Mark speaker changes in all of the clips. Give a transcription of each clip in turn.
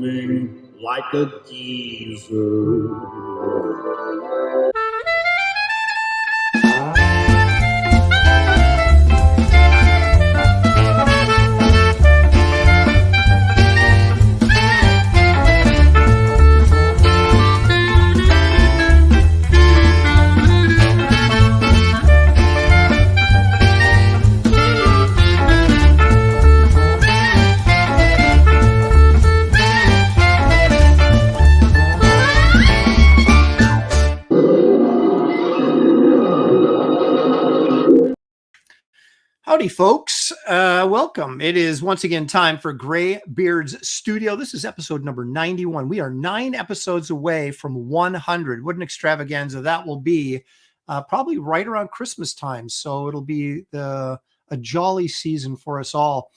Speaker 1: living like a geezer.
Speaker 2: Howdy, folks. Welcome. It is once again time for GRAYBEARD'S Studio. This is episode number 91. We are 9 episodes away from 100. What an extravaganza that will be, probably right around Christmas time. So it'll be a jolly season for us all.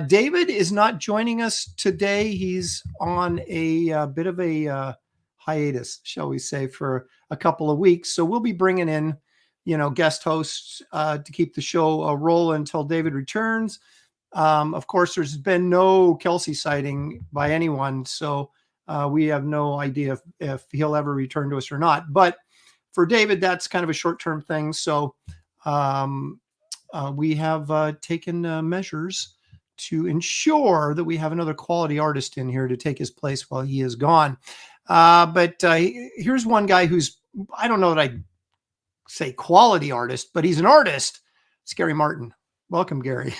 Speaker 2: David is not joining us today. He's on a bit of a hiatus, shall we say, for a couple of weeks. So we'll be bringing in guest hosts to keep the show rolling until David returns. Of course, there's been no Kelsey sighting by anyone, so we have no idea if he'll ever return to us or not. But for David, that's kind of a short-term thing. So we have taken measures to ensure that we have another quality artist in here to take his place while he is gone. But here's one guy who's, I don't know that I say quality artist, but he's an artist. It's Gary Martin. Welcome, Gary.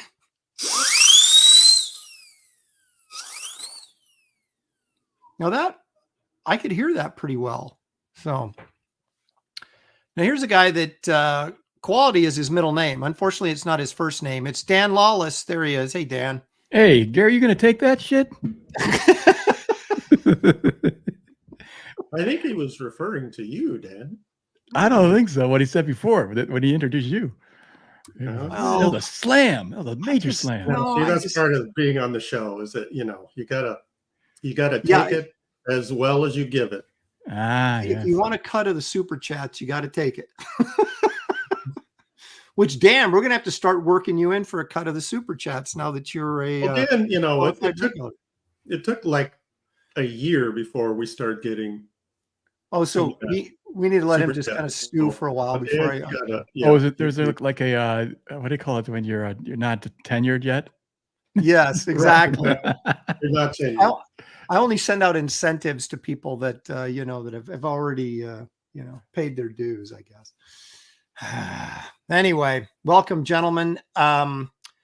Speaker 2: Now that I could hear that pretty well. So now here's a guy that quality is his middle name. Unfortunately, it's not his first name. It's Dan Lawless. There he is. Hey, Dan.
Speaker 3: Hey, Gary, you going to take that shit?
Speaker 4: I think he was referring to you, Dan.
Speaker 3: I don't think so. What he said before, when he introduced you. That was a slam. That was a major slam.
Speaker 4: See, that's part of being on the show, is that, you gotta take it as well as you give it.
Speaker 2: If you want a cut of the super chats, you got to take it. Which, Dan, we're going to have to start working you in for a cut of the super chats now that you're a.
Speaker 4: Well, Dan, it took like a year before we started getting.
Speaker 2: Oh, so we need to let him just kind of stew for a while before I.
Speaker 3: Oh, is it? There's like a what do you call it when you're not tenured yet?
Speaker 2: Yes, exactly.
Speaker 4: You're not tenured.
Speaker 2: I only send out incentives to people that that have already paid their dues, I guess. Anyway, welcome, gentlemen.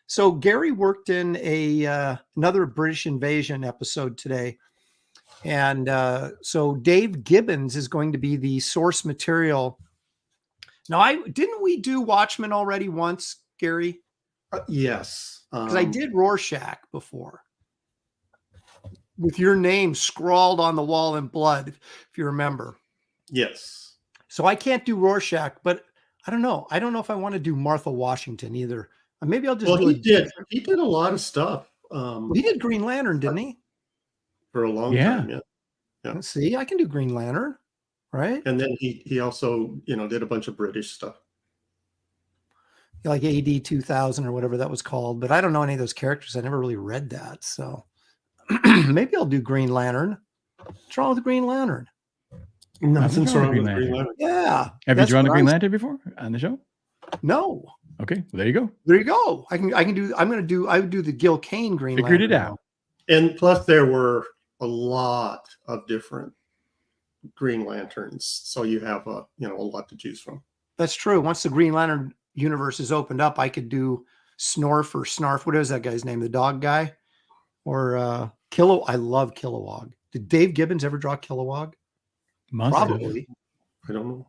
Speaker 2: So Gary worked in another British Invasion episode today. And so Dave Gibbons is going to be the source material. Now, didn't we do Watchmen already once, Gary?
Speaker 4: Yes.
Speaker 2: Because I did Rorschach before. With your name scrawled on the wall in blood, if you remember.
Speaker 4: Yes.
Speaker 2: So I can't do Rorschach, but I don't know. I don't know if I want to do Martha Washington either. Maybe I'll just do
Speaker 4: it. He did a lot of stuff.
Speaker 2: He did Green Lantern, didn't he?
Speaker 4: For a long time, yeah.
Speaker 2: See, I can do Green Lantern, right?
Speaker 4: And then he also, did a bunch of British stuff.
Speaker 2: Like AD 2000 or whatever that was called. But I don't know any of those characters. I never really read that. So maybe I'll do Green Lantern. What's wrong with Green Lantern?
Speaker 4: Nothing's wrong with Green Lantern.
Speaker 2: Yeah.
Speaker 3: Have you drawn the Green Lantern before on the show?
Speaker 2: No.
Speaker 3: Okay, well, there you go.
Speaker 2: There you go. I would do the Gil Kane Green Lantern.
Speaker 3: Figured it out.
Speaker 4: And plus there were a lot of different Green Lanterns, so you have a lot to choose from.
Speaker 2: That's true. Once the Green Lantern universe is opened up, I could do Snorf or Snarf. What is that guy's name? The dog guy, or I love Kilowog. Did Dave Gibbons ever draw Kilowog? Probably.
Speaker 4: I don't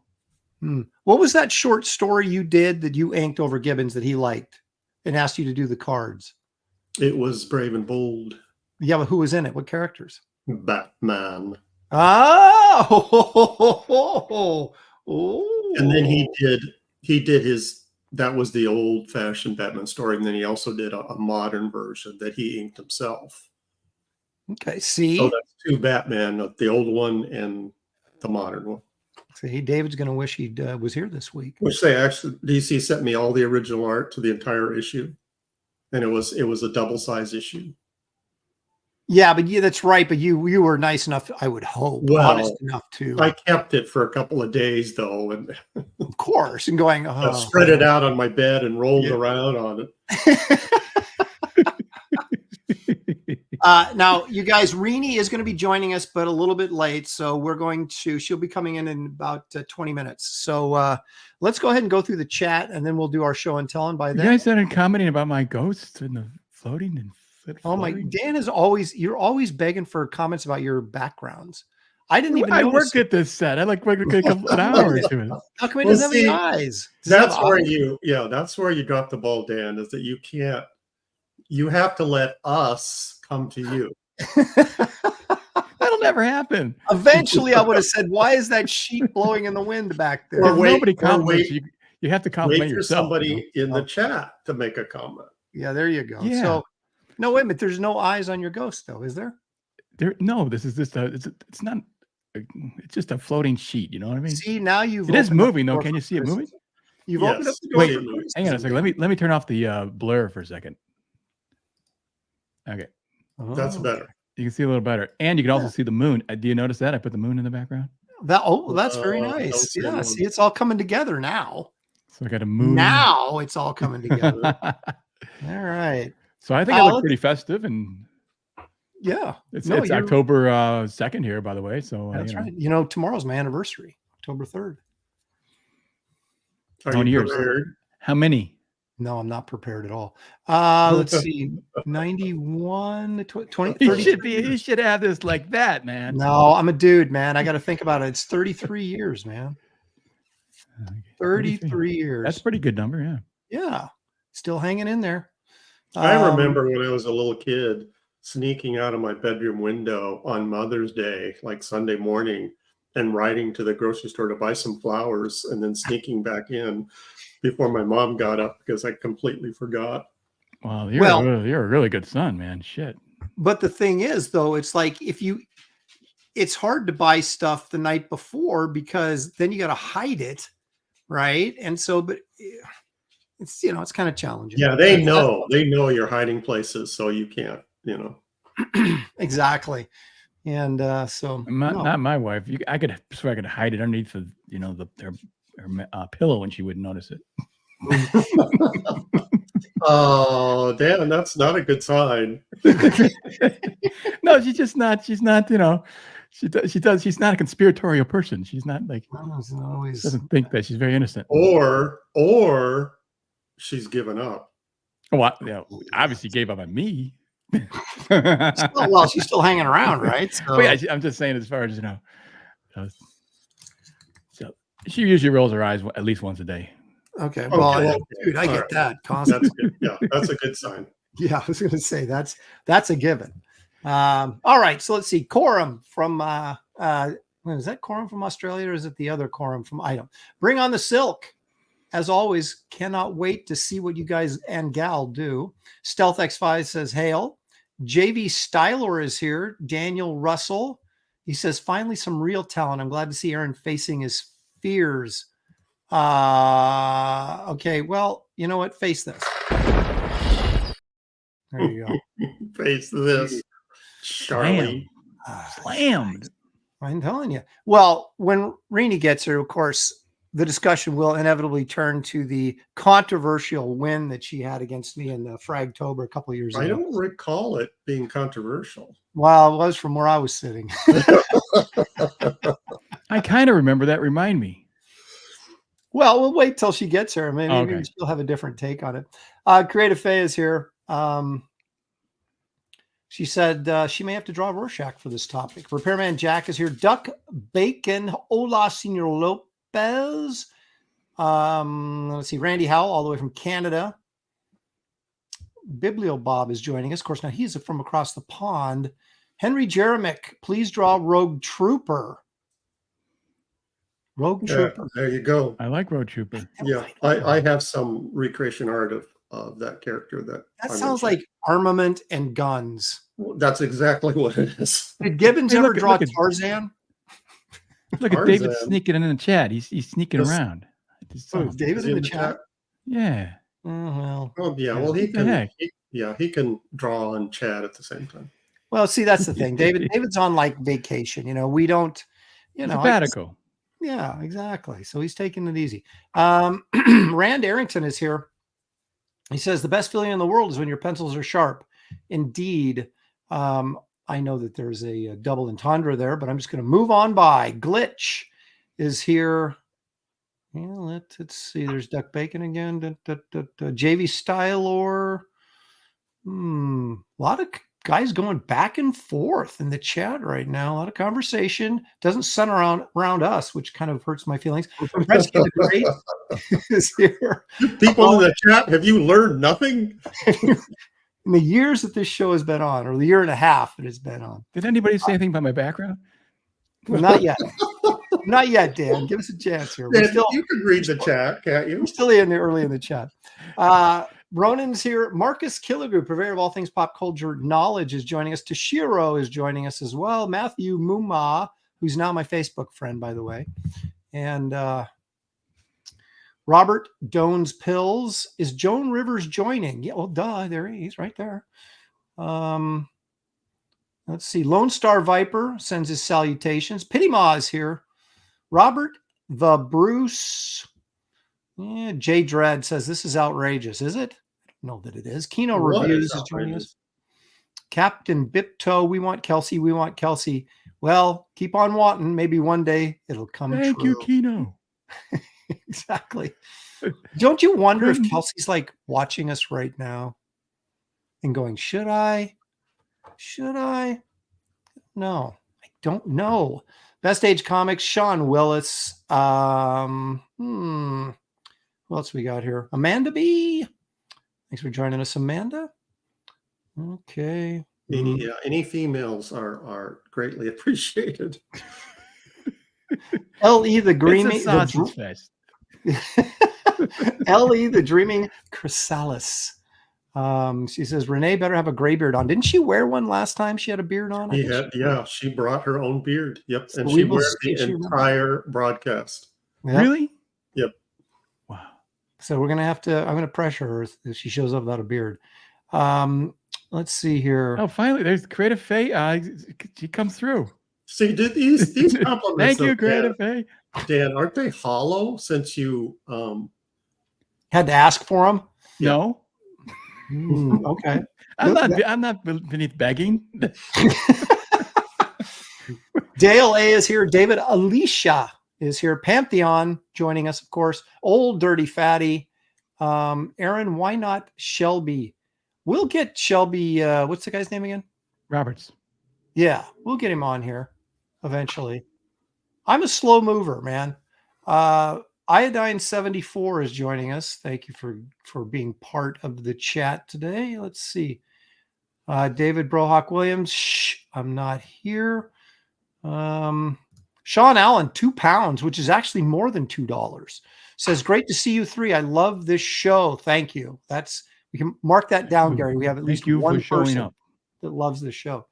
Speaker 4: know.
Speaker 2: What was that short story you did that you inked over Gibbons that he liked and asked you to do the cards?
Speaker 4: It was Brave and Bold.
Speaker 2: Yeah, but who was in it? What characters?
Speaker 4: Batman.
Speaker 2: Oh,
Speaker 4: and then he did his. That was the old-fashioned Batman story, and then he also did a modern version that he inked himself.
Speaker 2: Okay, see,
Speaker 4: so that's 2 Batman, the old one and the modern one.
Speaker 2: See, David's going to wish he was here this week.
Speaker 4: Which they actually, DC sent me all the original art to the entire issue, and it was a double-size issue.
Speaker 2: Yeah, but that's right. But you were nice enough, I would hope, honest enough to.
Speaker 4: I kept it for a couple of days though, and
Speaker 2: of course, and going
Speaker 4: spread it out on my bed and rolled around on it.
Speaker 2: Now, you guys, Renie is going to be joining us, but a little bit late. So she'll be coming in about 20 minutes. So let's go ahead and go through the chat, and then we'll do our show and tell. And by then,
Speaker 3: you guys started commenting about my ghosts and the floating and
Speaker 2: oh my, Dan is you're always begging for comments about your backgrounds. I didn't even
Speaker 3: I worked at this set. I worked a couple of hours to it.
Speaker 2: How come it doesn't have any eyes?
Speaker 4: That's where that's where you got the ball, Dan, is that you have to let us come to you.
Speaker 3: That'll never happen.
Speaker 2: Eventually, I would have said, why is that sheet blowing in the wind back there?
Speaker 3: Well, nobody compliments you. You have to compliment yourself.
Speaker 4: Somebody in the chat to make a comment.
Speaker 2: Yeah, there you go.
Speaker 3: Yeah.
Speaker 2: So, no, wait a minute. There's no eyes on your ghost, though, is there?
Speaker 3: No, this is just it's not. It's just a floating sheet. You know what I mean?
Speaker 2: See, now
Speaker 3: it is moving though. Can you see it moving?
Speaker 2: You've opened up the door.
Speaker 3: Wait, hang on a second. Let me turn off the blur for a second. Okay,
Speaker 4: that's better.
Speaker 3: You can see a little better, and you can also see the moon. Do you notice that I put the moon in the background?
Speaker 2: That's very nice. Yeah, see, it's all coming together now.
Speaker 3: So I got a moon.
Speaker 2: Now it's all coming together. All right.
Speaker 3: So I think I look pretty festive, and
Speaker 2: yeah,
Speaker 3: it's October 2nd here, by the way. So
Speaker 2: that's right. You know, tomorrow's my anniversary, October 3rd.
Speaker 4: Are you prepared?
Speaker 3: How many?
Speaker 2: No, I'm not prepared at all. Let's see, 91, 20, 30.
Speaker 3: You should have this like that, man.
Speaker 2: No, I'm a dude, man. I got to think about it. It's 33 years, man. 33 years.
Speaker 3: That's a pretty good number, yeah.
Speaker 2: Yeah, still hanging in there.
Speaker 4: I remember when I was a little kid sneaking out of my bedroom window on Mother's Day, like Sunday morning, and riding to the grocery store to buy some flowers, and then sneaking back in before my mom got up because I completely forgot.
Speaker 3: Well, you're a really good son, man. Shit.
Speaker 2: But the thing is, though, it's like it's hard to buy stuff the night before because then you got to hide it, right? And so, but it's it's kind of challenging.
Speaker 4: Yeah, they know your hiding places, so you can't,
Speaker 2: Exactly. And so
Speaker 3: not my wife. I could hide it underneath the her pillow and she wouldn't notice it.
Speaker 4: Oh, Dan, that's not a good sign.
Speaker 3: No, she's not, she's not a conspiratorial person. She's not like, doesn't think that she's very innocent.
Speaker 4: Or she's given up.
Speaker 3: Well, obviously gave up on me.
Speaker 2: Well, she's still hanging around, right? So.
Speaker 3: Well, yeah, I'm just saying, as far as so she usually rolls her eyes at least once a day.
Speaker 2: Okay, well, dude, I get that constantly.
Speaker 4: That's good. Yeah, that's a good sign.
Speaker 2: Yeah, I was going to say that's a given. All right, so let's see. Coram from is that Coram from Australia, or is it the other Coram from Item? Bring on the silk. As always, cannot wait to see what you guys and gal do. Stealth X5 says, hail. JV Styler is here. Daniel Russell. He says, finally some real talent. I'm glad to see Aaron facing his fears. Okay, well, you know what? Face this. There you go.
Speaker 4: Face this. Charlie.
Speaker 3: Slammed.
Speaker 2: I'm telling you. Well, when Renie gets here, of course, the discussion will inevitably turn to the controversial win that she had against me in the Fragtober a couple of years ago.
Speaker 4: I don't recall it being controversial.
Speaker 2: Well, it was from where I was sitting.
Speaker 3: I kind of remember that. Remind me.
Speaker 2: Well, we'll wait till she gets here. Maybe she'll have a different take on it. Creative Faye is here. She said she may have to draw Rorschach for this topic. Repairman Jack is here. Duck Bacon. Hola, Senor Lopez. Let's see. Randy Howell, all the way from Canada. Biblio Bob is joining us. Of course, now he's from across the pond. Henry Jeremick, please draw Rogue Trooper. Rogue Trooper.
Speaker 4: There you go.
Speaker 3: I like Rogue Trooper.
Speaker 4: Yeah, I have some recreation art of that character. That
Speaker 2: sounds like armament and guns.
Speaker 4: That's exactly what it is.
Speaker 2: Did Gibbons ever draw Tarzan?
Speaker 3: Look at David sneaking in the chat. He's sneaking around.
Speaker 2: David in the chat?
Speaker 3: Yeah.
Speaker 2: Oh, well.
Speaker 4: Oh, yeah. Well, he can draw and chat at the same time.
Speaker 2: Well, see, that's the thing. David's on like vacation. We don't,
Speaker 3: sabbatical.
Speaker 2: Yeah, exactly. So he's taking it easy. Rand Arrington is here. He says the best feeling in the world is when your pencils are sharp. Indeed. I know that there's a double entendre there, but I'm just going to move on by. Glitch is here. Yeah, let's see. There's Duck Bacon again. JV Stylor. A lot of guys going back and forth in the chat right now. A lot of conversation. Doesn't center around us, which kind of hurts my feelings. Rescue the Great is here.
Speaker 4: People in the chat, have you learned nothing?
Speaker 2: In the years that this show has been on, or the year and a half that it's been on.
Speaker 3: Did anybody say anything about my background?
Speaker 2: Well, not yet. Not yet, Dan. Give us a chance here.
Speaker 4: Dan, you can read the chat, can't you?
Speaker 2: We're still early in the chat. Ronan's here. Marcus Killigrew, purveyor of all things pop culture knowledge, is joining us. Toshiro is joining us as well. Matthew Muma, who's now my Facebook friend, by the way. And Robert Doan's Pills. Is Joan Rivers joining? Yeah, well, duh. There he's right there. Let's see. Lone Star Viper sends his salutations. Pitty Ma is here. Robert the Bruce. Yeah, Jay Dredd says this is outrageous. Is it? I don't know that it is. Kino Reviews is joining us. Captain Bipto, we want Kelsey. We want Kelsey. Well, keep on wanting. Maybe one day it'll come true.
Speaker 3: Thank you, Kino.
Speaker 2: Exactly. Don't you wonder if Kelsey's like watching us right now and going, should I? Should I? No, I don't know. Best Age Comics, Sean Willis. What else we got here? Amanda B. Thanks for joining us, Amanda. Okay.
Speaker 4: Any females are greatly appreciated.
Speaker 2: L.E. the Dreaming.
Speaker 3: It's a sausage fest.
Speaker 2: L.E. the Dreaming Chrysalis. She says, Renee better have a gray beard on. Didn't she wear one last time she had a beard on?
Speaker 4: She brought her own beard. Yep.
Speaker 2: So
Speaker 4: and she wears the entire broadcast.
Speaker 2: Yep.
Speaker 3: Really?
Speaker 4: Yep.
Speaker 3: Wow.
Speaker 2: So I'm going to pressure her if she shows up without a beard. Let's see here.
Speaker 3: Oh, finally, there's Creative Faye. She comes through.
Speaker 4: See, these compliments.
Speaker 3: Thank you, Creative Faye.
Speaker 4: Dan, aren't they hollow since you
Speaker 2: had to ask for them?
Speaker 3: No.
Speaker 2: Okay.
Speaker 3: I'm not beneath begging.
Speaker 2: Dale A is here. David Alicia is here. Pantheon joining us, of course. Old Dirty Fatty. Aaron, why not Shelby? We'll get Shelby. What's the guy's name again?
Speaker 3: Roberts.
Speaker 2: Yeah, we'll get him on here eventually. I'm a slow mover, man. Iodine 74 is joining us. Thank you for being part of the chat today. Let's see. David Brohawk Williams. Shh, I'm not here. Sean Allen, £2, which is actually more than $2. Says, great to see you three. I love this show. Thank you. We can mark that down, Gary. We have at least one person that loves this show.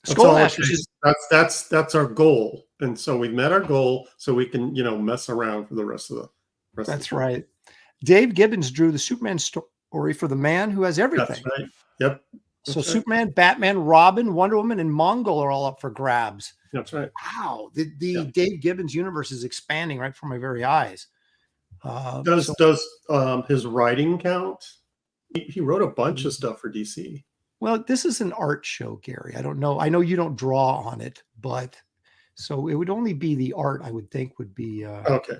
Speaker 4: That's our goal. And so we've met our goal, so we can, mess around for the rest of the
Speaker 2: That's right. Dave Gibbons drew the Superman story for the man who has everything.
Speaker 4: That's right. Yep.
Speaker 2: So Superman, Batman, Robin, Wonder Woman, and Mongol are all up for grabs.
Speaker 4: That's right.
Speaker 2: Wow. The Dave Gibbons universe is expanding right before my very eyes.
Speaker 4: Does his writing count? He wrote a bunch of stuff for DC.
Speaker 2: Well, this is an art show, Gary. I don't know. I know you don't draw on it, but so it would only be the art, I would think, would be okay.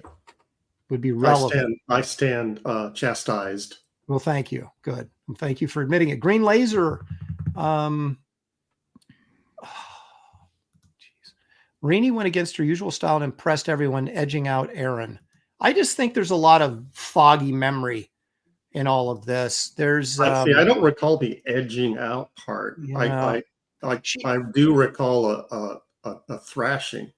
Speaker 2: Would be relevant.
Speaker 4: I stand chastised.
Speaker 2: Well, thank you. Good. Thank you for admitting it. Green Laser. Renie went against her usual style and impressed everyone, edging out Aaron. I just think there's a lot of foggy memory in all of this. There's
Speaker 4: I don't recall the edging out part. Yeah. I do recall a thrashing.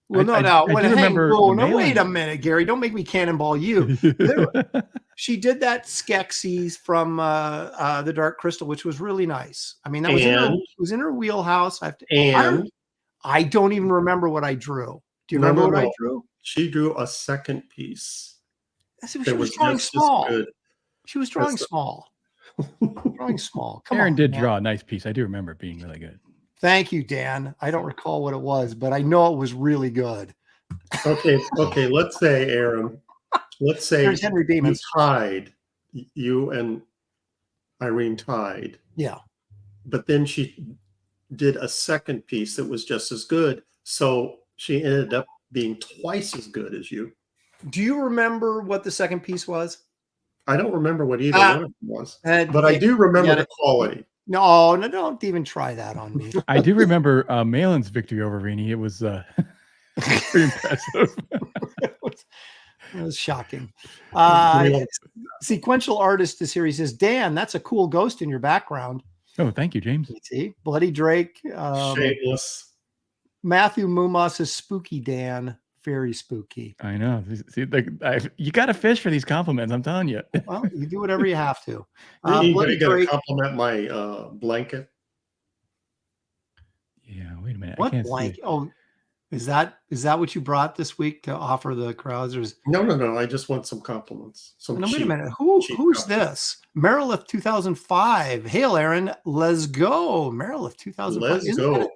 Speaker 2: Well, wait a minute, Gary. Don't make me cannonball you. She did that Skeksis from the Dark Crystal, which was really nice. I mean, that was in her wheelhouse. I don't even remember what I drew. Do you remember what I drew?
Speaker 4: She drew a second piece.
Speaker 2: She was drawing small. She was drawing small. Drawing small. Come
Speaker 3: Aaron
Speaker 2: on,
Speaker 3: did
Speaker 2: man.
Speaker 3: draw a nice piece. I do remember it being really good.
Speaker 2: Thank you, Dan. I don't recall what it was, but I know it was really good.
Speaker 4: Okay. Let's say, Aaron, let's say
Speaker 2: There's Henry
Speaker 4: you
Speaker 2: Beeman's.
Speaker 4: tied. You and Irene tied.
Speaker 2: Yeah.
Speaker 4: But then she did a second piece that was just as good. So she ended up being twice as good as you.
Speaker 2: Do you remember what the second piece was?
Speaker 4: I don't remember what either one of them was, but I do
Speaker 2: Yeah,
Speaker 4: remember the quality.
Speaker 2: No, don't even try that on me.
Speaker 3: I do remember Malin's victory over Renie. It was pretty impressive.
Speaker 2: It was shocking.
Speaker 4: Real-
Speaker 2: Sequential artist is here. He says, Dan, that's a cool ghost in your background.
Speaker 3: Oh, thank you, James.
Speaker 2: You see, Bloody Drake.
Speaker 4: Shameless.
Speaker 2: Matthew Mumas is spooky, Dan. Very spooky.
Speaker 3: I know. See, you got to fish for these compliments. I'm telling you.
Speaker 2: Well, you do whatever you have to.
Speaker 4: You
Speaker 2: Bloody
Speaker 4: got to
Speaker 2: Drake.
Speaker 4: compliment my blanket.
Speaker 3: Yeah. Wait a minute. I
Speaker 2: What
Speaker 3: can't see
Speaker 2: blanket?
Speaker 3: it.
Speaker 2: Oh, is that what you brought this week to offer the crowds? Or is,
Speaker 4: No. I just want some compliments. Some
Speaker 2: no, wait a
Speaker 4: cheap-
Speaker 2: minute.
Speaker 4: cheap
Speaker 2: Who's
Speaker 4: compliments.
Speaker 2: this? Merilith 2005. Hail, Aaron. Let's go. Merilith 2005.
Speaker 4: Let's go.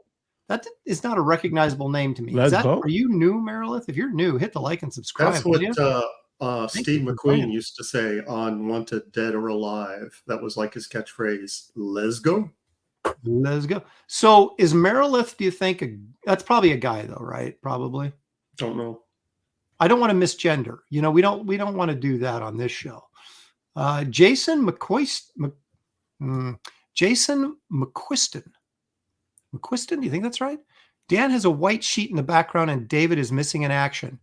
Speaker 2: That is not a recognizable name to me.
Speaker 3: Let's go.
Speaker 2: Are you new, Merilith? If you're new, hit the like and subscribe.
Speaker 4: That's
Speaker 2: will
Speaker 4: what
Speaker 2: you?
Speaker 4: Steve
Speaker 2: for
Speaker 4: McQueen
Speaker 2: playing.
Speaker 4: used to say on Wanted Dead or Alive. That was like his catchphrase. Let's go.
Speaker 2: Let's go. So is Merilith, do you think, that's probably a guy though, right? Probably.
Speaker 4: Don't know.
Speaker 2: I don't want to misgender. You know, we don't want to do that on this show. Jason McQuiston. Jason McQuiston. McQuiston, do you think that's right? Dan has a white sheet in the background and David is missing in action.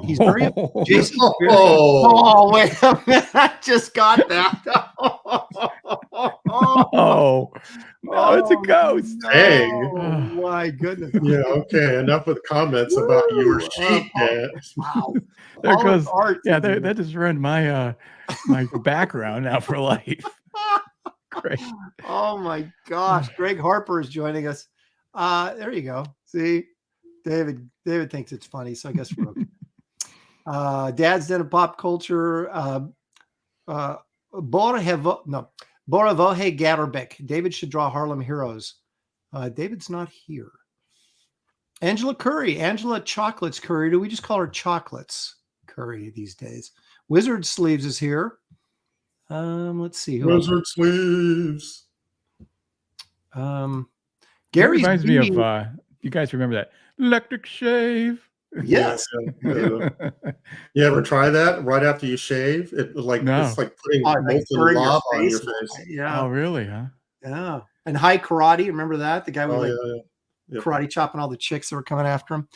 Speaker 2: He's very Jason. Oh, wait a minute. I just got that.
Speaker 3: Oh, no, it's a ghost.
Speaker 4: Dang.
Speaker 2: Oh, my goodness.
Speaker 4: Yeah, okay. Enough with comments about your sheet, Dan.
Speaker 2: Wow.
Speaker 3: There
Speaker 2: All
Speaker 3: goes.
Speaker 2: of art.
Speaker 3: Yeah, that just ruined my my background now for life. Great.
Speaker 2: Oh my gosh. Greg Harper is joining us. There you go. See, David thinks it's funny, so I guess we're okay. Dad's Den of Pop Culture. Boravohe Gaterbek. David should draw Harlem Heroes. David's not here. Angela Curry. Angela Chocolates Curry. Do we just call her Chocolates Curry these days? Wizard Sleeves is here. Let's see. Who else?
Speaker 4: Wizard sleeves.
Speaker 3: That
Speaker 2: Gary's
Speaker 3: reminds me
Speaker 2: beating-
Speaker 3: of you guys remember that electric shave?
Speaker 2: Yes.
Speaker 4: Yeah. You ever try that right after you shave? It was like
Speaker 3: No.
Speaker 4: it's like putting
Speaker 2: Oh, like
Speaker 4: molten
Speaker 2: burn your
Speaker 4: lava on your
Speaker 2: face.
Speaker 4: face.
Speaker 2: Yeah.
Speaker 3: Oh, really? Huh?
Speaker 2: Yeah. And High Karate. Remember that? The guy with
Speaker 4: Oh,
Speaker 2: like
Speaker 4: yeah.
Speaker 2: karate chopping all the chicks that were coming after him.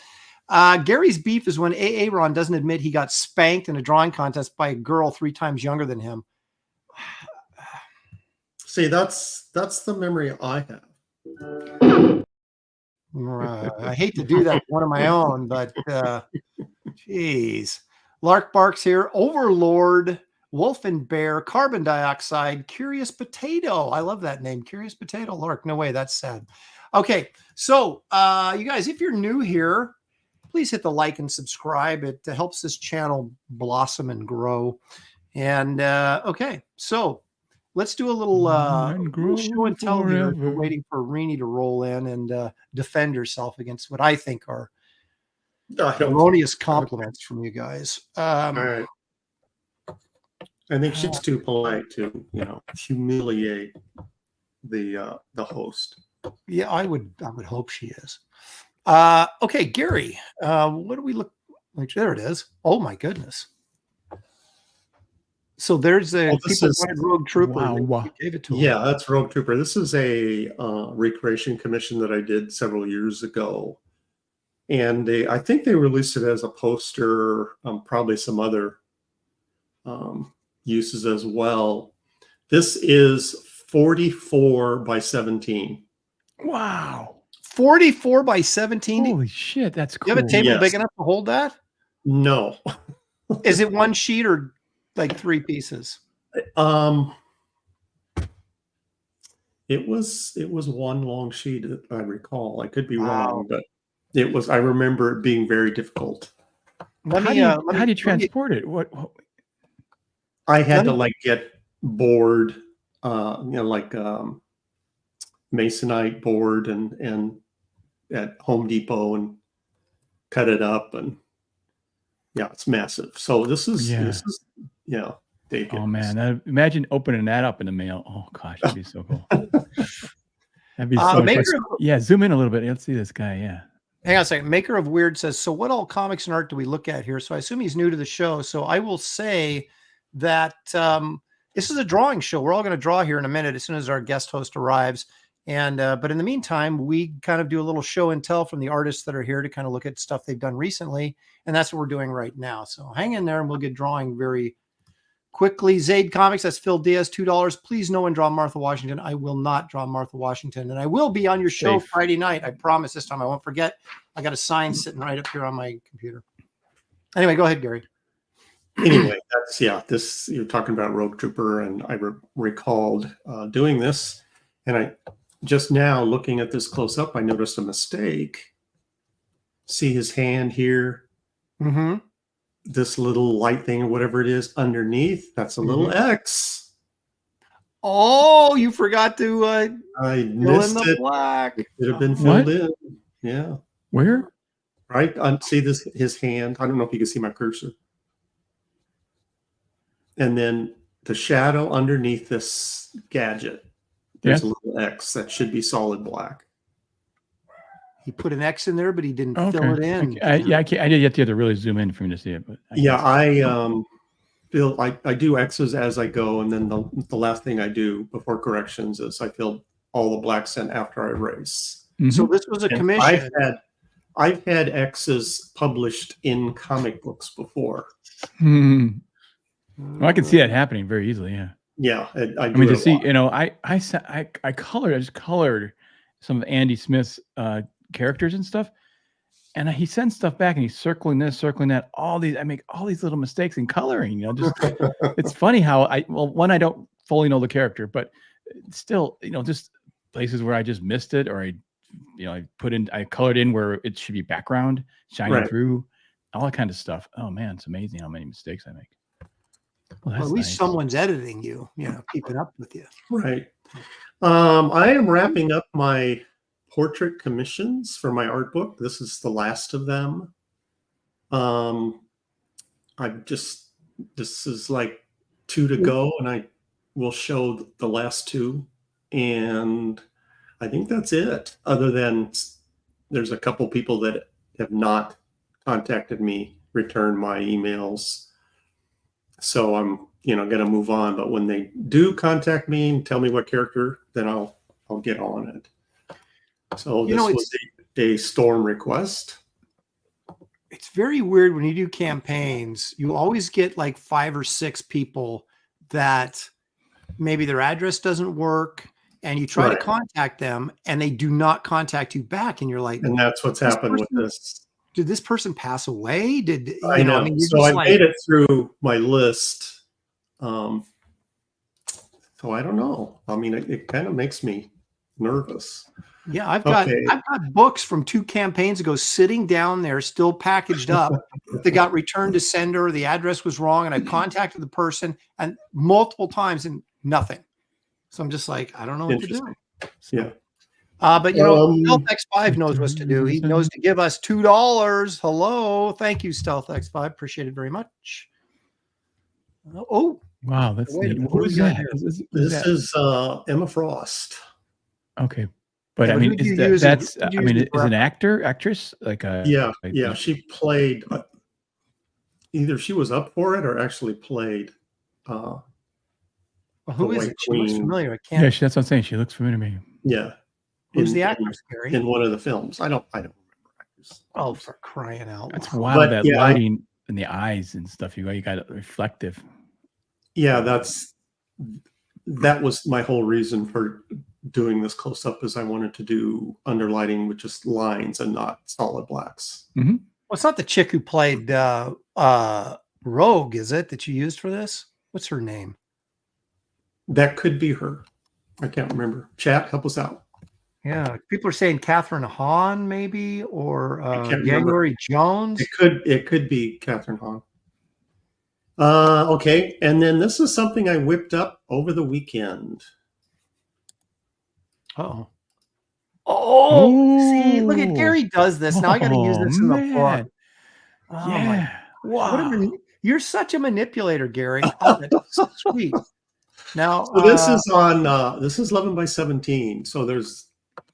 Speaker 2: Gary's beef is when Aaron doesn't admit he got spanked in a drawing contest by a girl 3 times younger than him.
Speaker 4: See, that's the memory I have.
Speaker 2: I hate to do that to one of my own, but geez. Lark Barks here. Overlord, Wolf and Bear, Carbon Dioxide, Curious Potato. I love that name. Curious Potato. Lark. No way. That's sad. Okay. So you guys, if you're new here, please hit the like and subscribe. It helps this channel blossom and grow. And okay. So let's do a little show and tell here. We're waiting for Renie to roll in and defend herself against what I think are erroneous compliments from you guys.
Speaker 4: All right. I think she's too polite to, humiliate the host.
Speaker 2: Yeah, I would hope she is. Okay, Gary, what do we look like? There it is. Oh my goodness. So there's a Rogue Trooper.
Speaker 3: Wow.
Speaker 2: We gave it to him.
Speaker 4: Yeah, that's Rogue Trooper. This is a recreation commission that I did several years ago. And I think they released it as a poster, probably some other uses as well. This is 44 by 17.
Speaker 3: Wow.
Speaker 2: 44 by 17.
Speaker 3: Holy shit, that's cool.
Speaker 2: You have a table
Speaker 4: Yes.
Speaker 2: big enough to hold that?
Speaker 4: No.
Speaker 2: Is it one sheet or like 3 pieces?
Speaker 4: It was one long sheet, I recall. I could be
Speaker 2: Wow.
Speaker 4: wrong, but I remember it being very difficult.
Speaker 3: How do you transport it? What?
Speaker 4: I had to get board like Masonite board and at Home Depot and cut it up, and yeah, it's massive. So this is Dave Gibbons.
Speaker 3: Oh man, imagine opening that up in the mail. Oh gosh, that'd be so cool. That'd be so much fun. Yeah, zoom in a little bit. Let's see this guy. Yeah.
Speaker 2: Hang on a second. Maker of Weird says, so what all comics and art do we look at here? So I assume he's new to the show. So I will say that this is a drawing show. We're all going to draw here in a minute as soon as our guest host arrives. And but in the meantime, we kind of do a little show and tell from the artists that are here to kind of look at stuff they've done recently. And that's what we're doing right now. So hang in there and we'll get drawing very quickly. Zaid Comics, that's Phil Diaz, $2. Please no one draw Martha Washington. I will not draw Martha Washington. And I will be on your show Friday night. I promise this time I won't forget. I got a sign sitting right up here on my computer. Anyway, go ahead, Gary.
Speaker 4: Anyway, this, you're talking about Rogue Trooper, and I recalled doing this. And I just now looking at this close up, I noticed a mistake. See his hand here?
Speaker 2: Mm-hmm.
Speaker 4: This little light thing or whatever it is underneath, that's a little X.
Speaker 2: Oh, you forgot to
Speaker 4: I
Speaker 2: fill
Speaker 4: missed
Speaker 2: in the
Speaker 4: it.
Speaker 2: black.
Speaker 4: It should have been filled in. Yeah.
Speaker 3: Where?
Speaker 4: Right. See this, his hand. I don't know if you can see my cursor. And then the shadow underneath this gadget, there's a little X that should be solid black.
Speaker 2: He put an X in there, but he didn't fill it in.
Speaker 3: I did have to really zoom in for me to see it. But
Speaker 4: I do X's as I go, and then the last thing I do before corrections is I fill all the blacks in after I erase.
Speaker 3: Mm-hmm.
Speaker 2: So this was a commission.
Speaker 4: I've had X's published in comic books before.
Speaker 3: Well, I can see that happening very easily. Yeah.
Speaker 4: Yeah, I
Speaker 3: mean, to see, I just colored some of Andy Smith's characters and stuff, and he sends stuff back, and he's circling this, circling that. I make all these little mistakes in coloring. Just it's funny how I don't fully know the character, but still, just places where I just missed it, or I colored in where it should be background shining through, all that kind of stuff. Oh man, it's amazing how many mistakes I make. Well,
Speaker 2: at least someone's editing you, keeping up with you.
Speaker 4: Right. I am wrapping up my portrait commissions for my art book. This is the last of them. This is like 2 to go, and I will show the last 2. And I think that's it, other than there's a couple people that have not contacted me, returned my emails. So I'm, going to move on. But when they do contact me and tell me what character, then I'll get on it. So this was a Storm request.
Speaker 2: It's very weird when you do campaigns. You always get like 5 or 6 people that maybe their address doesn't work, and you try to contact them, and they do not contact you back, and you're like,
Speaker 4: and that's what's happened with this.
Speaker 2: Did this person pass away?
Speaker 4: I know. So I made it through my list. So I don't know. I mean, it kind of makes me nervous.
Speaker 2: Yeah, I've got books from 2 campaigns ago sitting down there, still packaged up. They got returned to sender. The address was wrong, and I contacted the person and multiple times, and nothing. So I'm just like, I don't know what to do.
Speaker 4: Yeah.
Speaker 2: But Stealth X5 knows what to do. He knows to give us $2. Hello, thank you, Stealth X5. Appreciate it very much. Oh,
Speaker 3: wow, that's neat.
Speaker 4: Who's that? This is Emma Frost.
Speaker 3: Okay, but I mean, is an actress like a?
Speaker 4: Yeah. She played. Either she was up for it or actually played.
Speaker 2: Well, who is it? She looks familiar. I can't.
Speaker 3: Yeah, that's what I'm saying. She looks familiar to me.
Speaker 4: Yeah.
Speaker 2: Who's the actress, Gary?
Speaker 4: In one of the films. I don't remember actors.
Speaker 2: Oh, for crying out loud.
Speaker 3: That's wild, that lighting in the eyes and stuff. You got it reflective.
Speaker 4: Yeah, that was my whole reason for doing this close up, is I wanted to do underlighting with just lines and not solid blacks.
Speaker 3: Mm-hmm.
Speaker 2: Well, it's not the chick who played Rogue, is it, that you used for this? What's her name?
Speaker 4: That could be her. I can't remember. Chat, help us out.
Speaker 2: Yeah, people are saying Catherine Hahn, maybe, or January Jones.
Speaker 4: It could be Catherine Hahn. Okay, and then this is something I whipped up over the weekend.
Speaker 2: Oh. Oh, see, look at
Speaker 3: Ooh.
Speaker 2: Gary does this. Now I got to use this in the book.
Speaker 3: Man.
Speaker 2: Oh my,
Speaker 3: Yeah.
Speaker 2: what a
Speaker 3: Wow.
Speaker 2: you're such a manipulator, Gary. Oh, that's so sweet. Now,
Speaker 4: So this is on this is 11 by 17. So there's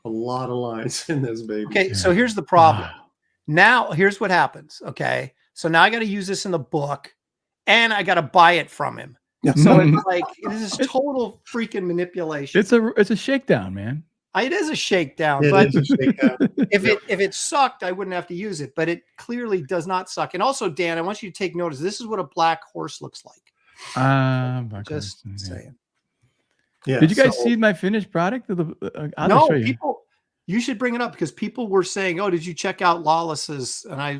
Speaker 4: a lot of lines in this baby.
Speaker 2: okay, so here's the problem.
Speaker 3: Wow.
Speaker 2: Now, here's what happens. Okay, so now I got to use this in the book, and I got to buy it from him. So it's like this is total freaking manipulation.
Speaker 3: It's a shakedown, man.
Speaker 2: It is a shakedown,
Speaker 4: It
Speaker 2: but
Speaker 4: is a shakedown.
Speaker 2: if it sucked, I wouldn't have to use it. But it clearly does not suck. And also, Dan, I want you to take notice. This is what a black horse looks like. Just saying.
Speaker 4: Yeah.
Speaker 3: Did you guys see my finished product? I'll
Speaker 2: No,
Speaker 3: show you.
Speaker 2: people. You should bring it up because people were saying, "Oh, did you check out Lawless's?" And I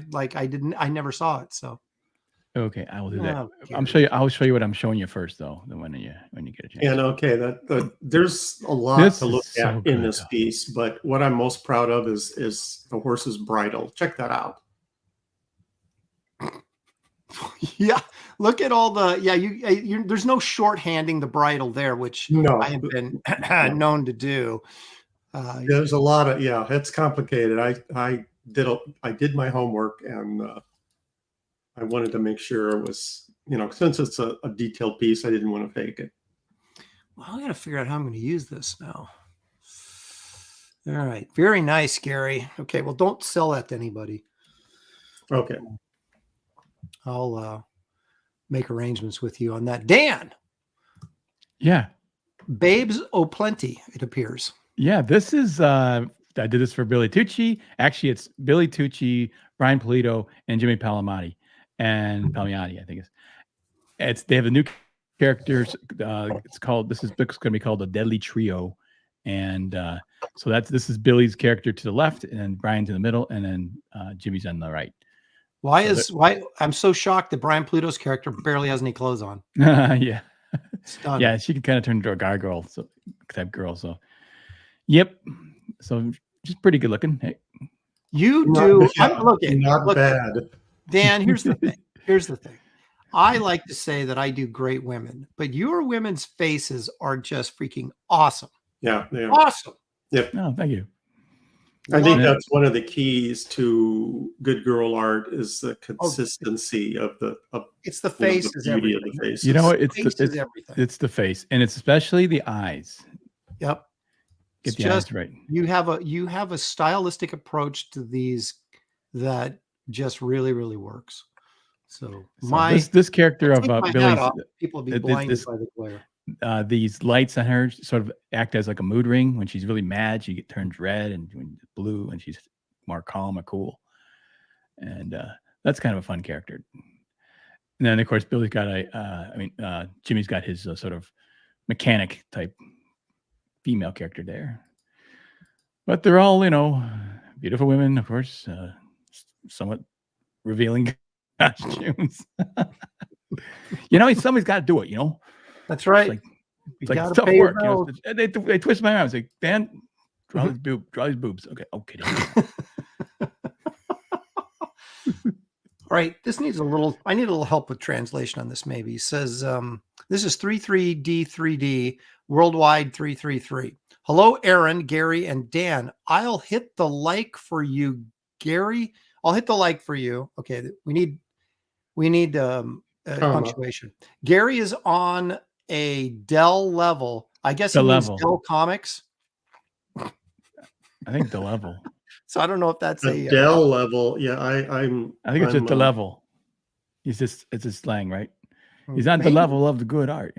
Speaker 2: didn't. I never saw it. So
Speaker 3: Okay, I will do that.
Speaker 2: Oh,
Speaker 3: I'll show you what I'm showing you first, though. When you get a chance.
Speaker 4: And okay, there's a lot
Speaker 3: This
Speaker 4: to look
Speaker 3: is so
Speaker 4: at in
Speaker 3: good,
Speaker 4: this
Speaker 3: though.
Speaker 4: piece, but what I'm most proud of is the horse's bridle. Check that out.
Speaker 2: yeah, look at all the you there's no shorthanding the bridle there, which
Speaker 4: No,
Speaker 2: I have been known to do.
Speaker 4: There's a lot of it's complicated. I did my homework, and I wanted to make sure it was, since it's a detailed piece, I didn't want to fake it.
Speaker 2: Well, I got to figure out how I'm going to use this now. All right, very nice, Gary. Okay, well, don't sell that to anybody.
Speaker 4: Okay.
Speaker 2: I'll make arrangements with you on that. Dan.
Speaker 3: Yeah.
Speaker 2: Babes O'Plenty, it appears.
Speaker 3: Yeah, this is I did this for Billy Tucci. Actually, it's Billy Tucci, Brian Polito, and Jimmy Palmiotti, I think they have the new characters. It's called, this book's going to be called The Deadly Trio. And so this is Billy's character to the left, and then Brian's in the middle, and then Jimmy's on the right.
Speaker 2: Why I'm so shocked that Brian Polito's character barely has any clothes on.
Speaker 3: Yeah.
Speaker 2: Stunning.
Speaker 3: Yeah, she can kind of turn into a gargoyle type girl. So yep. So just pretty good looking. Hey.
Speaker 2: You do.
Speaker 4: Not bad.
Speaker 2: Dan, here's the thing. Here's the thing. I like to say that I do great women, but your women's faces are just freaking awesome.
Speaker 4: Yeah, they are.
Speaker 2: Awesome.
Speaker 4: Yep.
Speaker 3: Oh, thank you.
Speaker 4: I think that's one of the keys to good girl art is the consistency of
Speaker 2: it's the face,
Speaker 4: the beauty of the face.
Speaker 3: You know what?
Speaker 2: It's
Speaker 3: the face, and it's especially the eyes.
Speaker 2: Yep.
Speaker 3: Get the eyes right.
Speaker 2: You have a stylistic approach to these that just really, really works. So
Speaker 3: this character of Billy's,
Speaker 2: people will be blinded by the glare.
Speaker 3: These lights on her sort of act as like a mood ring. When she's really mad, she turns red, and when blue, and she's more calm or cool. And that's kind of a fun character. And then of course Billy's got Jimmy's got his sort of mechanic type female character there. But they're all, beautiful women, of course, somewhat revealing costumes. Somebody's got to do it,
Speaker 2: That's right.
Speaker 3: It's like tough work. They twist my arms like, Dan, draw these boobs. Okay.
Speaker 2: All right. This needs I need a little help with translation on this. Maybe he says, this is 33D3D worldwide 333. Hello, Aaron, Gary, and Dan. I'll hit the like for you, Gary. I'll hit the like for you. Okay. We need punctuation. Gary is on a Dell level. I guess he means Dell Comics.
Speaker 3: I think the level.
Speaker 2: So I don't know if that's a
Speaker 4: Dell level. Yeah, I
Speaker 3: think it's just the level. It's a slang, right? He's on the level of the good art,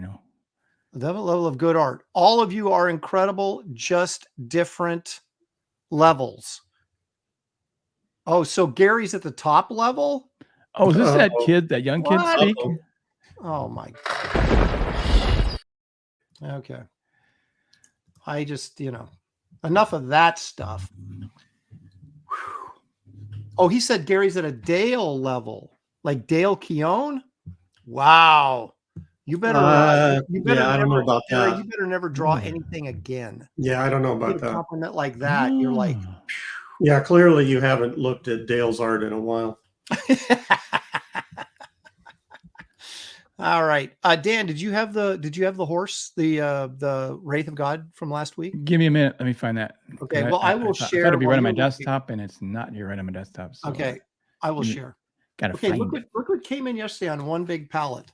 Speaker 2: The level of good art. All of you are incredible, just different levels. Oh, so Gary's at the top level?
Speaker 3: Oh, is this that young kid speak?
Speaker 2: Oh my God. Okay. I just, enough of that stuff. Oh, he said Gary's at a Dale level, like Dale Keown. Wow. You better,
Speaker 4: I don't know about that.
Speaker 2: You better never draw anything again.
Speaker 4: Yeah, I don't know about that.
Speaker 2: A compliment like that, you're like,
Speaker 4: yeah, clearly you haven't looked at Dale's art in a while.
Speaker 2: All right. Dan, did you have the horse, the Wraith of God from last week?
Speaker 3: Give me a minute. Let me find that.
Speaker 2: Okay. Well, I will
Speaker 3: I
Speaker 2: share.
Speaker 3: thought it'd be right on my
Speaker 2: while you're looking.
Speaker 3: desktop, and it's not here right on my desktop. So,
Speaker 2: Okay. I will
Speaker 3: give me-
Speaker 2: share.
Speaker 3: gotta
Speaker 2: Okay.
Speaker 3: find
Speaker 2: Look
Speaker 3: it.
Speaker 2: what came in yesterday on one big pallet.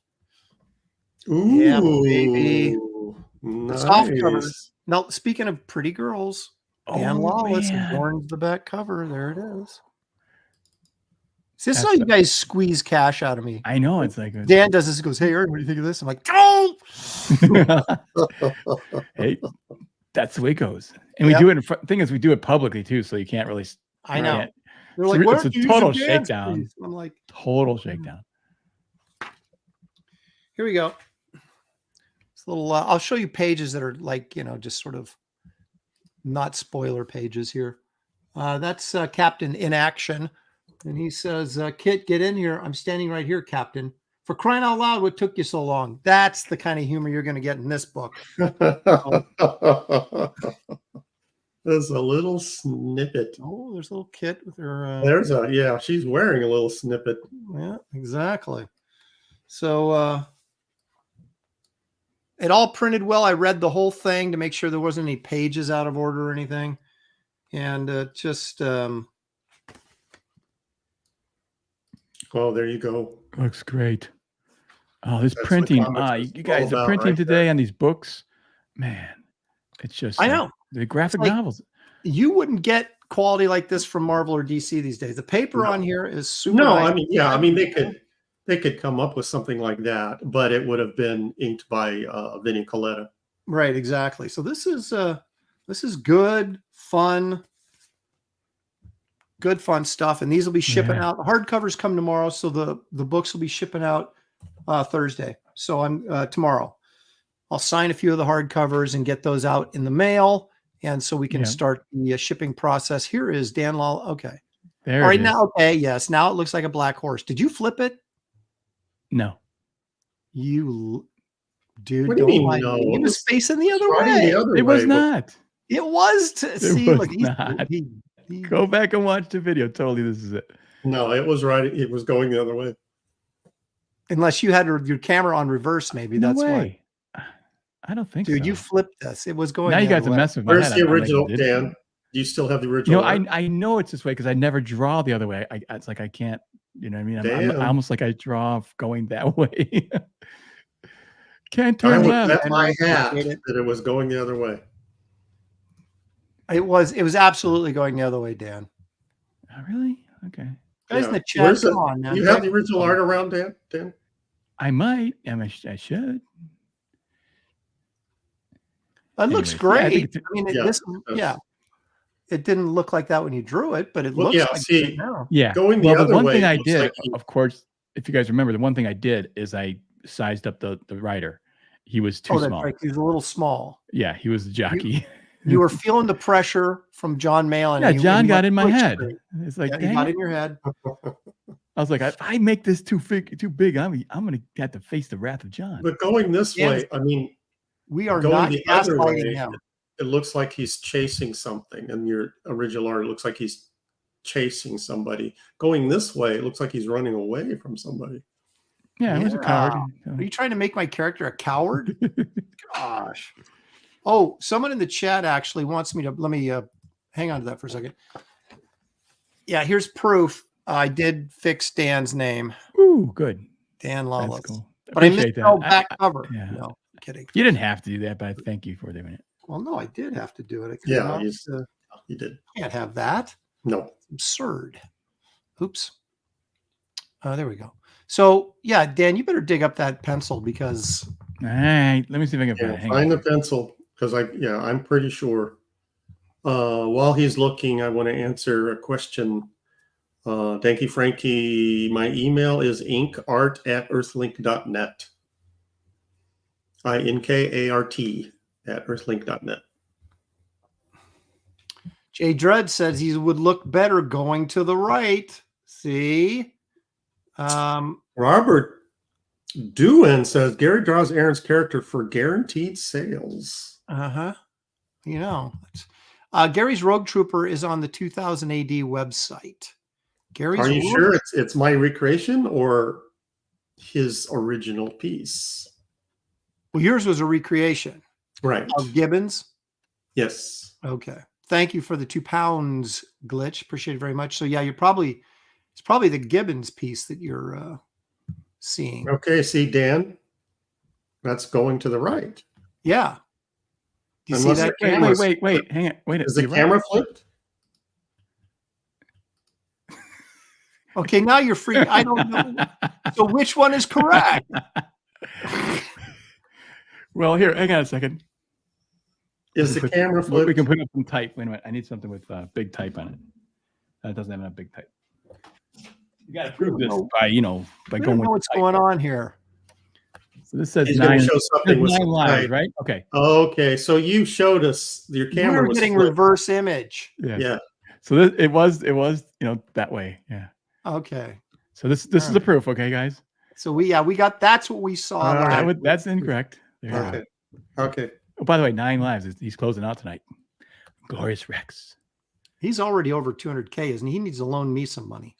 Speaker 4: Ooh,
Speaker 2: Yeah, baby.
Speaker 4: nice.
Speaker 2: Soft covers. Now, speaking of pretty girls, Dan
Speaker 3: Oh,
Speaker 2: Lawless
Speaker 3: man.
Speaker 2: adorns the back cover. There it is. Is this
Speaker 3: That's
Speaker 2: how you guys squeeze cash out of me?
Speaker 3: I know it's like
Speaker 2: Dan does this. He goes, "Hey, Aaron, what do you think of this?" I'm like, "Oh!"
Speaker 3: hey, that's the way it goes. And we
Speaker 2: Yep.
Speaker 3: do it. Thing is, we do it publicly too, so you can't really.
Speaker 2: I know.
Speaker 3: can't-
Speaker 2: They're
Speaker 3: It's
Speaker 2: like,
Speaker 3: a-
Speaker 2: "Why
Speaker 3: it's a
Speaker 2: don't you use
Speaker 3: total
Speaker 2: Dan's,
Speaker 3: shakedown.
Speaker 2: please?" I'm like,
Speaker 3: Total shakedown.
Speaker 2: here we go. It's a little. I'll show you pages that are like, just sort of not spoiler pages here. That's Captain in action, and he says, "Kit, get in here. I'm standing right here, Captain. For crying out loud, what took you so long?" That's the kind of humor you're going to get in this book.
Speaker 4: There's a little snippet.
Speaker 2: Oh, there's a little Kit with her.
Speaker 4: There's she's wearing a little snippet.
Speaker 2: Yeah, exactly. So it all printed well. I read the whole thing to make sure there wasn't any pages out of order or anything. And just
Speaker 4: Oh, there you go.
Speaker 3: Looks great. Oh, this
Speaker 4: That's what
Speaker 3: printing.
Speaker 4: comics is
Speaker 3: You guys,
Speaker 4: all
Speaker 3: the
Speaker 4: about
Speaker 3: printing
Speaker 4: right
Speaker 3: today on these books, man, it's just.
Speaker 2: I
Speaker 3: like
Speaker 2: know.
Speaker 3: the graphic
Speaker 2: It's like-
Speaker 3: novels.
Speaker 2: you wouldn't get quality like this from Marvel or DC these days. The paper
Speaker 4: No.
Speaker 2: on here is super.
Speaker 4: No,
Speaker 2: nice.
Speaker 4: I mean they could come up with something like that, but it would have been inked by Vinnie Coletta.
Speaker 2: Right, exactly. So this is good, fun stuff. And these will be shipping
Speaker 3: Yeah.
Speaker 2: out. The hardcovers come tomorrow, so the books will be shipping out Thursday. So I'm tomorrow. I'll sign a few of the hardcovers and get those out in the mail, and so we can
Speaker 3: Yeah.
Speaker 2: start the shipping process. Here is Dan Law. Okay.
Speaker 3: There
Speaker 2: All right,
Speaker 3: it is.
Speaker 2: now, okay, yes. Now it looks like a black horse. Did you flip it?
Speaker 3: No.
Speaker 2: You, dude,
Speaker 4: What do you
Speaker 2: don't
Speaker 4: mean,
Speaker 2: lie.
Speaker 4: no?
Speaker 2: He
Speaker 4: It
Speaker 2: was
Speaker 4: was
Speaker 2: facing the other
Speaker 4: Riding
Speaker 2: way.
Speaker 4: the other
Speaker 3: It was
Speaker 4: way,
Speaker 3: not.
Speaker 2: It was to see.
Speaker 3: was
Speaker 2: Look,
Speaker 3: not.
Speaker 2: he-
Speaker 3: Go back and watch the video. Totally, this is it.
Speaker 4: No, it was right. It was going the other way.
Speaker 2: unless you had your camera on reverse, maybe
Speaker 3: No
Speaker 2: that's why.
Speaker 3: way. I don't think
Speaker 2: Dude,
Speaker 3: so.
Speaker 2: you flipped this. It was going.
Speaker 3: Now you
Speaker 2: the
Speaker 3: guys
Speaker 2: other
Speaker 3: are
Speaker 2: way.
Speaker 3: messing with my
Speaker 4: Where's
Speaker 3: head.
Speaker 4: the
Speaker 3: I'm like,
Speaker 4: original,
Speaker 3: did it?
Speaker 4: Dan? Do you still have the
Speaker 3: You
Speaker 4: original?
Speaker 3: know, I know it's this way because I never draw the other way. It's like I can't. You know what I mean? I'm
Speaker 4: Damn.
Speaker 3: almost like I draw going that way. Can't
Speaker 4: I
Speaker 3: turn
Speaker 4: would
Speaker 3: left.
Speaker 4: bet my
Speaker 2: I
Speaker 4: hat
Speaker 2: hate it.
Speaker 4: that it was going the other way.
Speaker 2: It was absolutely going the other way, Dan.
Speaker 3: Oh, really? Okay.
Speaker 2: Guys
Speaker 4: Yeah.
Speaker 2: in the chat,
Speaker 4: Where's
Speaker 2: come
Speaker 4: the-
Speaker 2: on, man.
Speaker 4: You have the original art around, Dan?
Speaker 3: I might. I should.
Speaker 2: It looks
Speaker 3: Anyways, yeah, I
Speaker 2: great.
Speaker 3: think it's-
Speaker 2: I mean,
Speaker 4: Yeah,
Speaker 2: this,
Speaker 4: it does.
Speaker 2: yeah. It didn't look like that when you drew it, but it
Speaker 4: Well,
Speaker 2: looks
Speaker 4: yeah,
Speaker 2: like
Speaker 4: see,
Speaker 2: it now.
Speaker 3: Yeah.
Speaker 4: Going the
Speaker 3: Well, the
Speaker 4: other
Speaker 3: one
Speaker 4: way,
Speaker 3: thing
Speaker 4: it
Speaker 3: I
Speaker 4: looks
Speaker 3: did,
Speaker 4: like he-
Speaker 3: of course, if you guys remember, the one thing I did is I sized up the rider. He was too
Speaker 2: Oh, that's
Speaker 3: small.
Speaker 2: right. He's a little small.
Speaker 3: Yeah, he was the jockey.
Speaker 2: You were feeling the pressure from John Malin.
Speaker 3: Yeah,
Speaker 2: and you-
Speaker 3: John
Speaker 2: and you
Speaker 3: got
Speaker 2: went
Speaker 3: in my
Speaker 2: quick
Speaker 3: head.
Speaker 2: straight.
Speaker 3: It's like,
Speaker 2: Yeah, he
Speaker 3: dang
Speaker 2: got
Speaker 3: it.
Speaker 2: in your head.
Speaker 3: I was like, if I make this too big, I'm gonna have to face the wrath of John.
Speaker 4: But going this
Speaker 2: Dan's-
Speaker 4: way, I mean,
Speaker 2: We are
Speaker 4: going
Speaker 2: not
Speaker 4: the other
Speaker 2: gaslighting
Speaker 4: way,
Speaker 2: him.
Speaker 4: it looks like he's chasing something, and your original art looks like he's chasing somebody. Going this way, it looks like he's running away from somebody.
Speaker 3: Yeah, I was a
Speaker 2: Yeah.
Speaker 3: coward.
Speaker 2: Are you trying to make my character a coward? Gosh. Oh, someone in the chat actually wants me to let me hang on to that for a second. Yeah, here's proof. I did fix Dan's name,
Speaker 3: Ooh, good.
Speaker 2: Dan
Speaker 3: That's
Speaker 2: Lawless.
Speaker 3: cool.
Speaker 2: But I
Speaker 3: Appreciate
Speaker 2: misspelled
Speaker 3: that.
Speaker 2: back cover.
Speaker 3: yeah.
Speaker 2: No, I'm kidding.
Speaker 3: You didn't have to do that, but I thank you for doing it.
Speaker 2: Well, no, I did have to do it. I
Speaker 4: Yeah,
Speaker 2: cannot,
Speaker 4: he's- He did.
Speaker 2: can't have that.
Speaker 4: No.
Speaker 2: Absurd. Oops. There we go. So yeah, Dan, you better dig up that pencil because
Speaker 3: All right, let me see if I can find
Speaker 4: Yeah,
Speaker 3: it. Hang
Speaker 4: find
Speaker 3: on.
Speaker 4: the pencil because I'm pretty sure. While he's looking, I want to answer a question. Thank you, Frankie. My email is inkart@earthlink.net. inkart@earthlink.net.
Speaker 2: Jay Dredd says he would look better going to the right. See?
Speaker 4: Robert Dewan says Gary draws Aaron's character for guaranteed sales.
Speaker 2: Uh-huh. You know, Gary's Rogue Trooper is on the 2000 AD website. Gary's
Speaker 4: Are you
Speaker 2: Rogue-
Speaker 4: sure it's my recreation or his original piece.
Speaker 2: Well, yours was a recreation.
Speaker 4: Right.
Speaker 2: Of Gibbons?
Speaker 4: Yes.
Speaker 2: Okay. Thank you for the 2 pounds glitch. Appreciate it very much. So yeah, it's probably the Gibbons piece that you're seeing.
Speaker 4: Okay, see, Dan, that's going to the right.
Speaker 2: Yeah. Do you
Speaker 4: Unless
Speaker 2: see that?
Speaker 4: the camera's
Speaker 3: Wait,
Speaker 4: flipped.
Speaker 3: hang on. Wait,
Speaker 4: Is the camera flipped?
Speaker 2: Okay, now you're free. I don't know. So which one is correct?
Speaker 3: Well, here, hang on a second.
Speaker 4: Is the camera flipped?
Speaker 3: We can put up some type. Wait a minute. I need something with big type on it. That doesn't have enough big type. You got to prove this by, by going with
Speaker 2: what's going on here.
Speaker 3: So this says
Speaker 4: He's
Speaker 3: 9,
Speaker 4: going to show something with
Speaker 3: 9 lives,
Speaker 4: type.
Speaker 3: right? Okay.
Speaker 4: Okay, so you showed us your camera
Speaker 2: We're
Speaker 4: was
Speaker 2: getting
Speaker 4: flipped.
Speaker 2: reverse image.
Speaker 4: Yeah.
Speaker 3: So this, it was, that way. Yeah.
Speaker 2: Okay.
Speaker 3: So this is the proof, okay, guys?
Speaker 2: So we got that's what we saw.
Speaker 4: All right.
Speaker 3: That's incorrect. There you
Speaker 4: Okay.
Speaker 3: go.
Speaker 4: Okay.
Speaker 3: Oh, by the way, 9 lives. He's closing out tonight. Glorious Rex.
Speaker 2: He's already over 200K, isn't he? He needs to loan me some money.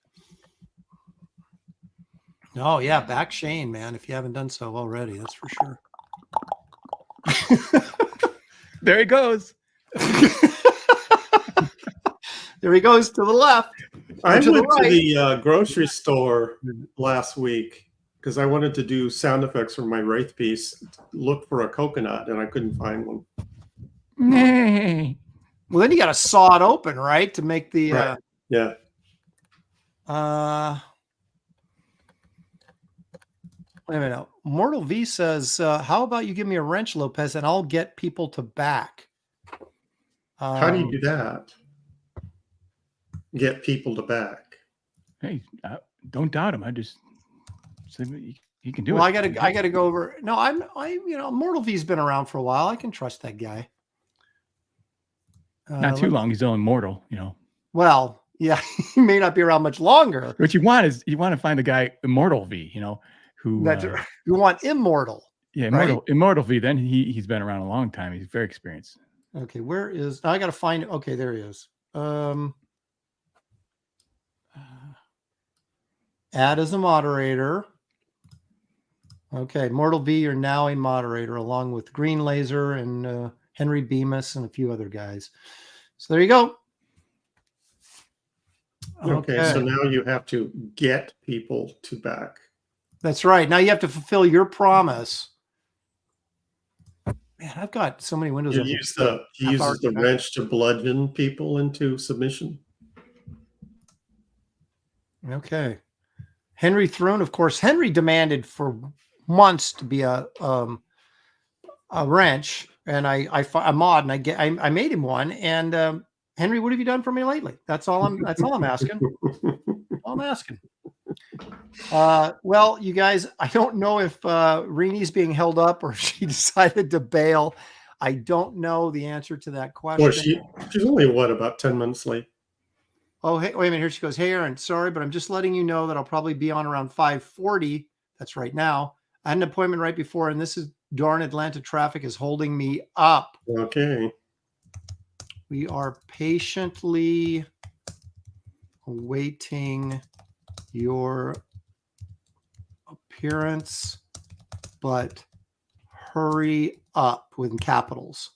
Speaker 2: Oh yeah, back Shane, man. If you haven't done so already, that's for sure.
Speaker 3: There he goes.
Speaker 2: There he goes to the left.
Speaker 4: I
Speaker 2: to the
Speaker 4: went to
Speaker 2: right.
Speaker 4: the grocery store last week because I wanted to do sound effects for my Wraith piece. Look for a coconut, and I couldn't find one.
Speaker 3: Nay.
Speaker 2: Well, then you got to saw it open, right, to make the.
Speaker 4: Right. Yeah.
Speaker 2: Wait a minute. Mortal V says, "How about you give me a wrench, Lopez, and I'll get people to back."
Speaker 4: How do you do that? Get people to back.
Speaker 3: Hey, don't doubt him. I just you can do
Speaker 2: Well,
Speaker 3: it.
Speaker 2: I gotta go over. No, Mortal V's been around for a while. I can trust that guy.
Speaker 3: Not too long. He's only mortal,
Speaker 2: Well, yeah, he may not be around much longer.
Speaker 3: What you want to find the guy Immortal V, who
Speaker 2: you want immortal.
Speaker 3: Yeah,
Speaker 2: right?
Speaker 3: Immortal V. Then he's been around a long time. He's very experienced.
Speaker 2: Okay, where is? I got to find. Okay, there he is. Add as a moderator. Okay, Mortal V, you're now a moderator along with Green Laser and Henry Bemis and a few other guys. So there you go.
Speaker 4: Okay, so now you have to get people to back.
Speaker 2: That's right. Now you have to fulfill your promise. Man, I've got so many windows.
Speaker 4: He uses the wrench to bludgeon people into submission.
Speaker 2: Okay. Henry Throne, of course. Henry demanded for months to be a wrench, and I mod, and I made him one. And Henry, what have you done for me lately? That's all I'm asking. All I'm asking. Well, you guys, I don't know if Renie's being held up or if she decided to bail. I don't know the answer to that question.
Speaker 4: Well, she's only about 10 minutes late.
Speaker 2: Oh, hey, wait a minute. Here she goes. Hey, Aaron, sorry, but I'm just letting you know that I'll probably be on around 5:40. That's right now. I had an appointment right before, and this is darn Atlanta traffic is holding me up.
Speaker 4: Okay.
Speaker 2: We are patiently awaiting your appearance, but hurry up with capitals.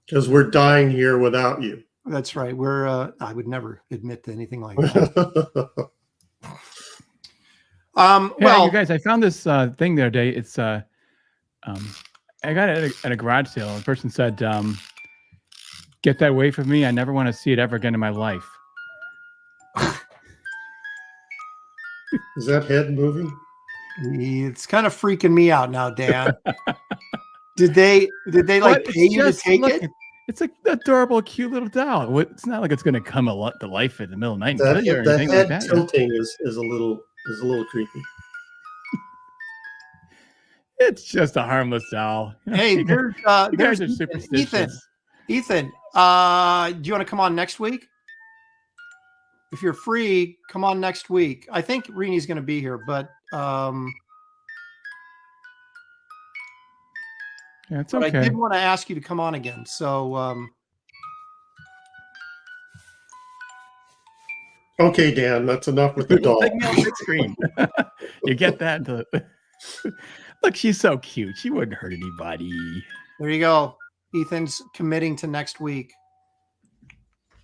Speaker 4: Because we're dying here without you.
Speaker 2: That's right. I would never admit to anything like that.
Speaker 3: Well, you guys, I found this thing the other day. It's I got it at a garage sale. The person said, "Get that away from me. I never want to see it ever again in my life."
Speaker 4: Is that head moving?
Speaker 2: It's kind of freaking me out now, Dan. Did they like pay you to take it?
Speaker 3: It's an adorable, cute little doll. It's not like it's going to come to life in the middle of the night and kill you or
Speaker 4: the
Speaker 3: anything
Speaker 4: head
Speaker 3: like that.
Speaker 4: Tilting is a little creepy.
Speaker 3: It's just a harmless doll.
Speaker 2: Hey,
Speaker 3: you guys are superstitious.
Speaker 2: Ethan, do you want to come on next week? If you're free, come on next week. I think Renie's going to be here, but
Speaker 3: yeah, it's okay.
Speaker 2: But I did want to ask you to come on again. So
Speaker 4: Okay, Dan, that's enough with the doll.
Speaker 3: Take me off big screen. You get that? Look, she's so cute. She wouldn't hurt anybody.
Speaker 2: There you go. Ethan's committing to next week.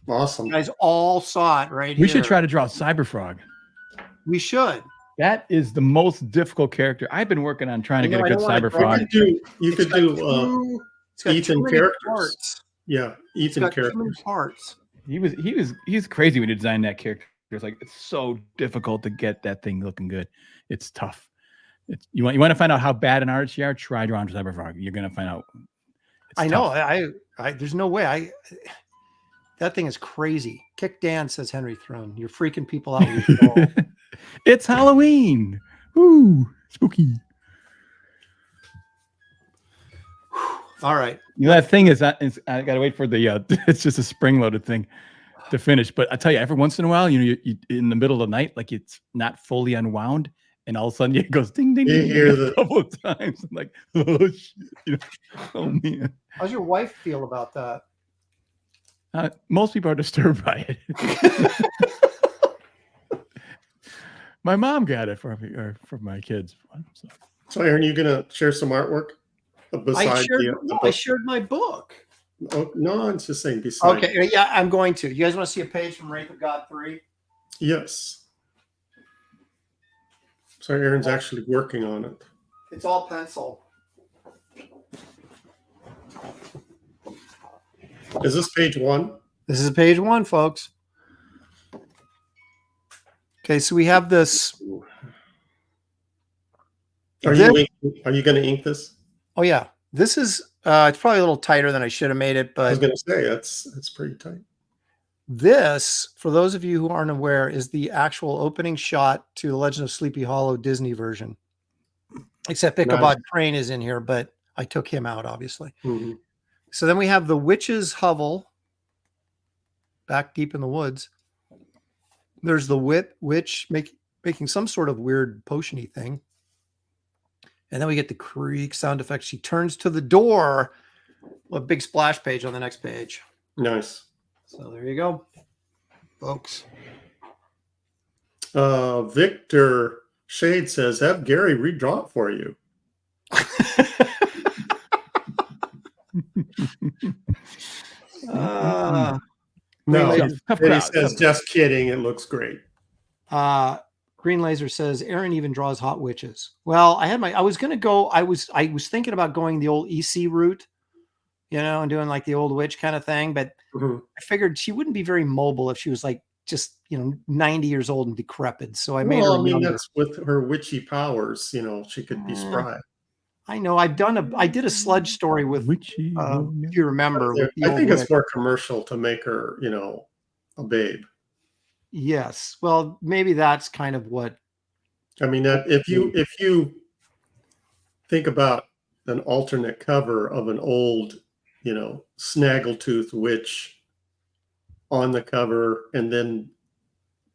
Speaker 4: Awesome.
Speaker 2: You guys all saw it right here.
Speaker 3: We should try to draw Cyberfrog.
Speaker 2: We should.
Speaker 3: That is the most difficult character. I've been working on trying to get a good Cyberfrog.
Speaker 4: You could do Ethan characters. Yeah, Ethan characters.
Speaker 2: Parts.
Speaker 3: He was crazy when he designed that character. It's like it's so difficult to get that thing looking good. It's tough. You want to find out how bad an artist you are? Try drawing Cyberfrog. You're gonna find out.
Speaker 2: I know. I there's no way. That thing is crazy. Kick Dan, says Henry Throne. You're freaking people out with your doll.
Speaker 3: It's Halloween. Ooh, spooky.
Speaker 2: All right.
Speaker 3: You know, that thing is I gotta wait for the it's just a spring-loaded thing to finish. But I tell you, every once in a while, you in the middle of the night, like it's not fully unwound, and all of a sudden it goes ding ding ding a couple of times. I'm like, oh shit, oh man.
Speaker 2: How's your wife feel about that?
Speaker 3: Most people are disturbed by it. My mom got it for my kids.
Speaker 4: So Aaron, you gonna share some artwork?
Speaker 2: I shared my book.
Speaker 4: Oh, no, I'm just saying beside.
Speaker 2: Okay, yeah, I'm going to. You guys want to see a page from Wraith of God 3?
Speaker 4: Yes. So Aaron's actually working on it.
Speaker 2: It's all pencil.
Speaker 4: Is this page 1?
Speaker 2: This is page 1, folks. Okay, so we have this.
Speaker 4: Are you going to ink this?
Speaker 2: Oh yeah, this is. It's probably a little tighter than I should have made it, but
Speaker 4: I was going to say it's pretty tight.
Speaker 2: This, for those of you who aren't aware, is the actual opening shot to the Legend of Sleepy Hollow Disney version. Except Ichabod Crane is in here, but I took him out, obviously.
Speaker 4: Mm-hmm.
Speaker 2: So then we have the witch's hovel back deep in the woods. There's the witch making some sort of weird potion-y thing. And then we get the creak sound effect. She turns to the door. A big splash page on the next page.
Speaker 4: Nice.
Speaker 2: So there you go, folks.
Speaker 4: Victor Shade says, have Gary redraw it for you. No, he says, just kidding. It looks great.
Speaker 2: Green Laser says Aaron even draws hot witches. Well, I was thinking about going the old EC route, and doing like the old witch kind of thing, but I figured she wouldn't be very mobile if she was like just 90 years old and decrepit. So I made her. I mean,
Speaker 4: that's with her witchy powers. She could be spry.
Speaker 2: I know. I did a sludge story with witchy. If you remember,
Speaker 4: I think it's more commercial to make her, a babe.
Speaker 2: Yes. Well, maybe that's kind of what.
Speaker 4: I mean, that if you think about an alternate cover of an old, snaggletooth witch on the cover, and then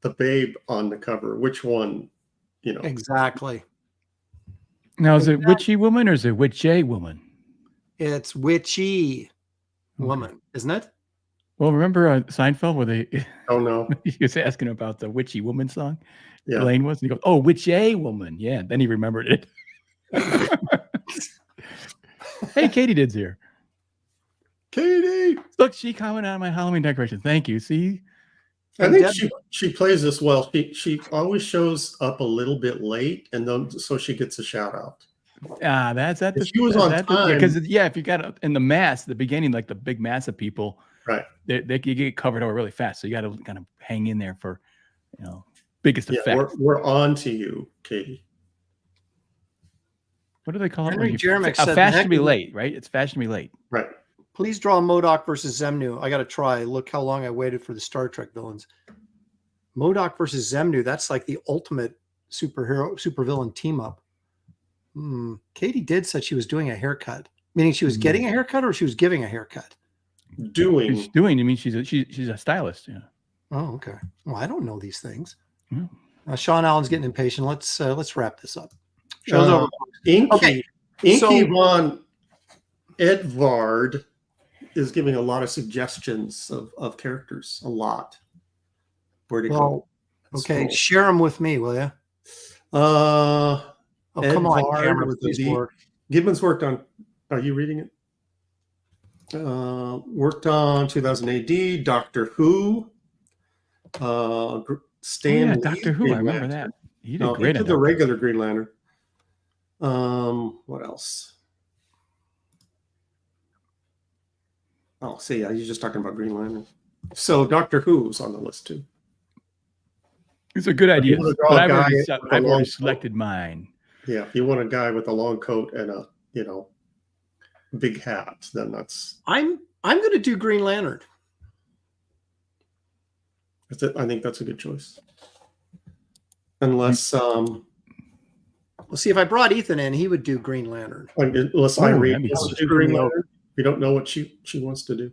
Speaker 4: the babe on the cover, which one,
Speaker 2: Exactly.
Speaker 3: Now, is it witchy woman or is it witchy woman?
Speaker 2: It's witchy woman, isn't it?
Speaker 3: Well, remember Seinfeld where they?
Speaker 4: Oh no,
Speaker 3: he was asking about the witchy woman song.
Speaker 4: Yeah,
Speaker 3: Elaine was, and he goes, "Oh, witchy woman." Yeah, then he remembered it. Hey, Katie Did's here.
Speaker 2: Katie,
Speaker 3: look, she commented on my Halloween decoration. Thank you. See,
Speaker 4: I think she plays this well. She always shows up a little bit late, and then so she gets a shout out.
Speaker 3: That's at
Speaker 4: she was on time
Speaker 3: because if you got in the mass at the beginning, like the big mass of people,
Speaker 4: right?
Speaker 3: You get covered over really fast, so you got to kind of hang in there for biggest effect.
Speaker 4: We're on to you, Katie.
Speaker 3: What do they call
Speaker 2: Henry
Speaker 3: it?
Speaker 2: Jeremick said
Speaker 3: fashion to be late, right? It's fashion to be late,
Speaker 4: right?
Speaker 2: Please draw MODOK versus Zemnu. I got to try. Look how long I waited for the Star Trek villains. MODOK versus Zemnu. That's like the ultimate supervillain team up. Katie Did said she was doing a haircut, meaning she was getting a haircut or she was giving a haircut.
Speaker 4: Doing.
Speaker 3: She's doing. I mean, she's a stylist. Yeah.
Speaker 2: Oh, okay. Well, I don't know these things. Sean Allen's getting impatient. Let's wrap this up. Show's over.
Speaker 4: Inky Von Edvard is giving a lot of suggestions of characters. A lot. Where'd he go?
Speaker 2: Well, okay,
Speaker 4: Scroll.
Speaker 2: share them with me, will you?
Speaker 4: Oh,
Speaker 2: come on,
Speaker 4: Edvard
Speaker 2: camera,
Speaker 4: with a
Speaker 2: please
Speaker 4: V.
Speaker 2: work.
Speaker 4: Gibbons worked on. Are you reading it? Worked on 2000 AD. Doctor Who. Stan Lee,
Speaker 3: Doctor Who.
Speaker 4: Green
Speaker 3: I remember
Speaker 4: Lantern.
Speaker 3: that. He did
Speaker 4: No,
Speaker 3: great
Speaker 4: he
Speaker 3: on
Speaker 4: did the
Speaker 3: that.
Speaker 4: regular Green Lantern. What else? Oh, see, yeah, you're just talking about Green Lantern. So Doctor Who's on the list too.
Speaker 3: These are good ideas,
Speaker 4: want to draw
Speaker 3: but
Speaker 4: a
Speaker 3: I've
Speaker 4: guy
Speaker 3: already,
Speaker 4: with a
Speaker 3: I've
Speaker 4: long
Speaker 3: already
Speaker 4: coat.
Speaker 3: selected mine.
Speaker 4: Yeah, if you want a guy with a long coat and a big hat, then that's.
Speaker 2: I'm going to do Green Lantern.
Speaker 4: I think that's a good choice. Unless
Speaker 2: Well, see, if I brought Ethan in, he would do Green Lantern.
Speaker 4: unless
Speaker 3: Oh,
Speaker 4: Irene
Speaker 3: that'd be
Speaker 4: wants
Speaker 3: cool.
Speaker 4: to do Green Lantern. We don't know what she wants to do.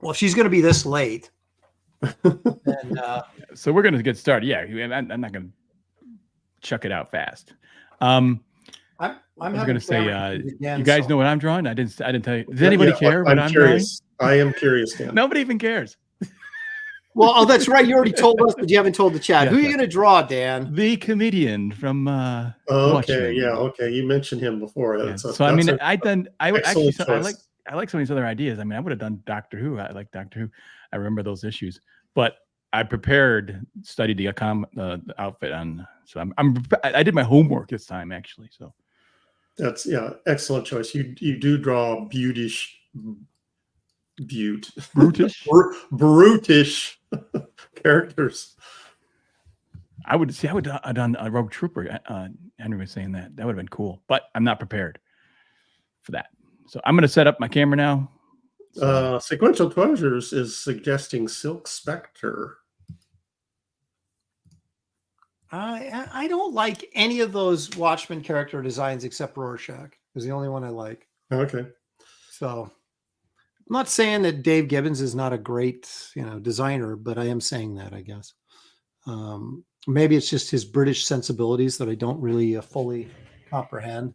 Speaker 2: Well, if she's going to be this late, then
Speaker 3: So we're gonna get started. Yeah, I'm not gonna chuck it out fast. I was gonna say, you guys know what I'm drawing? I didn't tell you. Does anybody care what I'm
Speaker 4: curious. I am curious, Dan.
Speaker 3: Nobody even cares.
Speaker 2: Well, oh, that's right. You already told us, but you haven't told the chat.
Speaker 3: Yes,
Speaker 2: Who are you
Speaker 3: yes.
Speaker 2: going to draw, Dan?
Speaker 3: The comedian from
Speaker 4: Okay,
Speaker 3: Watchmen.
Speaker 4: yeah, okay. You mentioned him before.
Speaker 3: Yeah.
Speaker 4: That's
Speaker 3: So I mean,
Speaker 4: excellent
Speaker 3: I like
Speaker 4: choice.
Speaker 3: some of these other ideas. I mean, I would have done Doctor Who. I like Doctor Who. I remember those issues, but I studied the outfit on. So I did my homework this time actually. So
Speaker 4: That's excellent choice. You do draw brutish characters.
Speaker 3: I would have done a Rogue Trooper. Henry was saying that would have been cool, but I'm not prepared for that. So I'm going to set up my camera now.
Speaker 4: Sequential Treasures is suggesting Silk Spectre.
Speaker 2: I don't like any of those Watchmen character designs except Rorschach is the only one I like.
Speaker 4: Okay.
Speaker 2: So I'm not saying that Dave Gibbons is not a great, designer, but I am saying that, I guess. Maybe it's just his British sensibilities that I don't really fully comprehend.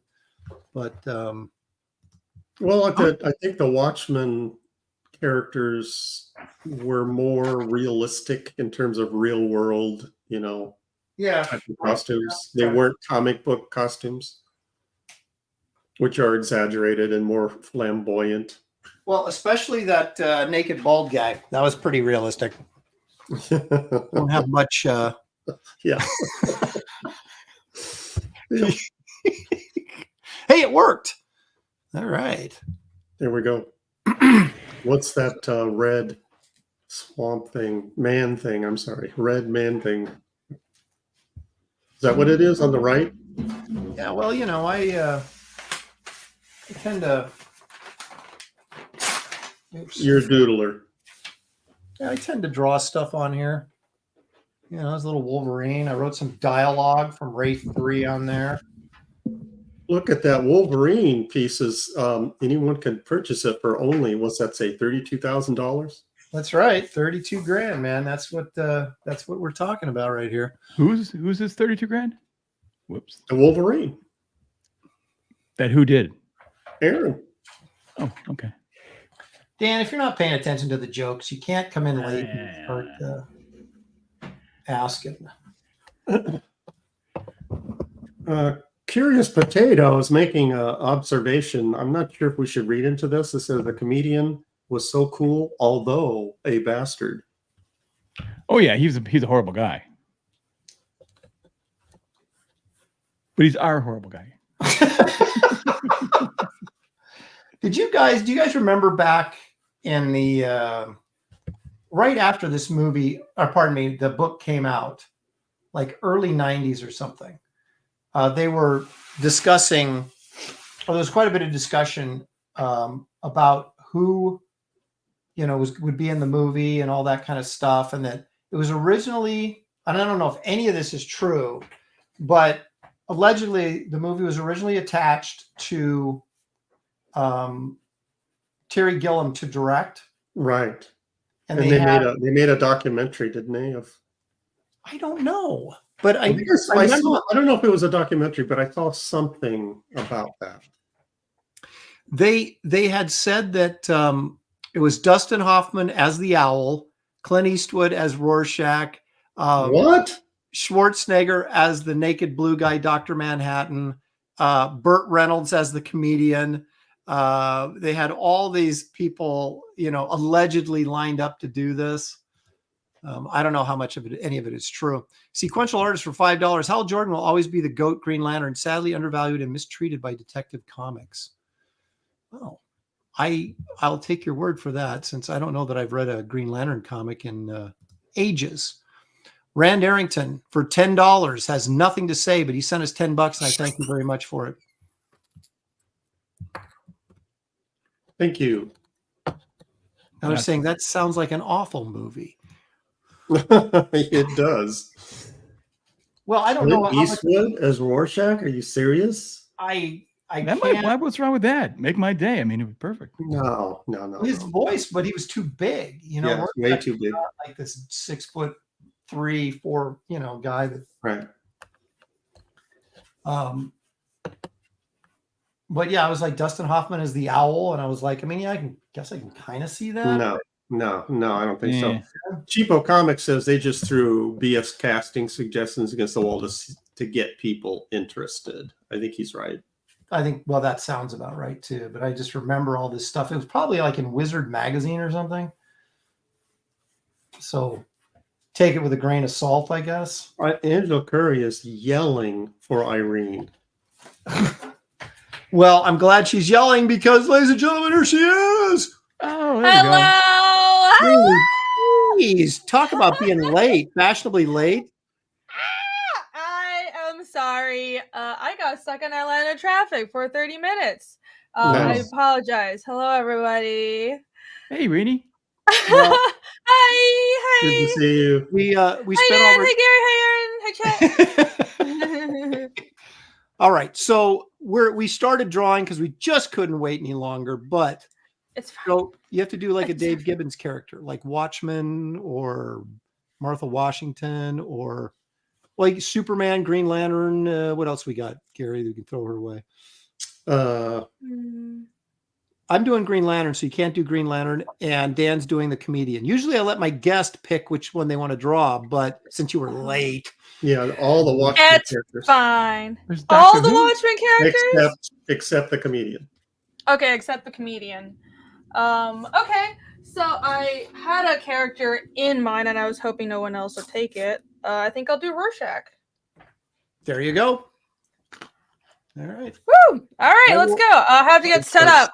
Speaker 2: But
Speaker 4: well, I think the Watchmen characters were more realistic in terms of real world, type of costumes. They weren't comic book costumes, which are exaggerated and more flamboyant.
Speaker 2: Well, especially that naked bald guy. That was pretty realistic. Don't have much.
Speaker 4: Yeah.
Speaker 2: Hey, it worked. All right.
Speaker 4: There we go. What's that red swamp thing? Man thing. I'm sorry. Red man thing. Is that what it is on the right?
Speaker 2: Yeah, well, I tend to. Oops.
Speaker 4: You're a doodler.
Speaker 2: Yeah, I tend to draw stuff on here. There's a little Wolverine. I wrote some dialogue from Wraith 3 on there.
Speaker 4: Look at that Wolverine pieces. Anyone can purchase it for only, what's that say, $32,000?
Speaker 2: That's right, 32 grand, man. That's what we're talking about right here.
Speaker 3: Who's this 32 grand? Whoops.
Speaker 4: The Wolverine.
Speaker 3: That who did?
Speaker 4: Aaron.
Speaker 3: Oh, okay.
Speaker 2: Dan, if you're not paying attention to the jokes, you can't come in late and start asking.
Speaker 4: Curious Potato is making an observation. I'm not sure if we should read into this. It says the comedian was so cool, although a bastard.
Speaker 3: Oh yeah, he's a horrible guy. But he's our horrible guy.
Speaker 2: Do you guys remember back in the right after this movie, or pardon me, the book came out, like early 90s or something? They were discussing, there was quite a bit of discussion about who, would be in the movie and all that kind of stuff. And that it was originally, and I don't know if any of this is true, but allegedly the movie was originally attached to Terry Gilliam to direct.
Speaker 4: Right.
Speaker 2: And
Speaker 4: they made a documentary, didn't they?
Speaker 2: I don't know. But I
Speaker 4: don't know if it was a documentary, but I saw something about that.
Speaker 2: They had said that it was Dustin Hoffman as the owl, Clint Eastwood as Rorschach.
Speaker 4: What?
Speaker 2: Schwarzenegger as the naked blue guy, Dr. Manhattan. Burt Reynolds as the comedian. They had all these people, allegedly lined up to do this. I don't know how much of it, any of it is true. Sequential artist for $5. Hal Jordan will always be the GOAT Green Lantern, sadly undervalued and mistreated by Detective Comics. Oh, I'll take your word for that, since I don't know that I've read a Green Lantern comic in ages. Rand Arrington for $10 has nothing to say, but he sent us $10, and I thank you very much for it.
Speaker 4: Thank you.
Speaker 2: Now they're saying that sounds like an awful movie.
Speaker 4: It does.
Speaker 2: Well, I don't know.
Speaker 4: Clint Eastwood as Rorschach? Are you serious?
Speaker 2: I can't.
Speaker 3: What's wrong with that? Make my day. I mean, it was perfect.
Speaker 4: No.
Speaker 2: His voice, but he was too big.
Speaker 4: Yeah, way too big.
Speaker 2: Like this 6'3", 4", guy that.
Speaker 4: Right.
Speaker 2: But yeah, I was like Dustin Hoffman as the owl, and I was like, I guess I can kind of see that.
Speaker 4: No, I don't think
Speaker 3: Yeah.
Speaker 4: so. Cheapo Comics says they just threw BS casting suggestions against the wall to get people interested. I think he's right.
Speaker 2: I think, well, that sounds about right too. But I just remember all this stuff. It was probably like in Wizard magazine or something. So take it with a grain of salt, I guess.
Speaker 4: Angela Curry is yelling for Irene.
Speaker 2: Well, I'm glad she's yelling because, ladies and gentlemen, here she is.
Speaker 3: Oh, there you go.
Speaker 5: Hello.
Speaker 2: Please talk about being late, fashionably late.
Speaker 5: I am sorry. I got stuck in Atlanta traffic for 30 minutes.
Speaker 4: Nice.
Speaker 5: I apologize. Hello, everybody.
Speaker 3: Hey, Renie.
Speaker 2: Well,
Speaker 5: Hi.
Speaker 4: Good to see you.
Speaker 2: We spent
Speaker 5: Hi,
Speaker 2: over.
Speaker 5: Aaron. Hi, Gary. Hi, Aaron. Hi, Chet.
Speaker 2: All right, so we started drawing because we just couldn't wait any longer. But
Speaker 5: It's fine.
Speaker 2: so you have to do like a Dave Gibbons character, like Watchmen or Martha Washington or like Superman, Green Lantern. What else we got, Gary? We can throw her away. I'm doing Green Lantern, so you can't do Green Lantern, and Dan's doing the comedian. Usually I let my guest pick which one they want to draw, but since you were late.
Speaker 4: Yeah, all the Watchmen
Speaker 5: It's
Speaker 4: characters.
Speaker 5: fine.
Speaker 3: There's
Speaker 5: All
Speaker 3: Doctor
Speaker 5: the
Speaker 3: Who.
Speaker 5: Watchmen characters?
Speaker 4: Except the comedian.
Speaker 5: Okay, except the comedian. Okay. So I had a character in mind, and I was hoping no one else would take it. I think I'll do Rorschach.
Speaker 2: There you go. All right.
Speaker 5: Woo! All right, let's go. I'll have to get set up.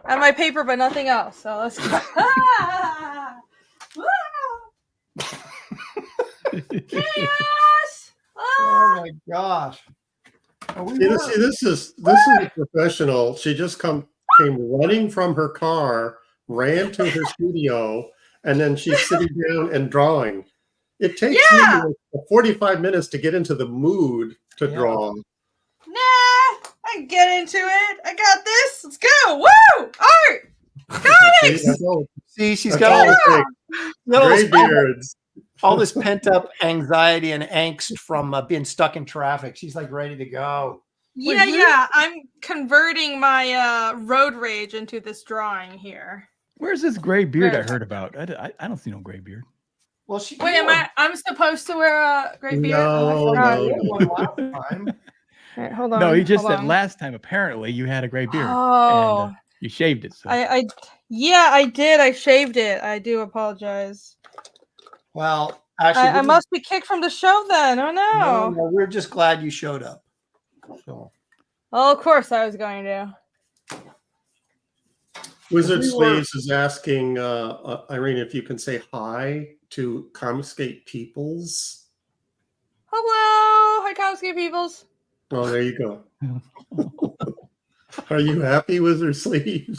Speaker 5: I have my paper, but nothing else. So let's go. Chaos!
Speaker 2: Oh my gosh.
Speaker 4: See, this is a professional. She just came running from her car, ran to her studio, and then she's sitting down and drawing. It takes me 45 minutes to get into the mood to draw.
Speaker 5: Nah, I can get into it. I got this. Let's go. Woo! Art! Comics!
Speaker 2: See, she's got
Speaker 4: Graybeards.
Speaker 2: all this pent up anxiety and angst from being stuck in traffic. She's like ready to go.
Speaker 5: Yeah. I'm converting my road rage into this drawing here.
Speaker 3: Where's this gray beard I heard about? I don't see no gray beard.
Speaker 2: Well, she.
Speaker 5: Wait, I'm supposed to wear a gray beard?
Speaker 4: No,
Speaker 2: Last time.
Speaker 5: All right, hold on.
Speaker 3: No, he just
Speaker 5: hold
Speaker 3: said
Speaker 5: on.
Speaker 3: last time apparently you had a gray beard.
Speaker 5: Oh.
Speaker 3: And you shaved it. So.
Speaker 5: I did. I shaved it. I do apologize.
Speaker 2: Well, actually,
Speaker 5: I must be kicked from the show then. Oh no.
Speaker 2: No, we're just glad you showed up. So.
Speaker 5: Well, of course I was going to.
Speaker 4: Wizard Sleeves is asking Irene if you can say hi to Comicscape Peoples.
Speaker 5: Hello. Hi, Comicscape Peoples.
Speaker 4: Oh, there you go. Are you happy, Wizard Sleeves?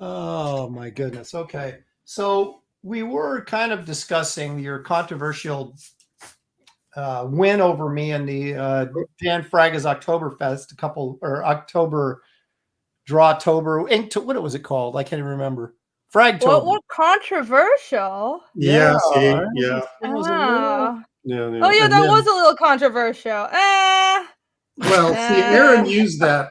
Speaker 2: Oh my goodness. Okay. So we were kind of discussing your controversial win over me in the Dan Fraga's Oktoberfest, October Drawtober. What was it called? I can't even remember. Fragtober.
Speaker 5: What controversial?
Speaker 4: Yeah.
Speaker 2: Yeah.
Speaker 4: Yeah.
Speaker 2: It was a little-
Speaker 4: Yeah.
Speaker 5: Oh yeah,
Speaker 4: And
Speaker 5: that
Speaker 4: then-
Speaker 5: was a little controversial.
Speaker 4: Well, see, Aaron used that.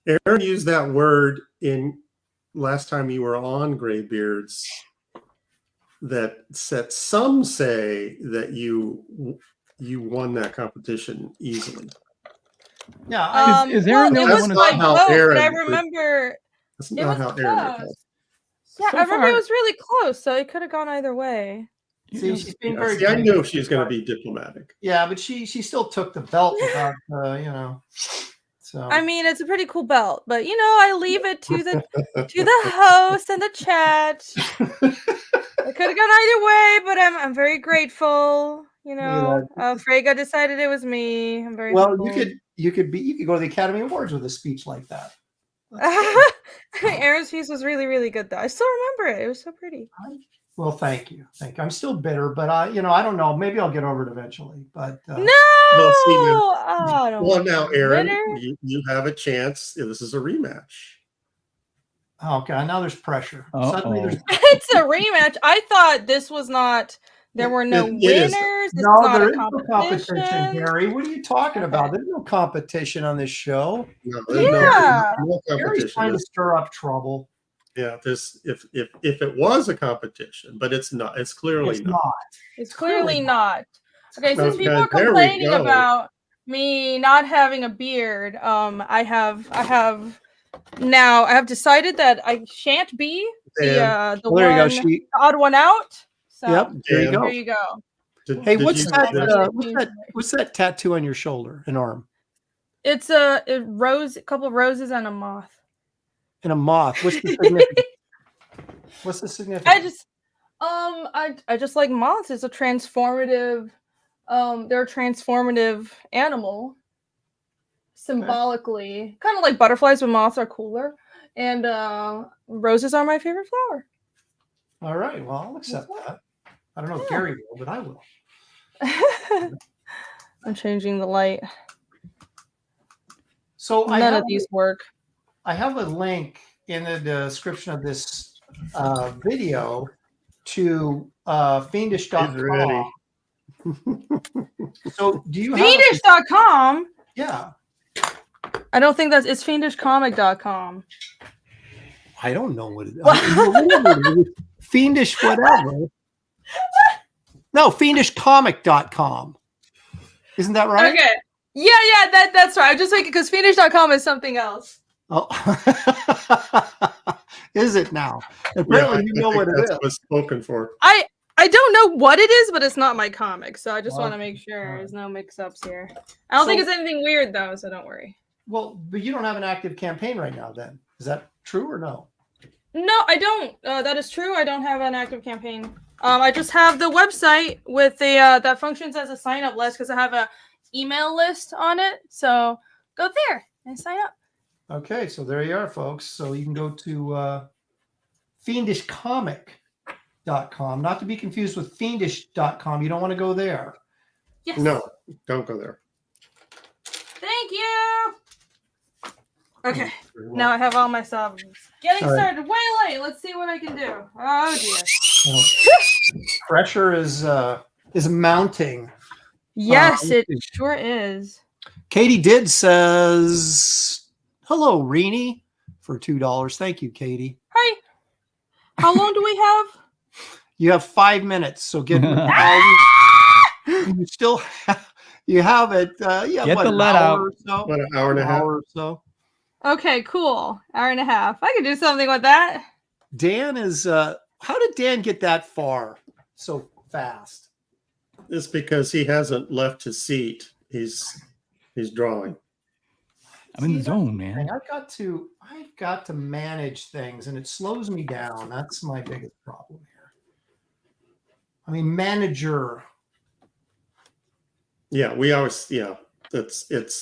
Speaker 4: Aaron used that word in last time you were on Graybeards that said some say that you won that competition easily.
Speaker 2: Yeah,
Speaker 3: Is Aaron the
Speaker 5: it
Speaker 3: only
Speaker 5: was
Speaker 3: one who's-
Speaker 5: by
Speaker 4: That's not how
Speaker 5: vote, but
Speaker 4: Aaron
Speaker 5: I
Speaker 4: would-
Speaker 5: remember
Speaker 4: That's
Speaker 5: it
Speaker 4: not
Speaker 5: was
Speaker 4: how Aaron would
Speaker 5: close.
Speaker 4: vote.
Speaker 5: Yeah,
Speaker 3: So
Speaker 5: I remember
Speaker 3: far-
Speaker 5: it was really close, so it could have gone either way.
Speaker 2: see, she's being
Speaker 4: Yeah,
Speaker 2: very.
Speaker 4: see, I knew she was going to be diplomatic.
Speaker 2: Yeah, but she still took the belt without, you know. So
Speaker 5: I mean, it's a pretty cool belt, but I leave it to the host and the chat. It could have gone either way, but I'm very grateful. Frega decided it was me. I'm very
Speaker 2: well,
Speaker 5: humbled.
Speaker 2: you could go to the Academy Awards with a speech like that.
Speaker 5: Aaron's piece was really, really good, though. I still remember it. It was so pretty.
Speaker 2: Well, thank you. I'm still bitter, but I don't know. Maybe I'll get over it eventually. But
Speaker 5: No!
Speaker 4: Well, see,
Speaker 5: I don't
Speaker 4: Well,
Speaker 5: want
Speaker 4: now,
Speaker 5: to be
Speaker 4: Aaron,
Speaker 5: bitter.
Speaker 4: you have a chance. This is a rematch.
Speaker 2: okay, now there's pressure.
Speaker 3: Uh-oh.
Speaker 2: Suddenly there's
Speaker 5: It's a rematch. I thought this was not. There were no
Speaker 4: It is.
Speaker 5: winners. This
Speaker 2: no,
Speaker 5: is not
Speaker 2: there
Speaker 5: a
Speaker 2: is no
Speaker 5: competition.
Speaker 2: competition, Gary. What are you talking about?
Speaker 5: Okay.
Speaker 2: There's no competition on this show.
Speaker 4: No,
Speaker 5: Yeah.
Speaker 4: no
Speaker 2: Gary's
Speaker 4: competition.
Speaker 2: trying to stir up trouble.
Speaker 4: Yeah, there's if it was a competition, but it's not. It's clearly
Speaker 2: It's
Speaker 4: not.
Speaker 2: not.
Speaker 5: It's clearly not. Okay, since
Speaker 4: Okay,
Speaker 5: people are
Speaker 4: there we
Speaker 5: complaining
Speaker 4: go.
Speaker 5: about me not having a beard, I have decided that I shan't be the
Speaker 2: Well, there you go.
Speaker 5: the odd one out. So
Speaker 2: Yep. There you
Speaker 4: Dan,
Speaker 2: go.
Speaker 5: there you go.
Speaker 2: Hey,
Speaker 4: did
Speaker 2: what's
Speaker 4: you-
Speaker 2: that? What's that tattoo on your shoulder and arm?
Speaker 5: It's a couple of roses and a moth.
Speaker 2: And a moth. What's the significance? What's the significance?
Speaker 5: I just like moths. It's a transformative. They're a transformative animal. Symbolically, kind of like butterflies, but moths are cooler. And roses are my favorite flower.
Speaker 2: All right. Well, I'll accept that. I don't know if Gary will, but I will.
Speaker 5: I'm changing the light.
Speaker 2: So
Speaker 5: None of these work.
Speaker 2: I have a link in the description of this video to fiendish.com.
Speaker 4: ready.
Speaker 2: So do you have
Speaker 5: Fiendish.com?
Speaker 2: Yeah.
Speaker 5: I don't think it's fiendishcomic.com.
Speaker 2: I don't know what it is. Fiendish whatever. No, fiendishcomic.com. Isn't that right?
Speaker 5: Okay. Yeah, that's right. I'm just making because fiendish.com is something else.
Speaker 2: Oh. Is it now? Apparently you know what it
Speaker 4: that's
Speaker 2: is.
Speaker 4: what's spoken for.
Speaker 5: I don't know what it is, but it's not my comic, so I just want to
Speaker 2: Okay.
Speaker 5: make sure
Speaker 2: All right.
Speaker 5: there's no mix-ups here. I don't think it's anything weird though, so don't worry.
Speaker 2: Well, but you don't have an active campaign right now then. Is that true or no?
Speaker 5: No, I don't. That is true. I don't have an active campaign. I just have the website with the that functions as a sign-up list because I have a email list on it. So go there and sign up.
Speaker 2: Okay, so there you are, folks. So you can go to fiendishcomic.com, not to be confused with fiendish.com. You don't want to go there.
Speaker 5: Yes.
Speaker 4: No, don't go there.
Speaker 5: Thank you. Okay.
Speaker 2: Very well.
Speaker 5: Now I have all my subs. Getting
Speaker 2: All right.
Speaker 5: started way late. Let's see what I can do. Oh dear.
Speaker 2: Well, pressure is mounting.
Speaker 5: Yes, it
Speaker 2: let's
Speaker 5: sure is.
Speaker 2: Katie Did says, hello, Renie, for $2. Thank you, Katie.
Speaker 5: Hi. How long do we have?
Speaker 2: You have 5 minutes, so get you still have, you have it. Yeah,
Speaker 3: Get
Speaker 2: what,
Speaker 3: the
Speaker 2: an
Speaker 3: let
Speaker 2: hour
Speaker 3: out.
Speaker 2: or so?
Speaker 4: About an hour and a half.
Speaker 2: Hour or so.
Speaker 5: Okay, cool. Hour and a half. I can do something with that.
Speaker 2: Dan is how did Dan get that far so fast?
Speaker 4: It's because he hasn't left his seat. He's drawing.
Speaker 3: I'm in the
Speaker 2: See,
Speaker 3: zone,
Speaker 2: that's the
Speaker 3: man.
Speaker 2: thing. I've got to manage things and it slows me down. That's my biggest problem here. I mean, manager.
Speaker 4: Yeah, it's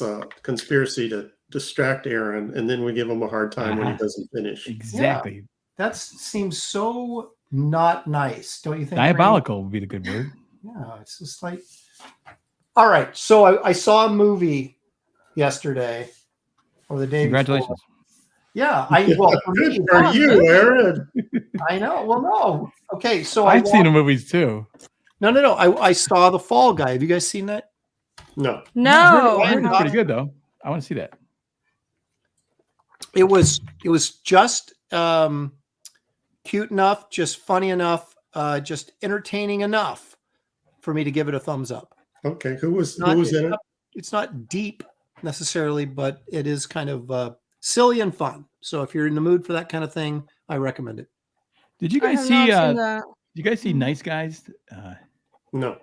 Speaker 4: a conspiracy to distract Aaron, and then we give him a hard time when he doesn't finish.
Speaker 3: Exactly.
Speaker 2: That seems so not nice, don't you think? Randy?
Speaker 3: Diabolical would be the good word.
Speaker 2: Yeah, it's just like. All right, so I saw a movie yesterday or the day before.
Speaker 3: Congratulations.
Speaker 2: Yeah, for me,
Speaker 4: Good for you, Aaron.
Speaker 2: I know. Well, no. Okay, so
Speaker 3: I've seen the movies too.
Speaker 2: No. I saw The Fall Guy. Have you guys seen that?
Speaker 4: No.
Speaker 5: No.
Speaker 3: I heard it's
Speaker 2: not-
Speaker 3: pretty good though. I want to see that.
Speaker 2: It was just cute enough, just funny enough, just entertaining enough for me to give it a thumbs up.
Speaker 4: Okay, who was in it?
Speaker 2: It's not deep necessarily, but it is kind of silly and fun. So if you're in the mood for that kind of thing, I recommend it.
Speaker 3: Did you
Speaker 5: I
Speaker 3: guys
Speaker 5: have
Speaker 3: see?
Speaker 5: not seen that.
Speaker 3: Did you guys see Nice Guys?
Speaker 4: No.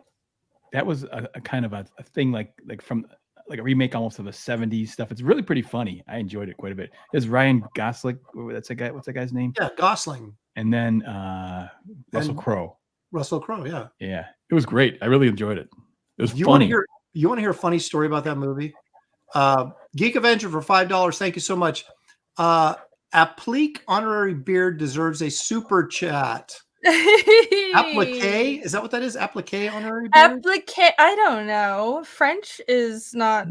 Speaker 3: That was a kind of a thing like from like a remake almost of the 70s stuff. It's really pretty funny. I enjoyed it quite a bit. There's Ryan Gosling. That's a guy. What's that guy's name?
Speaker 2: Yeah, Gosling.
Speaker 3: And then Russell Crowe.
Speaker 2: Russell Crowe, yeah.
Speaker 3: Yeah. It was great. I really enjoyed it. It was
Speaker 2: You
Speaker 3: funny.
Speaker 2: want to hear a funny story about that movie? Geek Avenger for $5. Thank you so much. Applique Honorary Beard deserves a super chat. Applique? Is that what that is? Applique Honorary Beard?
Speaker 5: Applique. I don't know. French is not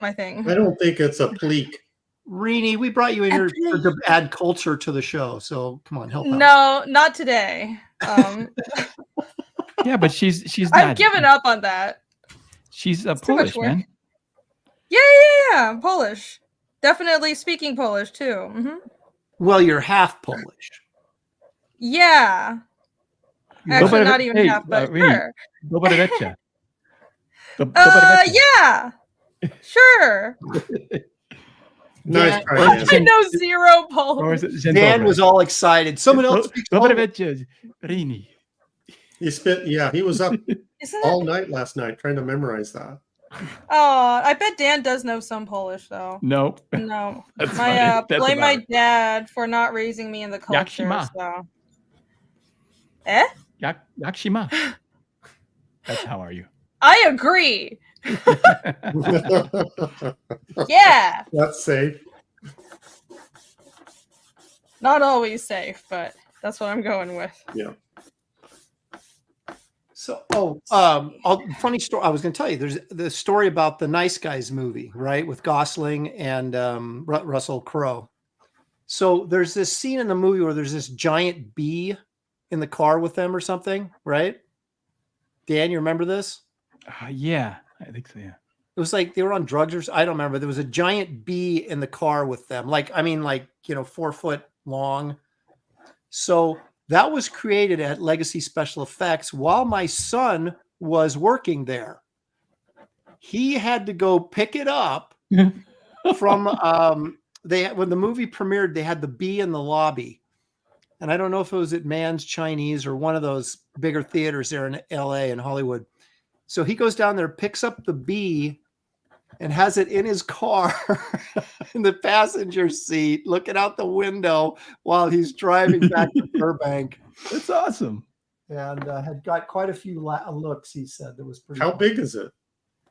Speaker 5: my thing.
Speaker 4: I don't think it's a pleek.
Speaker 2: Renie, we brought you in here to add culture to the show. So come on, help out.
Speaker 5: No, not today.
Speaker 3: Yeah, but she's
Speaker 5: I've
Speaker 3: not.
Speaker 5: given up on that.
Speaker 3: She's
Speaker 5: Too much
Speaker 3: Polish,
Speaker 5: work.
Speaker 3: man.
Speaker 5: Yeah. Polish. Definitely speaking Polish too.
Speaker 2: Well, you're half Polish.
Speaker 5: Yeah. Actually, not even half, but sure. Yeah. Sure.
Speaker 4: Nice try, Dan.
Speaker 5: I know zero Polish.
Speaker 2: Dan was all excited. Someone else speaks Polish.
Speaker 3: Renie.
Speaker 4: He was up all night last night trying to memorize that.
Speaker 5: Oh, I bet Dan does know some Polish though.
Speaker 3: No.
Speaker 5: Blame my dad for not raising me in the culture.
Speaker 3: Yakshima.
Speaker 5: So.
Speaker 3: Yakshima. That's how are you?
Speaker 5: I agree. Yeah.
Speaker 4: That's safe.
Speaker 5: Not always safe, but that's what I'm going with.
Speaker 4: Yeah.
Speaker 2: So, funny story. I was going to tell you, there's the story about the Nice Guys movie, right? With Gosling and Russell Crowe. So there's this scene in the movie where there's this giant bee in the car with them or something, right? Dan, you remember this?
Speaker 3: Yeah, I think so. Yeah.
Speaker 2: It was like they were on drugs or I don't remember. There was a giant bee in the car with them. 4 foot long. So that was created at Legacy Special Effects while my son was working there. He had to go pick it up from when the movie premiered, they had the bee in the lobby. And I don't know if it was at Mann's Chinese or one of those bigger theaters there in LA and Hollywood. So he goes down there, picks up the bee and has it in his car in the passenger seat, looking out the window while he's driving back to Burbank.
Speaker 3: That's awesome.
Speaker 2: And had got quite a few looks, he said. That was pretty
Speaker 4: How
Speaker 2: cool.
Speaker 4: big is it?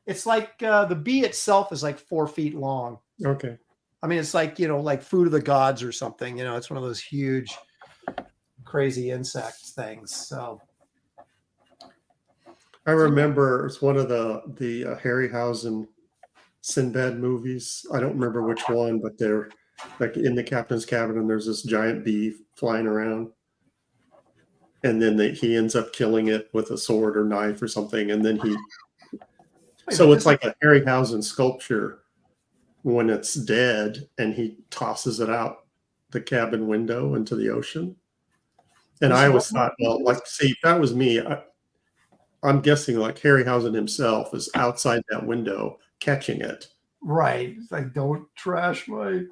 Speaker 2: It's like the bee itself is like 4 feet long.
Speaker 4: Okay.
Speaker 2: I mean, it's like, like Food of the Gods or something. It's one of those huge, crazy insect things. So
Speaker 4: I remember it's one of the Harryhausen Sinbad movies. I don't remember which one, but they're like in the captain's cabin and there's this giant bee flying around. And then he ends up killing it with a sword or knife or something. And then so it's like a Harryhausen sculpture when it's dead and he tosses it out the cabin window into the ocean. And I always thought, well, see, if that was me, I'm guessing like Harryhausen himself is outside that window catching it.
Speaker 2: Right. It's like, don't trash my...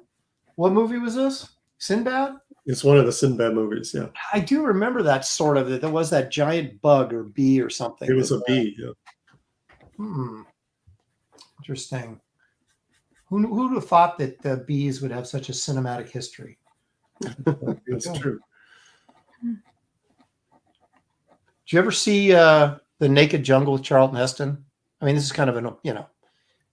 Speaker 2: What movie was this? Sinbad?
Speaker 4: It's one of the Sinbad movies, yeah.
Speaker 2: I do remember that sort of. There was that giant bug or bee or something.
Speaker 4: It was a bee, yeah.
Speaker 2: Interesting. Who would have thought that the bees would have such a cinematic history?
Speaker 4: It's true.
Speaker 2: Did you ever see The Naked Jungle with Charlton Heston? I mean, this is kind of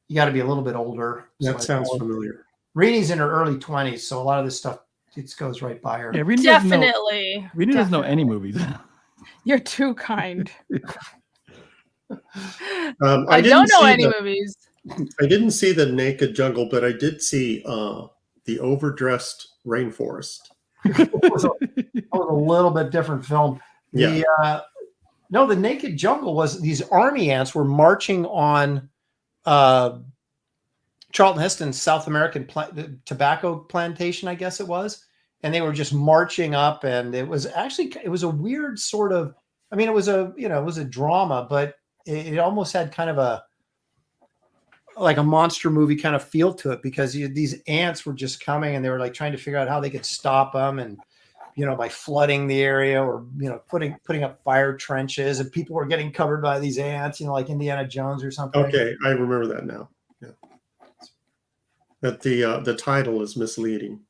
Speaker 2: you got to be a little bit older.
Speaker 4: That sounds familiar.
Speaker 2: Renie's in her early 20s, so a lot of this stuff just goes right by her.
Speaker 3: Yeah, Renie
Speaker 5: Definitely.
Speaker 3: doesn't know any movies.
Speaker 5: You're too kind.
Speaker 4: I
Speaker 5: don't know any movies.
Speaker 4: I didn't see The Naked Jungle, but I did see The Overdressed Rainforest.
Speaker 2: That was a little bit different film.
Speaker 4: Yeah.
Speaker 2: The Naked Jungle was these army ants were marching on Charlton Heston's South American tobacco plantation, I guess it was. and they were just marching up, and it was a weird sort of, I mean, it was a drama, but it almost had kind of like a monster movie kind of feel to it, because these ants were just coming, and they were like trying to figure out how they could stop them, and by flooding the area, or putting up fire trenches, and people were getting covered by these ants, like Indiana Jones or something.
Speaker 4: Okay, I remember that now. Yeah, that the title is misleading.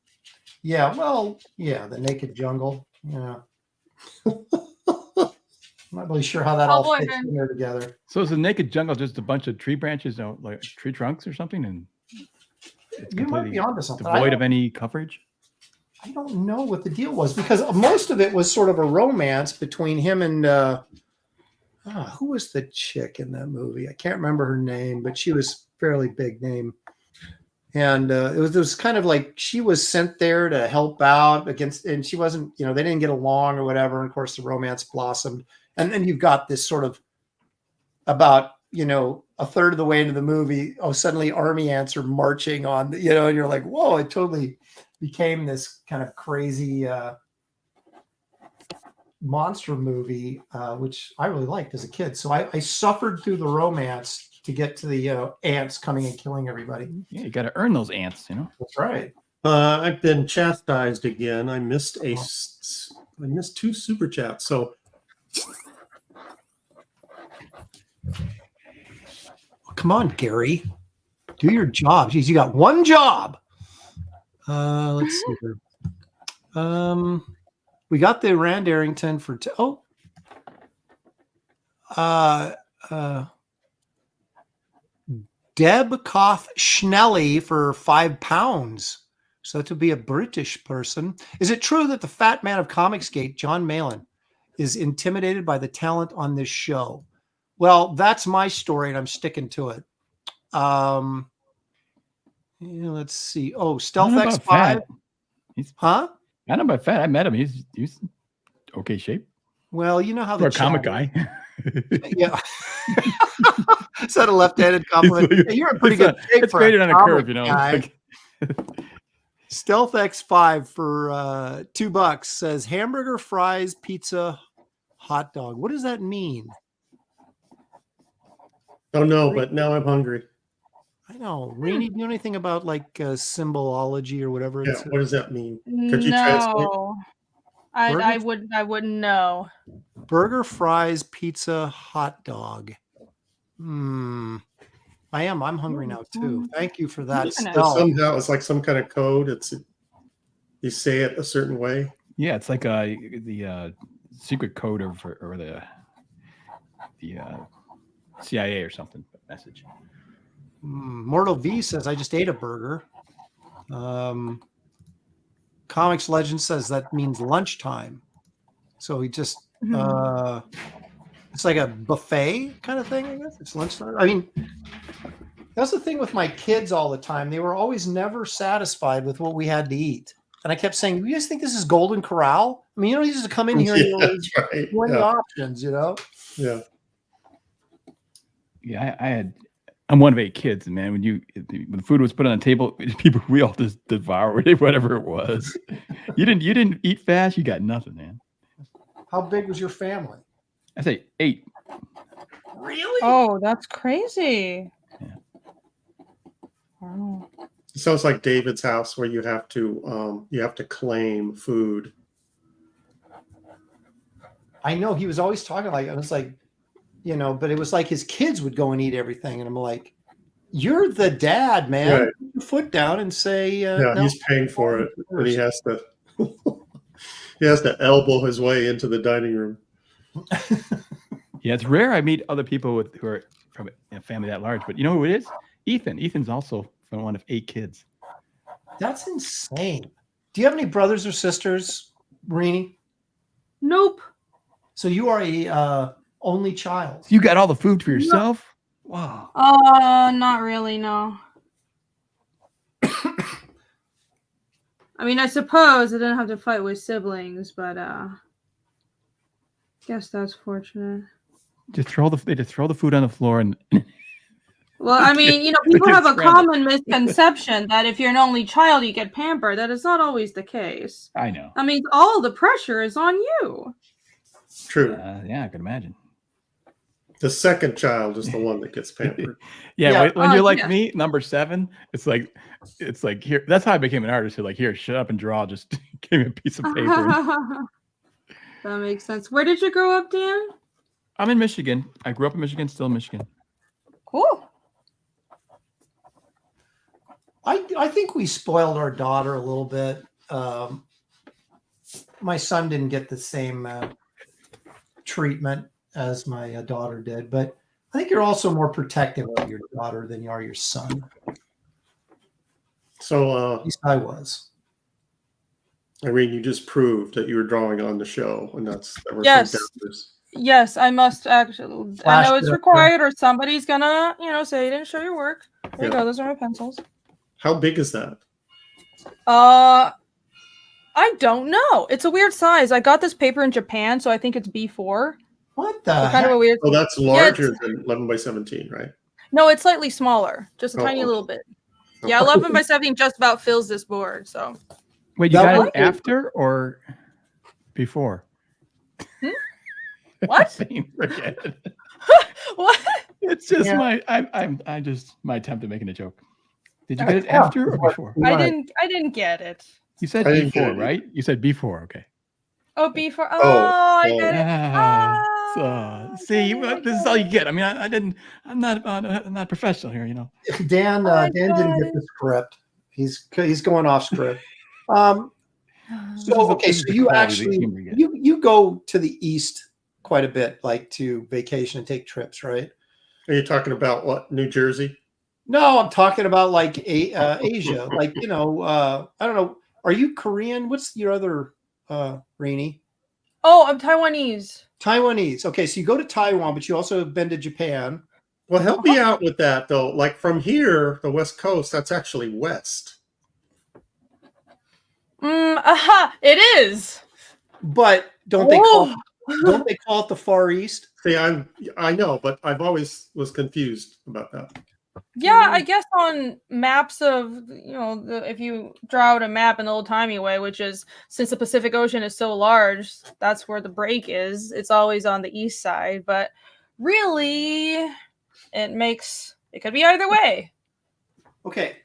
Speaker 2: Yeah, well, yeah, the Naked Jungle. Yeah. I'm not really sure how that all fits in there together.
Speaker 3: So is the Naked Jungle just a bunch of tree branches, like tree trunks or something, and it's
Speaker 2: you might be onto something.
Speaker 3: Devoid of any coverage?
Speaker 2: I don't know what the deal was, because most of it was sort of a romance between him and who was the chick in that movie? I can't remember her name, but she was fairly big name. And it was kind of like she was sent there to help out against, and she wasn't, they didn't get along or whatever. And of course, the romance blossomed. And then you've got this sort of about, a third of the way into the movie, suddenly army ants are marching on, and you're like, whoa, it totally became this kind of crazy monster movie, which I really liked as a kid. So I suffered through the romance to get to the ants coming and killing everybody.
Speaker 3: Yeah, you got to earn those ants,
Speaker 2: That's right.
Speaker 4: I've been chastised again. I missed 2 super chats. So
Speaker 2: come on, Gary, do your job. Jeez, you got one job. Let's see here. We got the Rand Arrington for Deb Koff Schnelly for £5. So that would be a British person. Is it true that the fat man of Comicsgate, John Malin, is intimidated by the talent on this show? Well, that's my story, and I'm sticking to it. Let's see. Oh, Stealth X5.
Speaker 3: I don't know about fat. I met him. He's okay shape.
Speaker 2: Well, you know how
Speaker 3: for a comic guy.
Speaker 2: Yeah. Is that a left-handed compliment? Hey, you're in pretty good shape.
Speaker 3: It's graded on a curve, Like...
Speaker 2: Stealth X5 for $2 says hamburger, fries, pizza, hot dog. What does that mean?
Speaker 4: I don't know, but now I'm hungry.
Speaker 2: I know. Renie, do you know anything about like symbolology or whatever?
Speaker 4: Yeah, what does that mean? Could you translate?
Speaker 5: I wouldn't know.
Speaker 2: Burger, fries, pizza, hot dog. I'm hungry now too. Thank you for that.
Speaker 4: Somehow it's like some kind of code. You say it a certain way.
Speaker 3: Yeah, it's like the secret code or the CIA or something message.
Speaker 2: Mortal V says, I just ate a burger. Comics Legend says that means lunchtime. So he just, it's like a buffet kind of thing, I guess. It's lunchtime. I mean, that's the thing with my kids all the time. They were always never satisfied with what we had to eat. And I kept saying, you guys think this is Golden Corral? I mean, you don't need to come in here and 20 options,
Speaker 4: Yeah.
Speaker 3: Yeah, I'm one of 8 kids, and man, when the food was put on the table, we all just devoured it, whatever it was. You didn't eat fast, you got nothing, man.
Speaker 2: How big was your family?
Speaker 3: I say 8.
Speaker 2: Really?
Speaker 5: Oh, that's crazy.
Speaker 3: Yeah.
Speaker 5: Wow.
Speaker 4: It sounds like David's house, where you have to claim food.
Speaker 2: I know he was always talking like, I was like, but it was like his kids would go and eat everything. And I'm like, you're the dad, man.
Speaker 4: Right.
Speaker 2: Put your foot down and say,
Speaker 4: no, he's paying for it. And he has to elbow his way into the dining room.
Speaker 3: Yeah, it's rare I meet other people who are from a family that large, but you know who it is? Ethan. Ethan's also from one of 8 kids.
Speaker 2: That's insane. Do you have any brothers or sisters, Renie?
Speaker 5: Nope.
Speaker 2: So you are a only child.
Speaker 3: You got all the food for yourself? No. Wow.
Speaker 5: Not really, no. I mean, I suppose I didn't have to fight with siblings, but guess that's fortunate.
Speaker 3: They just throw the food on the floor and
Speaker 5: Well, I mean, you know, people have a common misconception that if you're an only child, you get pampered. That is not always the case.
Speaker 3: I know.
Speaker 5: I mean, all the pressure is on you.
Speaker 4: True.
Speaker 3: Yeah, I can imagine.
Speaker 4: The second child is the one that gets pampered.
Speaker 3: Yeah, when you're like
Speaker 5: yeah.
Speaker 3: me, number 7, it's like here. That's how I became an artist. Who like, here, shut up and draw. Just give me a piece of paper.
Speaker 5: That makes sense. Where did you grow up, Dan?
Speaker 3: I'm in Michigan. I grew up in Michigan, still in Michigan.
Speaker 5: Cool.
Speaker 2: I think we spoiled our daughter a little bit. My son didn't get the same treatment as my daughter did, but I think you're also more protective of your daughter than you are your son.
Speaker 4: So,
Speaker 2: At least I was.
Speaker 4: Irene, you just proved that you were drawing on the show, and there were
Speaker 5: Yes.
Speaker 4: some doubters.
Speaker 5: Yes, I must actually. I know it's required, or somebody's gonna, you know, say you didn't show your work. There you go. Those are my pencils.
Speaker 4: How big is that?
Speaker 5: I don't know. It's a weird size. I got this paper in Japan, so I think it's B4.
Speaker 2: What the?
Speaker 5: So kind of a weird.
Speaker 4: Oh, that's larger than 11 by 17, right?
Speaker 5: No, it's slightly smaller, just a tiny
Speaker 4: okay.
Speaker 5: little bit. Yeah, 11 by 17 just about fills this board. So.
Speaker 3: Wait, you got it after or before?
Speaker 5: What?
Speaker 3: Forget it.
Speaker 5: What?
Speaker 3: It's just my attempt at making a joke. Did you get it after or before?
Speaker 5: I didn't get it.
Speaker 3: You said before, right? You said before, okay.
Speaker 5: Oh, before. Oh, I get it.
Speaker 3: So, see, this is all you get. I mean, I'm not professional here, you know.
Speaker 2: Dan didn't get the script. He's going off script. So you actually you go to the east quite a bit, like to vacation and take trips, right?
Speaker 4: Are you talking about what, New Jersey?
Speaker 2: No, I'm talking about like Asia, like, you know, I don't know. Are you Korean? What's your other Renie?
Speaker 5: Oh, I'm Taiwanese.
Speaker 2: Taiwanese. Okay, so you go to Taiwan, but you also have been to Japan.
Speaker 4: Well, help me out with that though. Like from here, the West Coast, that's actually west.
Speaker 5: It is.
Speaker 2: But don't they call it the Far East?
Speaker 4: See, I know, but I've always was confused about that.
Speaker 5: Yeah, I guess on maps of, you know, if you draw out a map in the old-timey way, which is, since the Pacific Ocean is so large, that's where the break is. It's always on the east side, but really, it could be either way.
Speaker 2: Okay.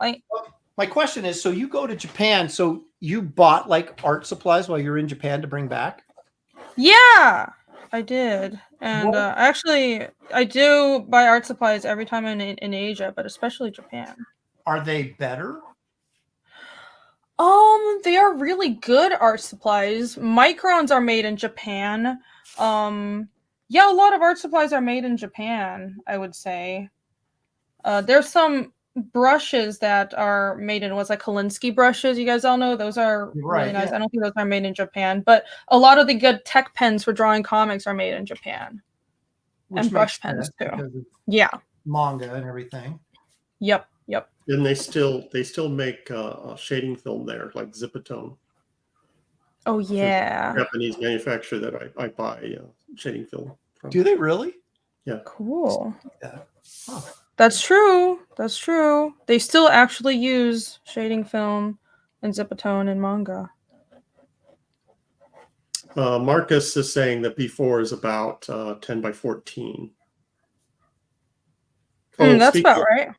Speaker 2: My question is, so you go to Japan, so you bought like art supplies while you're in Japan to bring back?
Speaker 5: Yeah, I did. And actually, I do buy art supplies every time I'm in Asia, but especially Japan.
Speaker 2: Are they better?
Speaker 5: They are really good art supplies. Microns are made in Japan. Yeah, a lot of art supplies are made in Japan, I would say. There's some brushes that are made in what's like Kolinsky brushes. You guys all know those are really nice. Yeah. I don't think those are made in Japan, but a lot of the good tech pens for drawing comics are made in Japan. And brush pens too. Yeah.
Speaker 2: Manga and everything.
Speaker 5: Yep.
Speaker 4: And they still make shading film there, like Zipatone.
Speaker 5: Oh yeah.
Speaker 4: Japanese manufacturer that I buy shading film from.
Speaker 2: Do they really?
Speaker 4: Yeah.
Speaker 5: Cool.
Speaker 2: Yeah. Oh.
Speaker 5: That's true. They still actually use shading film and Zipatone in manga.
Speaker 4: Marcus is saying that B4 is about 10 by 14.
Speaker 5: That's about right.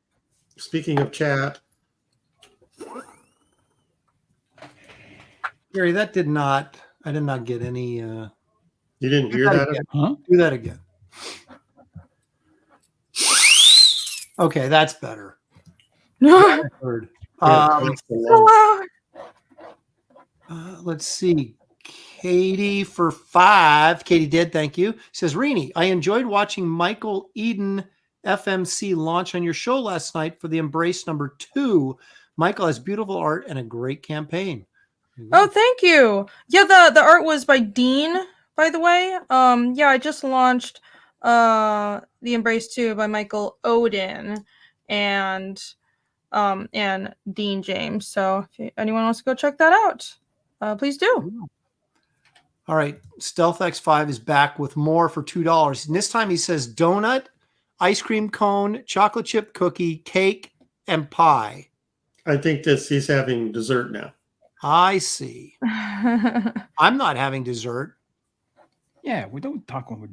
Speaker 4: Speaking of chat.
Speaker 2: Gary, I did not get any. You
Speaker 4: didn't hear that?
Speaker 2: Huh? Do that again. Okay, that's better. Heard. Let's see. Katie for 5. Katie did. Thank you. Says, Renie, I enjoyed watching Michael Eden FMC launch on your show last night for the Embrace #2. Michael has beautiful art and a great campaign.
Speaker 5: Oh, thank you. Yeah, the art was by Dean, by the way. Yeah, I just launched the Embrace 2 by Michael Odin and Dean James. So if anyone wants to go check that out, please do.
Speaker 2: All right, Stealth X5 is back with more for $2. And this time he says donut ice cream cone, chocolate chip cookie, cake, and pie.
Speaker 4: I think he's having dessert now.
Speaker 2: I see. I'm not having dessert.
Speaker 3: Yeah, we don't talk when we're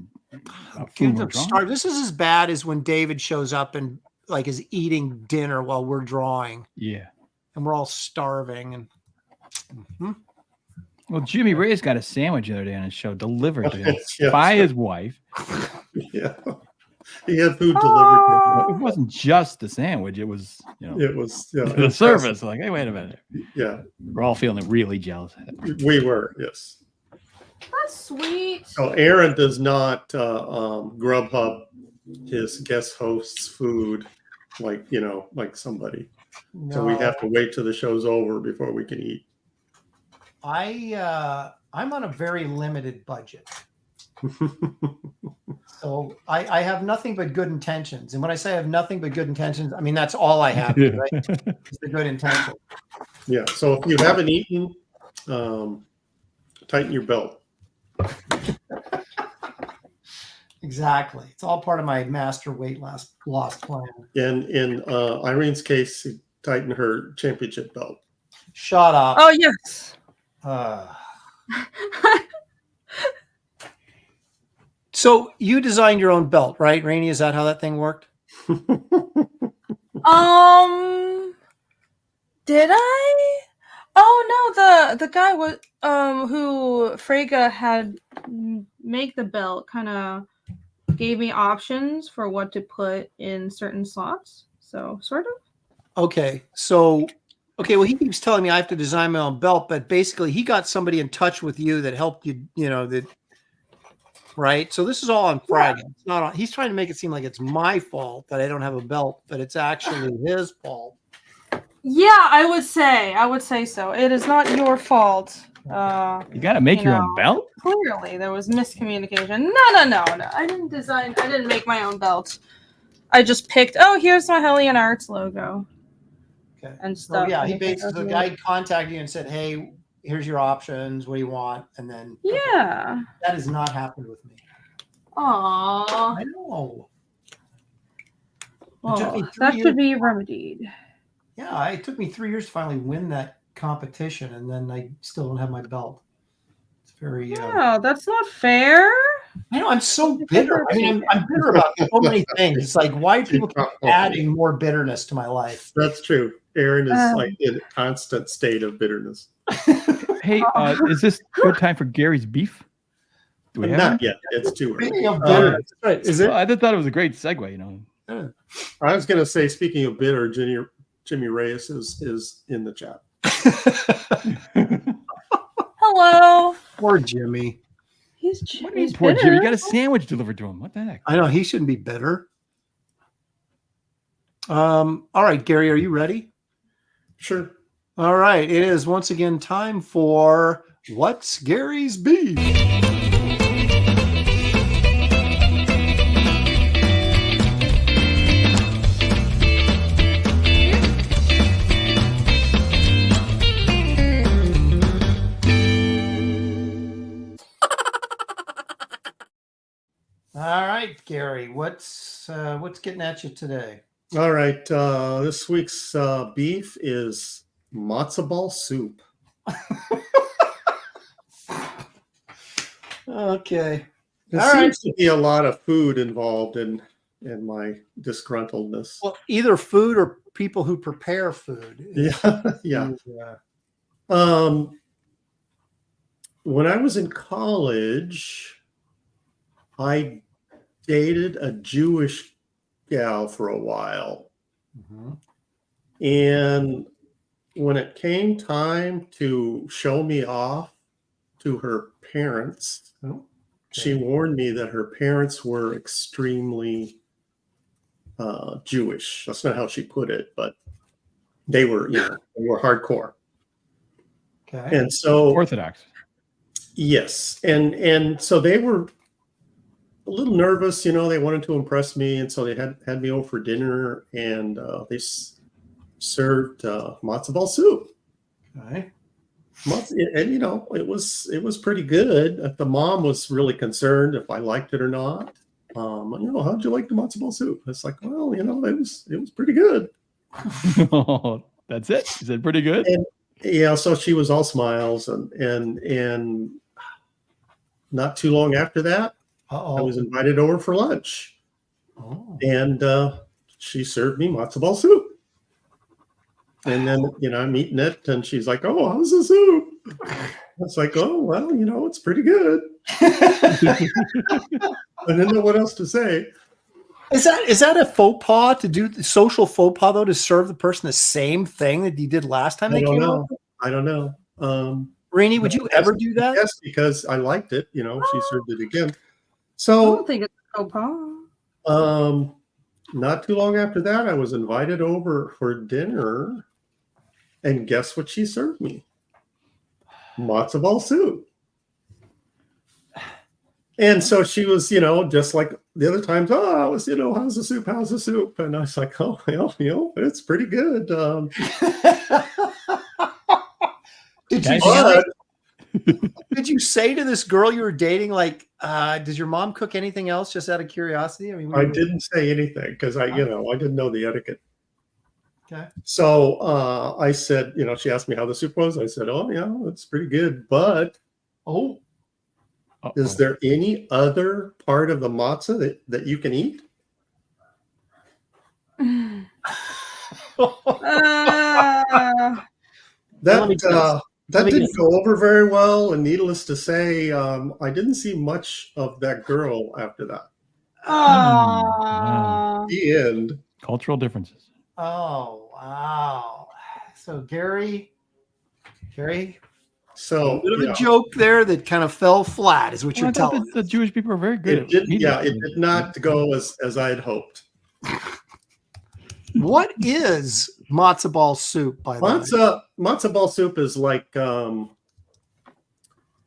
Speaker 2: Kids are starving. This is as bad as when David shows up and like is eating dinner while we're drawing.
Speaker 3: Yeah.
Speaker 2: And we're all starving. And
Speaker 3: Well, Jimmy Reyes got a sandwich the other day on his show delivered to him
Speaker 4: Yes.
Speaker 3: by his wife.
Speaker 4: Yeah. He had food delivered to him.
Speaker 3: It wasn't just the sandwich; it was,
Speaker 4: It was
Speaker 3: the service. Like, hey, wait a minute.
Speaker 4: Yeah.
Speaker 3: We're all feeling really jealous.
Speaker 4: We were, yes.
Speaker 5: That's sweet.
Speaker 4: So Aaron does not Grubhub his guest host's food like somebody.
Speaker 2: no,
Speaker 4: So we have to wait till the show's over before we can eat.
Speaker 2: I'm on a very limited budget. So I have nothing but good intentions. And when I say I have nothing but good intentions, I mean that's all I have, right? It's the good intention.
Speaker 4: Yeah. So if you haven't eaten, tighten your belt.
Speaker 2: Exactly. It's all part of my master weight loss plan.
Speaker 4: And in Irene's case, tighten her championship belt.
Speaker 2: Shut up.
Speaker 5: Oh yes.
Speaker 2: So you designed your own belt, right, Renie? Is that how that thing worked?
Speaker 5: Did I? Oh no, the guy was who Frege had make the belt kind of gave me options for what to put in certain slots. So sort of.
Speaker 2: Okay. So well, he keeps telling me I have to design my own belt, but basically he got somebody in touch with you that helped you, right? So this is all on Friday. Yeah. It's not on, he's trying to make it seem like it's my fault that I don't have a belt, but it's actually his fault.
Speaker 5: Yeah, I would say so. It is not your fault.
Speaker 3: You got to make your own belt?
Speaker 5: Clearly, there was miscommunication. No. I didn't make my own belt. I just picked, here's my Hellion Arts logo.
Speaker 2: Okay.
Speaker 5: And stuff.
Speaker 2: So yeah, he basically, the guy contacted you and said, hey, here's your options. What do you want? And then
Speaker 5: yeah,
Speaker 2: that has not happened with me.
Speaker 5: Aww.
Speaker 2: I know.
Speaker 5: Well, that should be remedied.
Speaker 2: Yeah, it took me 3 years to finally win that competition, and then I still don't have my belt. It's very.
Speaker 5: Yeah, that's not fair.
Speaker 2: I know. I'm so bitter. I mean, I'm bitter about so many things. It's like, why do people keep adding more bitterness to my life?
Speaker 4: That's true. Aaron is like in a constant state of bitterness.
Speaker 3: Hey, is this good time for Gary's beef? Do we have
Speaker 4: Not
Speaker 3: one?
Speaker 4: yet. It's too early.
Speaker 2: Speaking of bitterness,
Speaker 4: Is it?
Speaker 3: Well, I just thought it was a great segue,
Speaker 4: I was going to say, speaking of bitter, Jimmy Reyes is in the chat.
Speaker 5: Hello.
Speaker 2: Poor Jimmy.
Speaker 5: He's
Speaker 3: Poor
Speaker 5: bitter.
Speaker 3: Jimmy. You got a sandwich delivered to him. What the heck?
Speaker 2: I know he shouldn't be bitter. All right, Gary, are you ready?
Speaker 4: Sure.
Speaker 2: All right, it is once again time for What's Gary's Beef? All right, Gary, what's getting at you today?
Speaker 4: All right. This week's beef is matzo ball soup.
Speaker 2: Okay.
Speaker 4: There seems to be a lot of food involved in my disgruntledness.
Speaker 2: Well, either food or people who prepare food.
Speaker 4: Yeah. When I was in college, I dated a Jewish gal for a while.
Speaker 2: Mm-hmm.
Speaker 4: And when it came time to show me off to her parents, she warned me that her parents were extremely Jewish. That's not how she put it, but they were, they were hardcore.
Speaker 2: Okay.
Speaker 4: And so
Speaker 3: Orthodox.
Speaker 4: Yes. And so they were a little nervous, they wanted to impress me. And so they had me over for dinner, and they served matzo ball soup.
Speaker 2: Okay.
Speaker 4: And it was pretty good. The mom was really concerned if I liked it or not. how'd you like the matzo ball soup? It's like, well, it was pretty good.
Speaker 3: That's it. Is it pretty good?
Speaker 4: And yeah, so she was all smiles, and not too long after that, I was invited over for lunch, and she served me matzo ball soup. And then, I'm eating it, and she's like, "Oh, how's the soup?" It's like, "Oh, well, it's pretty good." I didn't know what else to say.
Speaker 2: Is that a faux pas to do, social faux pas though, to serve the person the same thing that you did last time they came over?
Speaker 4: I don't know.
Speaker 2: Renie, would you ever do that?
Speaker 4: Yes, because I liked it. She served it again.
Speaker 5: I
Speaker 4: So,
Speaker 5: don't think it's a faux pas.
Speaker 4: not too long after that, I was invited over for dinner, and guess what she served me? Matzo ball soup. And so she was, just like the other times, I was, how's the soup? How's the soup? And I was like, oh, well, it's pretty good.
Speaker 2: Did you say to this girl you were dating, like, does your mom cook anything else, just out of curiosity? I mean,
Speaker 4: I didn't say anything because I didn't know the etiquette.
Speaker 2: Okay.
Speaker 4: So I said, she asked me how the soup was. I said, oh, yeah, it's pretty good. But is there any other part of the matzah that you can eat? That didn't go over very well, and needless to say, I didn't see much of that girl after that.
Speaker 3: Wow.
Speaker 4: The end.
Speaker 3: Cultural differences.
Speaker 2: Oh, wow. So Gary,
Speaker 4: so
Speaker 2: a bit of a joke there that kind of fell flat, is what you're telling us.
Speaker 3: The Jewish people are very good.
Speaker 4: It did not go as I had hoped.
Speaker 2: What is matzo ball soup, by the way?
Speaker 4: Matzo ball soup is like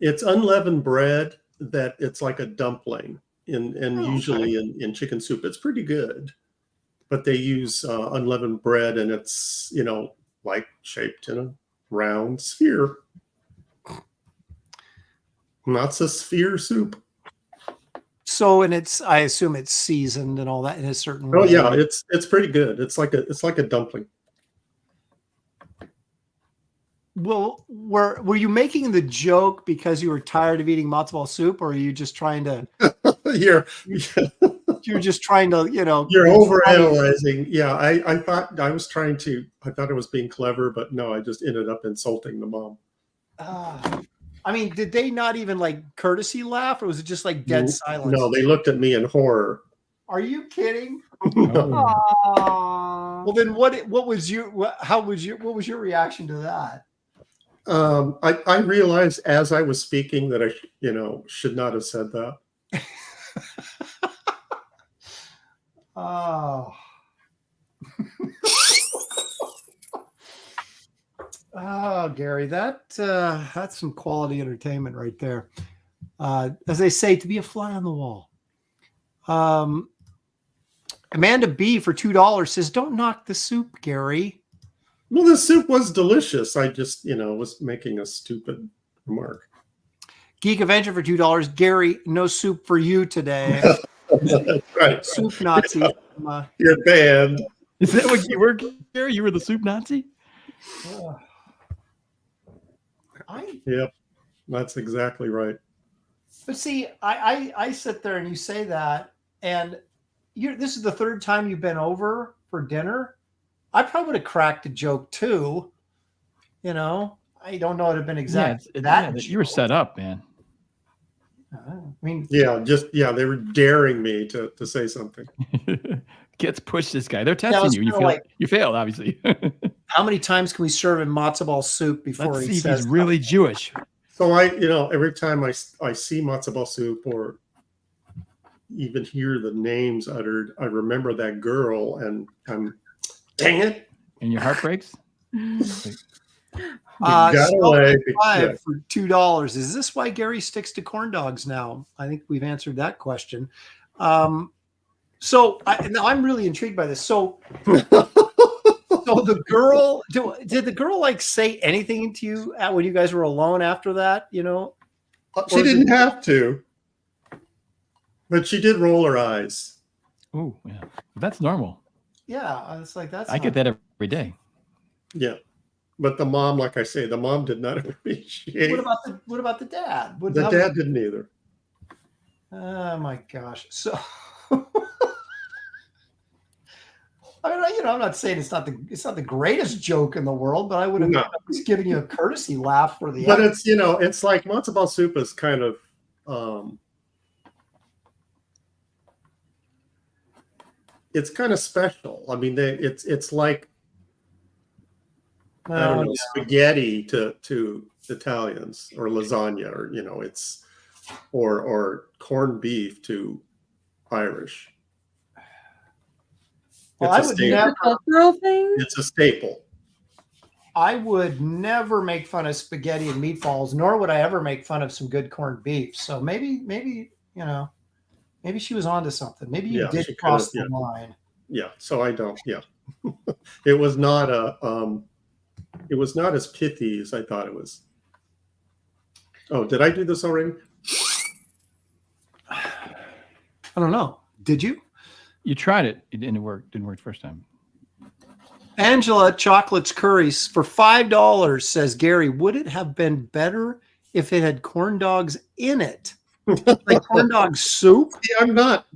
Speaker 4: it's unleavened bread that it's like a dumpling, and usually in chicken soup it's pretty good, but they use unleavened bread, and it's like shaped in a round sphere. Matzo sphere soup.
Speaker 2: So, and I assume it's seasoned and all that in a certain way.
Speaker 4: Oh yeah, it's pretty good. It's like a dumpling.
Speaker 2: Well, were you making the joke because you were tired of eating matzo ball soup, or are you just trying to? You're just trying to,
Speaker 4: You're overanalyzing. Yeah, I thought I was being clever, but no, I just ended up insulting the mom.
Speaker 2: I mean, did they not even like courtesy laugh, or was it just like dead silence?
Speaker 4: No, they looked at me in horror.
Speaker 2: Are you kidding?
Speaker 4: No.
Speaker 2: Well, then what was your reaction to that?
Speaker 4: I realized as I was speaking that I should not have said that.
Speaker 2: Oh. Oh, Gary, that's some quality entertainment right there. As they say, to be a fly on the wall. Amanda B for $2 says, "Don't knock the soup, Gary."
Speaker 4: Well, the soup was delicious. I just, was making a stupid remark.
Speaker 2: Geek Avenger for $2. Gary, no soup for you today.
Speaker 4: Right.
Speaker 2: Soup Nazi.
Speaker 4: You're banned.
Speaker 3: Is that what you were, Gary? You were the soup Nazi?
Speaker 4: Yep, that's exactly right.
Speaker 2: But see, I sit there and you say that, and this is the third time you've been over for dinner. I probably would have cracked a joke too. I don't know it would have been exactly that.
Speaker 3: You were set up, man.
Speaker 2: I mean,
Speaker 4: they were daring me to say something.
Speaker 3: Let's push this guy. They're testing you. You failed, obviously.
Speaker 2: How many times can we serve him matzo ball soup before
Speaker 3: Let's
Speaker 2: he
Speaker 3: see
Speaker 2: says
Speaker 3: if he's really Jewish?
Speaker 4: So every time I see matzo ball soup or even hear the names uttered, I remember that girl, and dang it.
Speaker 3: And your heart breaks?
Speaker 4: Got away.
Speaker 2: For $2. Is this why Gary sticks to corn dogs now? I think we've answered that question. So I'm really intrigued by this. So the girl, did the girl like say anything to you when you guys were alone after that?
Speaker 4: She didn't have to. But she did roll her eyes.
Speaker 3: Oh, yeah. That's normal.
Speaker 2: Yeah, it's like that's.
Speaker 3: I get that every day.
Speaker 4: Yeah. But the mom, like I say, the mom did not appreciate.
Speaker 2: What about the dad?
Speaker 4: The dad didn't either.
Speaker 2: Oh my gosh! So, I mean, I'm not saying it's not the greatest joke in the world, but I would have at least given you a courtesy laugh for the.
Speaker 4: But it's it's like matzo ball soup is kind of. It's kind of special. I mean, it's like. I don't know, spaghetti to Italians, or lasagna, or it's or corned beef to Irish.
Speaker 2: Well, I would never.
Speaker 4: It's a staple.
Speaker 2: I would never make fun of spaghetti and meatballs, nor would I ever make fun of some good corned beef. So maybe she was onto something. Maybe you did cross the line.
Speaker 4: Yeah. So I don't. Yeah. It was not It was not as pithy as I thought it was. Oh, did I do this already?
Speaker 2: I don't know. Did you?
Speaker 3: You tried it. It didn't work. Didn't work the first time.
Speaker 2: Angela Chocolates Curries for $5 says, Gary, would it have been better if it had corn dogs in it? Like corn dog soup?
Speaker 4: See, I'm not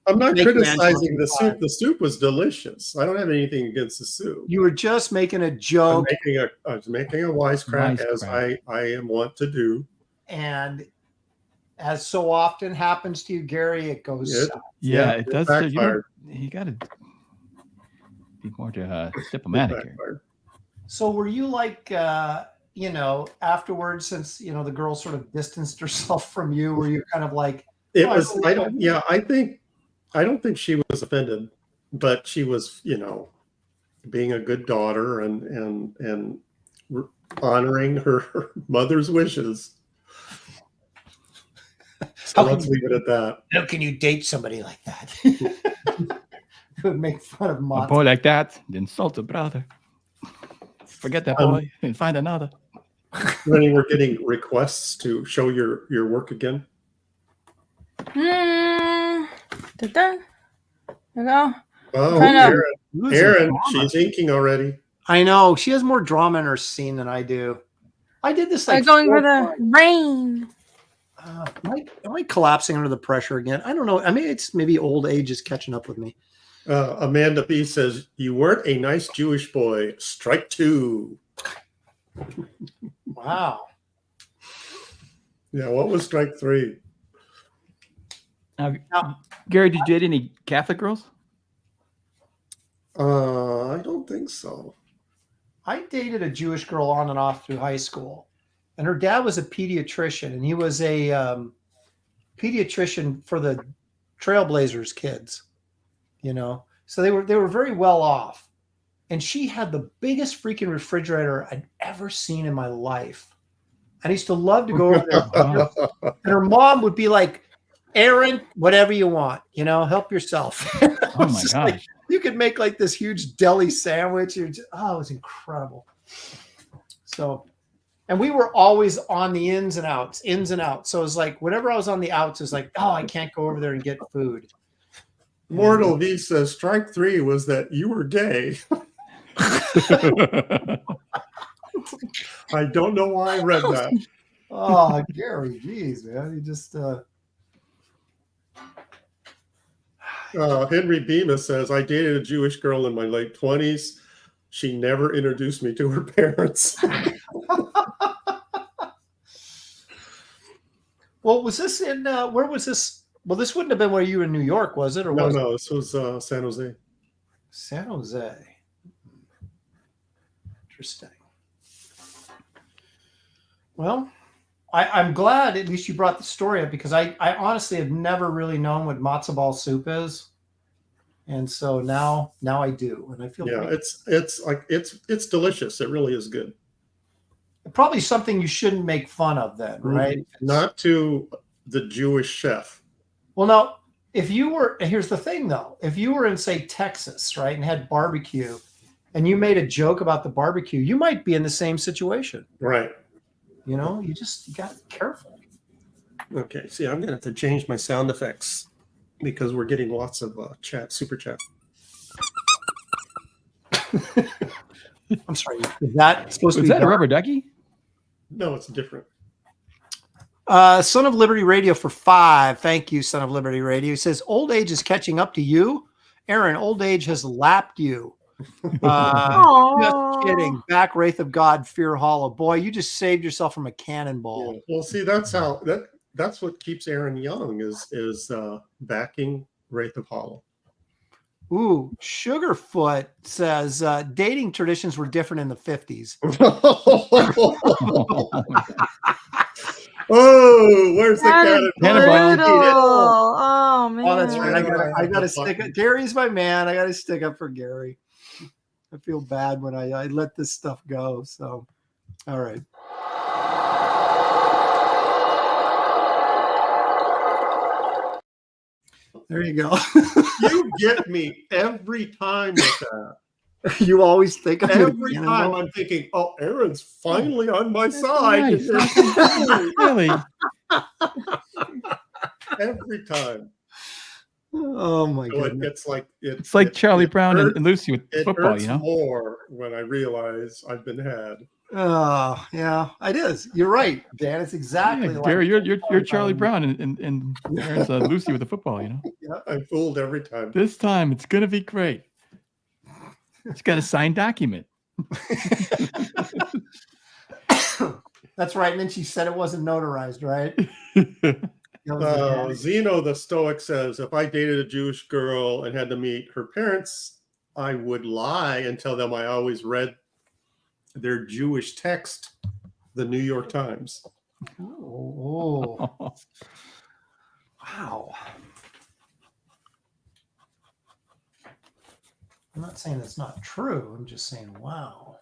Speaker 4: criticizing the soup. The soup was delicious. I don't have anything against the soup.
Speaker 2: You were just making a joke.
Speaker 4: I was making a wisecrack, as I am wont to do.
Speaker 2: And as so often happens to you, Gary, it goes south.
Speaker 3: Yeah, it does. You got to be more diplomatic here.
Speaker 2: So were you like, afterwards, since, the girl sort of distanced herself from you, were you kind of like,
Speaker 4: I don't think she was offended, but she was, being a good daughter and honoring her mother's wishes. So let's leave it at that.
Speaker 2: How can you date somebody like that? Would make fun of
Speaker 3: a boy like that, insult a brother. Forget that boy and find another.
Speaker 4: Renie, we're getting requests to show your work again.
Speaker 5: There you go.
Speaker 4: Oh, Aaron, she's inking already.
Speaker 2: I know. She has more drama in her scene than I do. I did this like
Speaker 5: going for the rain.
Speaker 2: Am I collapsing under the pressure again? I don't know. I mean, it's maybe old age is catching up with me.
Speaker 4: Amanda B says, you weren't a nice Jewish boy. Strike two.
Speaker 2: Wow.
Speaker 4: Yeah, what was strike three?
Speaker 3: Gary, did you date any Catholic girls?
Speaker 4: I don't think so.
Speaker 2: I dated a Jewish girl on and off through high school, and her dad was a pediatrician, and he was a pediatrician for the Trailblazers kids, So they were very well off, and she had the biggest freaking refrigerator I'd ever seen in my life. And I used to love to go over there, and her mom would be like, Aaron, whatever you want, help yourself.
Speaker 3: Oh my gosh.
Speaker 2: Like, you could make like this huge deli sandwich. It was incredible. So, and we were always on the ins and outs. So it was like, whenever I was on the outs, it's like, I can't go over there and get food.
Speaker 4: Mortal V says strike three was that you were gay. I don't know why I read that.
Speaker 2: Oh, Gary, geez, man. You just
Speaker 4: Henry Bemis says, I dated a Jewish girl in my late 20s. She never introduced me to her parents.
Speaker 2: Well, was this in where was this? Well, this wouldn't have been where you were in New York, was it? Or
Speaker 4: no, this was San Jose.
Speaker 2: San Jose. Interesting. Well, I'm glad at least you brought the story up, because I honestly have never really known what matzo ball soup is, and so now I do, and I feel
Speaker 4: it's delicious. It really is good.
Speaker 2: Probably something you shouldn't make fun of, then, right?
Speaker 4: Not to the Jewish chef.
Speaker 2: Well, now, if you were, here's the thing though, if you were in, say, Texas, right, and had barbecue, and you made a joke about the barbecue, you might be in the same situation,
Speaker 4: right?
Speaker 2: You got to be careful.
Speaker 4: Okay, see, I'm going to have to change my sound effects. because we're getting lots of chat, super chat.
Speaker 2: I'm sorry. Is that supposed to
Speaker 3: Was
Speaker 2: be
Speaker 3: that a rubber ducky?
Speaker 4: No, it's different.
Speaker 2: Son of Liberty Radio for 5. Thank you, Son of Liberty Radio. He says, old age is catching up to you. Aaron, old age has lapped you. Just kidding. Back, Wraith of God, Fear Hollow. Boy, you just saved yourself from a cannonball.
Speaker 4: Yeah. Well, see, that's what keeps Aaron young is backing Wraith of Hollow.
Speaker 2: Ooh, Sugarfoot says dating traditions were different in the 50s.
Speaker 4: Oh, where's the cannonball?
Speaker 5: Oh man.
Speaker 2: Oh, that's right. I gotta stick up. Gary's my man. I gotta stick up for Gary. I feel bad when I let this stuff go. So, all right. There you go.
Speaker 4: You get me every time with that.
Speaker 2: You always think of
Speaker 4: every time I'm thinking, oh, Aaron's finally on my side.
Speaker 3: Nice. Really?
Speaker 4: Every time.
Speaker 2: Oh my
Speaker 4: So
Speaker 2: goodness.
Speaker 3: It's like Charlie Brown and Lucy with football,
Speaker 4: hurts more when I realize I've been had.
Speaker 2: Oh yeah, it is. You're right, Dan. It's exactly like
Speaker 3: Gary. You're Charlie Brown and Aaron's Lucy with the football. You know.
Speaker 2: Yeah.
Speaker 4: I'm fooled every time.
Speaker 3: This time it's gonna be great. It's got a signed document.
Speaker 2: That's right. And then she said it wasn't notarized, right?
Speaker 4: Zeno the Stoic says, if I dated a Jewish girl and had to meet her parents, I would lie and tell them I always read their Jewish text, the New York Times.
Speaker 2: Oh. Wow. I'm not saying that's not true. I'm just saying, wow.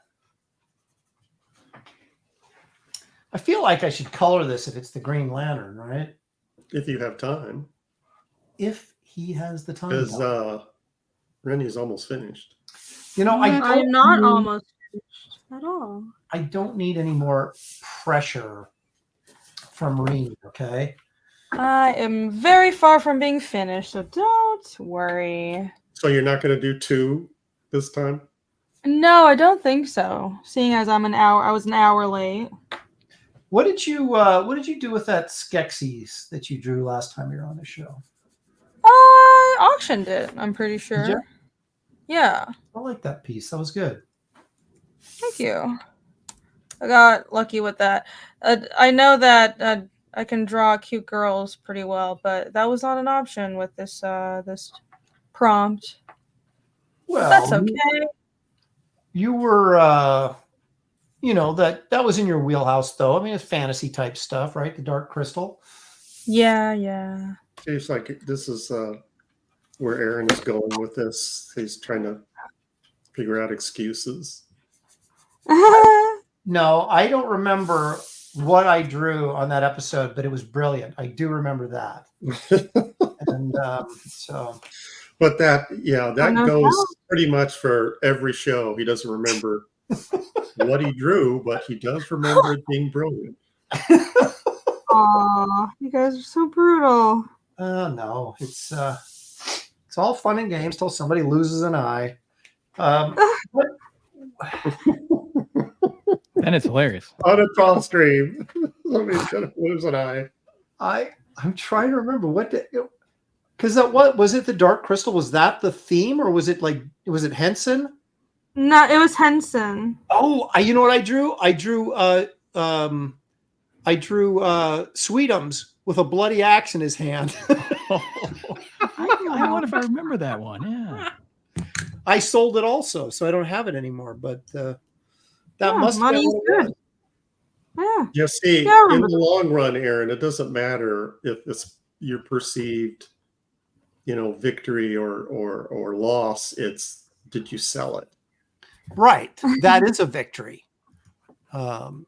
Speaker 2: I feel like I should color this if it's the Green Lantern, right?
Speaker 4: If you have time.
Speaker 2: If he has the time.
Speaker 4: Because Renie's almost finished.
Speaker 2: You know,
Speaker 5: I'm not almost finished at all.
Speaker 2: I don't need any more pressure from Renie, okay?
Speaker 5: I am very far from being finished, so don't worry.
Speaker 4: So you're not going to do 2 this time?
Speaker 5: No, I don't think so. Seeing as I was an hour late.
Speaker 2: What did you do with that Skeksis that you drew last time you were on the show?
Speaker 5: I auctioned it, I'm pretty sure.
Speaker 2: Did you?
Speaker 5: Yeah.
Speaker 2: I like that piece. That was good.
Speaker 5: Thank you. I got lucky with that. I know that I can draw cute girls pretty well, but that was not an option with this this prompt.
Speaker 2: Well,
Speaker 5: that's okay.
Speaker 2: You were, you know, that was in your wheelhouse, though. I mean, it's fantasy type stuff, right? The Dark Crystal.
Speaker 5: Yeah.
Speaker 4: Seems like this is where Aaron is going with this. He's trying to figure out excuses.
Speaker 2: No, I don't remember what I drew on that episode, but it was brilliant. I do remember that. And so.
Speaker 4: But that goes pretty much for every show. He doesn't remember what he drew, but he does remember it being brilliant.
Speaker 5: Aw, you guys are so brutal.
Speaker 2: No, it's all fun and games till somebody loses an eye.
Speaker 3: Then it's hilarious.
Speaker 4: On a tall stream, somebody's gonna lose an eye.
Speaker 2: I'm trying to remember because what was it? The Dark Crystal, was that the theme, or was it Henson?
Speaker 5: No, it was Henson.
Speaker 2: Oh, you know what I drew? I drew Sweetums with a bloody axe in his hand.
Speaker 3: I wonder if I remember that one. Yeah.
Speaker 2: I sold it also, so I don't have it anymore. But that must be good.
Speaker 5: Yeah.
Speaker 4: You see, in the long run, Aaron, it doesn't matter if it's your perceived, victory or loss. It's, did you sell it?
Speaker 2: Right. That is a victory. I'm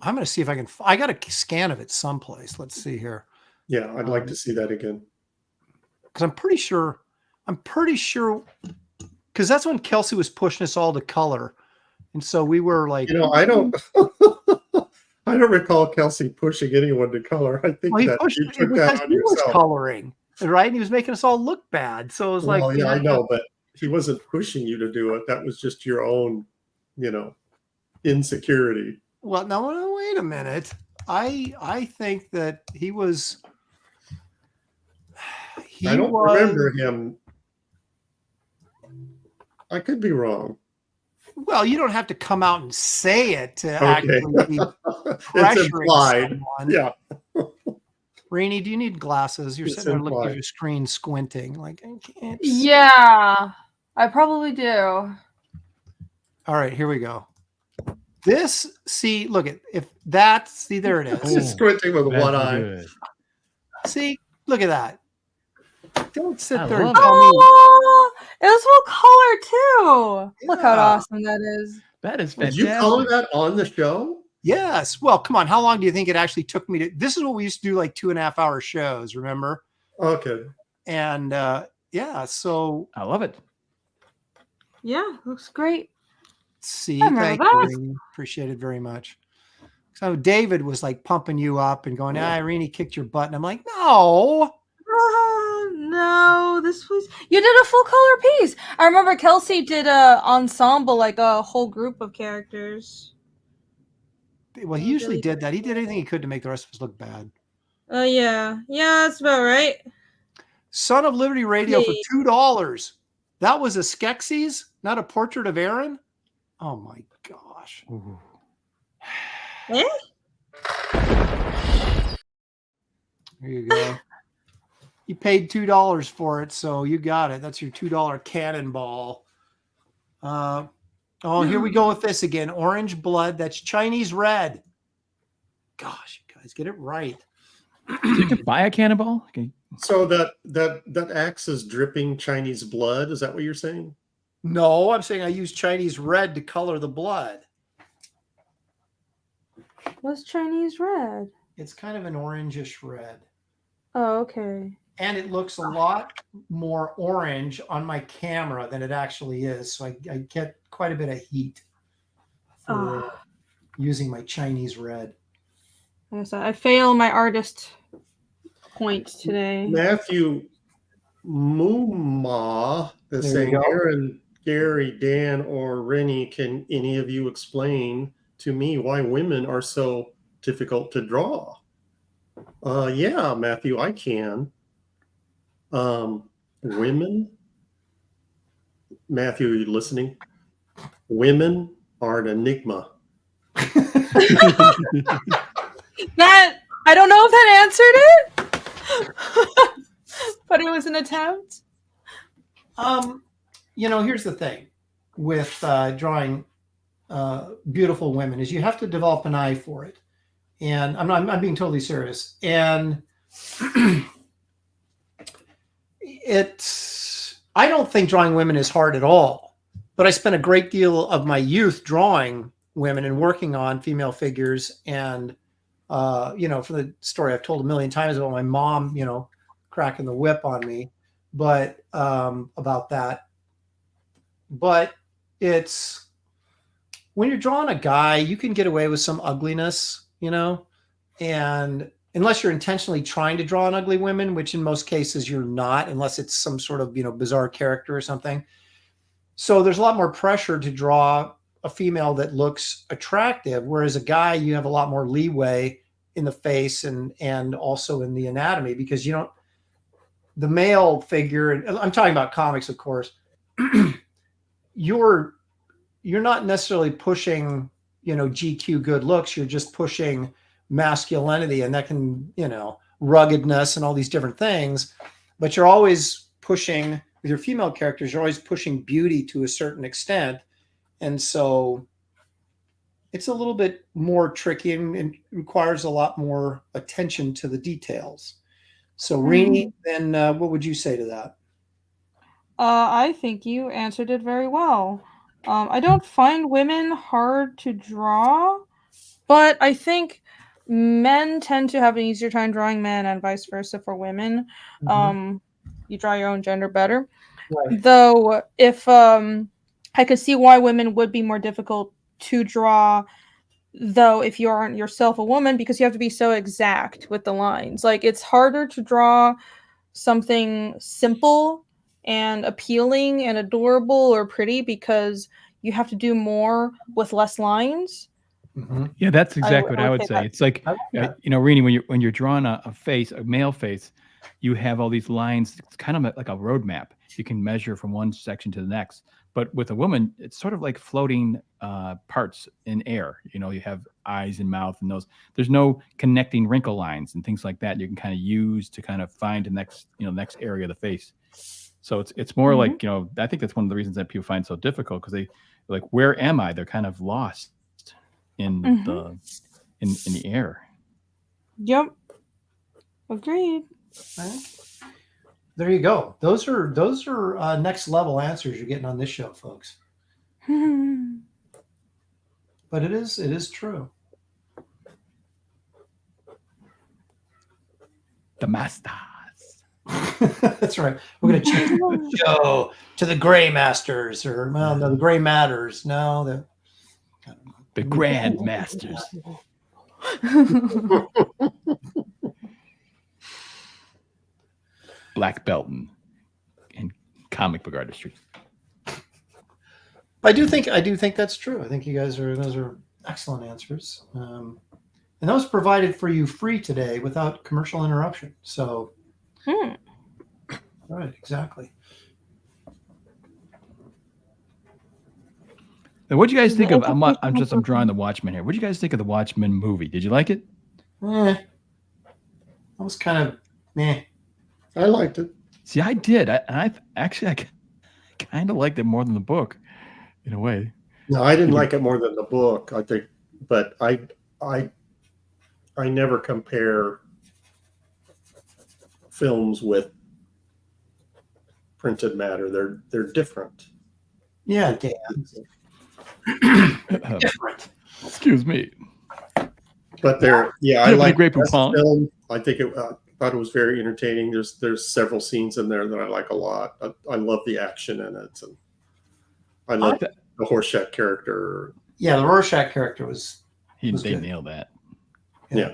Speaker 2: going to see if I can. I got a scan of it someplace. Let's see here.
Speaker 4: Yeah, I'd like to see that again.
Speaker 2: Because I'm pretty sure, because that's when Kelsey was pushing us all to color. And so we were like,
Speaker 4: I don't I don't recall Kelsey pushing anyone to color. I think
Speaker 2: Well, he
Speaker 4: that
Speaker 2: pushed
Speaker 4: you
Speaker 2: it
Speaker 4: took
Speaker 2: because
Speaker 4: that on
Speaker 2: he was
Speaker 4: yourself.
Speaker 2: coloring, right? And he was making us all look bad. So it was like,
Speaker 4: Well, yeah, I know, but he wasn't pushing you to do it. That was just your own, insecurity.
Speaker 2: well, no, wait a minute. I think that he was.
Speaker 4: I don't remember him. I could be wrong.
Speaker 2: Well, you don't have to come out and say it to
Speaker 4: Okay.
Speaker 2: actually be
Speaker 4: It's
Speaker 2: pressuring
Speaker 4: implied.
Speaker 2: someone.
Speaker 4: Yeah.
Speaker 2: Renie, do you need glasses? You're
Speaker 4: It's
Speaker 2: sitting there looking at
Speaker 4: implied.
Speaker 2: your screen, squinting. Like, I can't see.
Speaker 5: Yeah, I probably do.
Speaker 2: All right, here we go. Look at there it is.
Speaker 4: Just squinting with
Speaker 3: That's
Speaker 4: one eye.
Speaker 3: good.
Speaker 2: See, look at that. Don't sit
Speaker 3: I
Speaker 2: there and
Speaker 3: love it.
Speaker 2: tell me.
Speaker 5: Oh, it was full color too. Look how
Speaker 2: Yeah.
Speaker 5: awesome that is.
Speaker 3: That is
Speaker 4: Did
Speaker 3: fantastic.
Speaker 4: you color that on the show?
Speaker 2: Yes. Well, come on. How long do you think it actually took me to? This is what we used to do, like 2.5 hour shows. Remember?
Speaker 4: Okay.
Speaker 2: And yeah. So
Speaker 3: I love it.
Speaker 5: Yeah, looks great.
Speaker 2: see,
Speaker 5: I remember
Speaker 2: thank
Speaker 5: that.
Speaker 2: you. Renie. Appreciate it very much. So David was like pumping you up and going, Renie kicked your butt. And I'm like, no.
Speaker 5: No, this was you did a full color piece. I remember Kelsey did a ensemble, like a whole group of characters.
Speaker 2: Well, he usually did that. He did anything he could to make the rest of us look bad.
Speaker 5: Oh yeah, that's about right.
Speaker 2: Son of Liberty Radio for
Speaker 5: Hey.
Speaker 2: $2. That was a Skeksis, not a portrait of Aaron. Oh my gosh.
Speaker 3: Ooh.
Speaker 5: Eh?
Speaker 2: There you go. You paid $2 for it, so you got it. That's your $2 cannonball. Oh, here we go with this again. Orange blood. That's Chinese red. Gosh, you guys, get it right.
Speaker 3: So you can buy a cannonball? Okay.
Speaker 4: So that axe is dripping Chinese blood. Is that what you're saying?
Speaker 2: No, I'm saying I use Chinese red to color the blood.
Speaker 5: What's Chinese red?
Speaker 2: It's kind of an orangish red.
Speaker 5: Oh, okay.
Speaker 2: And it looks a lot more orange on my camera than it actually is. So I get quite a bit of heat for using my Chinese red.
Speaker 5: Yes, I fail my artist point today.
Speaker 4: Matthew Muma is
Speaker 2: There you
Speaker 4: saying,
Speaker 2: go.
Speaker 4: Aaron, Gary, Dan, or Rennie, can any of you explain to me why women are so difficult to draw? Yeah, Matthew, I can. Women, Matthew, are you listening? Women are an enigma.
Speaker 5: That I don't know if that answered it, but it was an attempt.
Speaker 2: Here's the thing with drawing beautiful women is you have to develop an eye for it. And I'm being totally serious. And I don't think drawing women is hard at all, but I spent a great deal of my youth drawing women and working on female figures. And, for the story I've told a million times about my mom, cracking the whip on me, but about that. But it's when you're drawing a guy, you can get away with some ugliness, and unless you're intentionally trying to draw an ugly woman, which in most cases you're not, unless it's some sort of, bizarre character or something. So there's a lot more pressure to draw a female that looks attractive, whereas a guy, you have a lot more leeway in the face and also in the anatomy, because the male figure, and I'm talking about comics, of course, you're not necessarily pushing, GQ good looks. You're just pushing masculinity, and that can, ruggedness and all these different things. But you're always pushing, with your female characters, you're always pushing beauty to a certain extent. And so it's a little bit more tricky and requires a lot more attention to the details. So Renie, then what would you say to that?
Speaker 5: I think you answered it very well. I don't find women hard to draw, but I think men tend to have an easier time drawing men and vice versa for women. You draw your own gender better.
Speaker 2: Right.
Speaker 5: though, if you aren't yourself a woman, because you have to be so exact with the lines. Like, it's harder to draw something simple and appealing and adorable or pretty because you have to do more with less lines.
Speaker 3: Yeah, that's exactly what I would say.
Speaker 5: that.
Speaker 3: It's like, you know, Renie, when you're drawing a face, a male face, you have all these lines. It's kind of like a roadmap. You can measure from one section to the next. But with a woman, it's sort of like floating parts in air. You know, you have eyes and mouth and those. There's no connecting wrinkle lines and things like that you can kind of use to kind of find the next, you know, next area of the face. So it's more like, you know, I think that's one of the reasons that people find it so difficult, because they're like, where am I? They're kind of lost in the in the air.
Speaker 5: Yep. Agreed.
Speaker 2: Right. There you go. Those are next level answers you're getting on this show, folks. But it is true.
Speaker 3: The masters.
Speaker 2: That's right. We're going to change the show to the Gray Masters, or well, no, the Gray Matters. No,
Speaker 3: the Grand Masters. Black belt in comic book artistry.
Speaker 2: I do think that's true. I think you guys those are excellent answers, and those provided for you free today without commercial interruption. So, right, exactly.
Speaker 3: Now, what do you guys think of? I'm drawing the Watchmen here. What do you guys think of the Watchmen movie? Did you like it?
Speaker 2: That was kind of meh.
Speaker 4: I liked it.
Speaker 3: See, I did. I kind of liked it more than the book, in a way.
Speaker 4: No, I didn't like it more than the book, I think, but I never compare films with printed matter. They're different.
Speaker 2: Yeah, Dan. Different.
Speaker 3: Excuse me.
Speaker 4: But I like
Speaker 3: Great
Speaker 4: the
Speaker 3: Poupon.
Speaker 4: film. I think thought it was very entertaining. There's several scenes in there that I like a lot. I love the action in it, and I love the Rorschach character.
Speaker 2: Yeah, the Rorschach character was
Speaker 3: They
Speaker 2: good.
Speaker 3: nailed that.
Speaker 4: Yeah.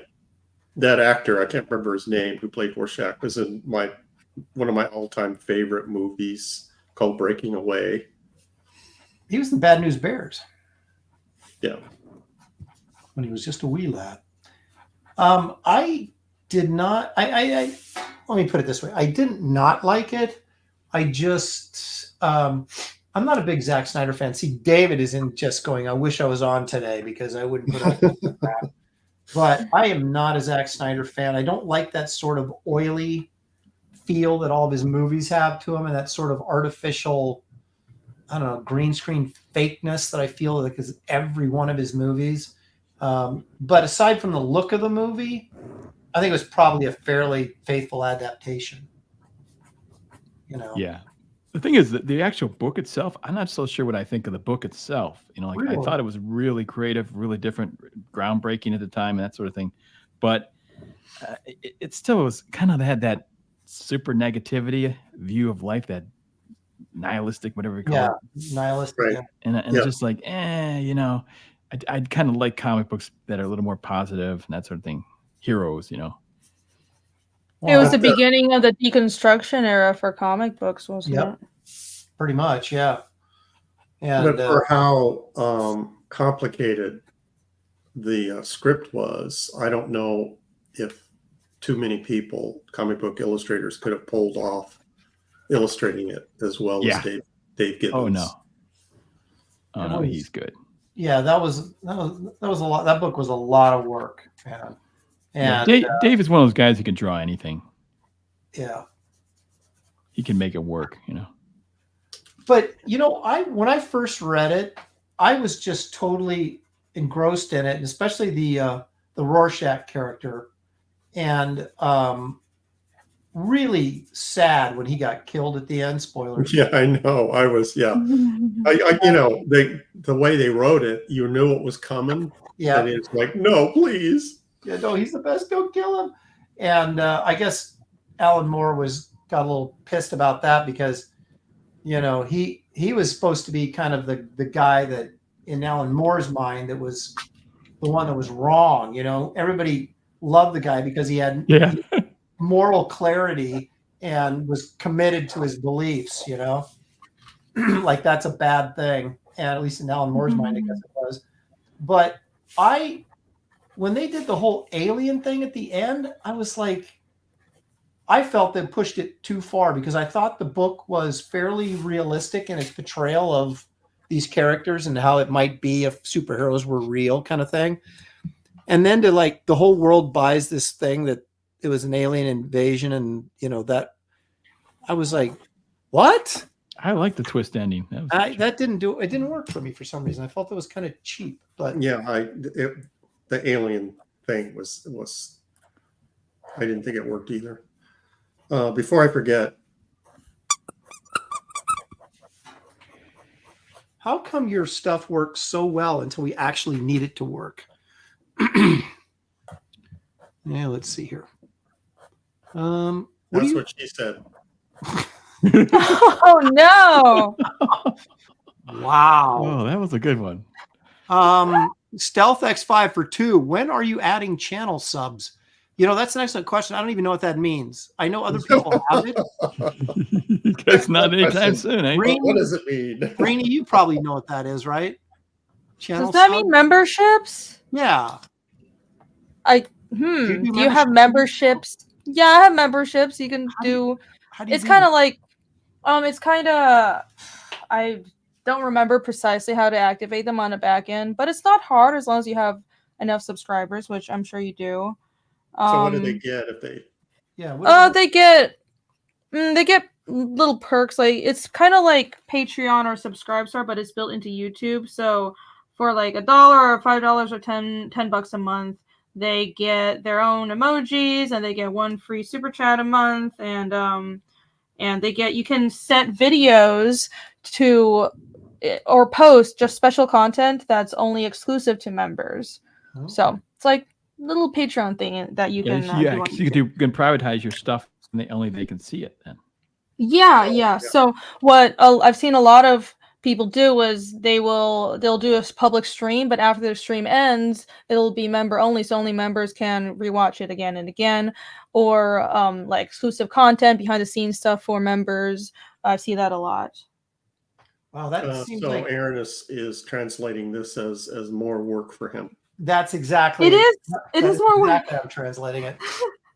Speaker 4: That actor, I can't remember his name, who played Rorschach, was in one of my all-time favorite movies called Breaking Away.
Speaker 2: He was the Bad News Bears.
Speaker 4: Yeah.
Speaker 2: When he was just a wee lad. I did not. I let me put it this way. I did not like it. I just. I'm not a big Zack Snyder fan. See, David is in just going, I wish I was on today because I wouldn't put up with that. But I am not a Zack Snyder fan. I don't like that sort of oily feel that all of his movies have to him, and that sort of artificial, I don't know, green screen fakeness that I feel like is every one of his movies. But aside from the look of the movie, I think it was probably a fairly faithful adaptation. You know?
Speaker 3: Yeah. The thing is that the actual book itself, I'm not so sure what I think of the book itself. You know, like
Speaker 2: Really?
Speaker 3: I thought it was really creative, really different, groundbreaking at the time, and that sort of thing. But it still was kind of had that super negativity view of life, that nihilistic, whatever you call it.
Speaker 2: Nihilistic.
Speaker 4: Right.
Speaker 2: Yeah.
Speaker 3: And it's just like, you know, I'd kind of like comic books that are a little more positive and that sort of thing. Heroes, you know.
Speaker 5: It was the beginning of the deconstruction era for comic books, wasn't it?
Speaker 2: Pretty much, yeah. And
Speaker 4: But for how complicated the script was, I don't know if too many people, comic book illustrators, could have pulled off illustrating it as well as Dave Gibbons.
Speaker 3: Oh no. Oh no, he's good.
Speaker 2: Yeah, that was a lot. That book was a lot of work. And
Speaker 3: Dave is one of those guys who can draw anything.
Speaker 2: Yeah.
Speaker 3: He can make it work, you know.
Speaker 2: But you know, when I first read it, I was just totally engrossed in it, and especially the Rorschach character, and really sad when he got killed at the end. Spoilers.
Speaker 4: Yeah, I know. I was, yeah. You know, the way they wrote it, you knew it was coming.
Speaker 2: Yeah.
Speaker 4: And it's like, no, please.
Speaker 2: Yeah, no, he's the best. Don't kill him. And I guess Alan Moore got a little pissed about that because, you know, he was supposed to be kind of the guy that in Alan Moore's mind that was the one that was wrong. Everybody loved the guy because he had moral clarity and was committed to his beliefs. Like that's a bad thing, and at least in Alan Moore's mind, I guess it was. But when they did the whole alien thing at the end, I was like, I felt they pushed it too far because I thought the book was fairly realistic in its portrayal of these characters and how it might be if superheroes were real kind of thing. And then to like the whole world buys this thing that it was an alien invasion and that I was like, what?
Speaker 3: I like the twist ending.
Speaker 2: That didn't work for me for some reason. I felt it was kind of cheap, but
Speaker 4: yeah, the alien thing was I didn't think it worked either. Before I forget,
Speaker 2: how come your stuff works so well until we actually need it to work? Yeah, let's see here.
Speaker 4: That's what she said.
Speaker 5: Oh no!
Speaker 2: Wow.
Speaker 3: Oh, that was a good one.
Speaker 2: Stealth X5 for 2. When are you adding channel subs? That's an excellent question. I don't even know what that means. I know other people have it.
Speaker 3: Because not anytime soon, eh?
Speaker 2: Renie,
Speaker 4: what does it mean?
Speaker 2: Renie, you probably know what that is, right? Channel
Speaker 5: Does that
Speaker 2: sub?
Speaker 5: mean memberships?
Speaker 2: Yeah.
Speaker 5: Do you have memberships? Yeah, I have memberships. You can do. It's kind of like, I don't remember precisely how to activate them on the back end, but it's not hard as long as you have enough subscribers, which I'm sure you do.
Speaker 4: So what do they get if they?
Speaker 2: Yeah.
Speaker 5: They get little perks. Like it's kind of like Patreon or Subscribestar, but it's built into YouTube. So for like $1 or $5 or $10 a month, they get their own emojis and they get one free super chat a month, and you can set videos to or post just special content that's only exclusive to members.
Speaker 2: Oh.
Speaker 5: So it's like little Patreon thing that you can
Speaker 3: you can privatize your stuff and only they can see it then.
Speaker 5: Yeah. So what I've seen a lot of people do is they'll do a public stream, but after the stream ends, it'll be member only, so only members can rewatch it again and again, or like exclusive content, behind the scenes stuff for members. I see that a lot.
Speaker 2: Wow, that seems
Speaker 4: so
Speaker 2: like
Speaker 4: Aaron is translating this as more work for him.
Speaker 2: that's exactly
Speaker 5: it is. It is more work.
Speaker 2: Exactly how I'm translating it.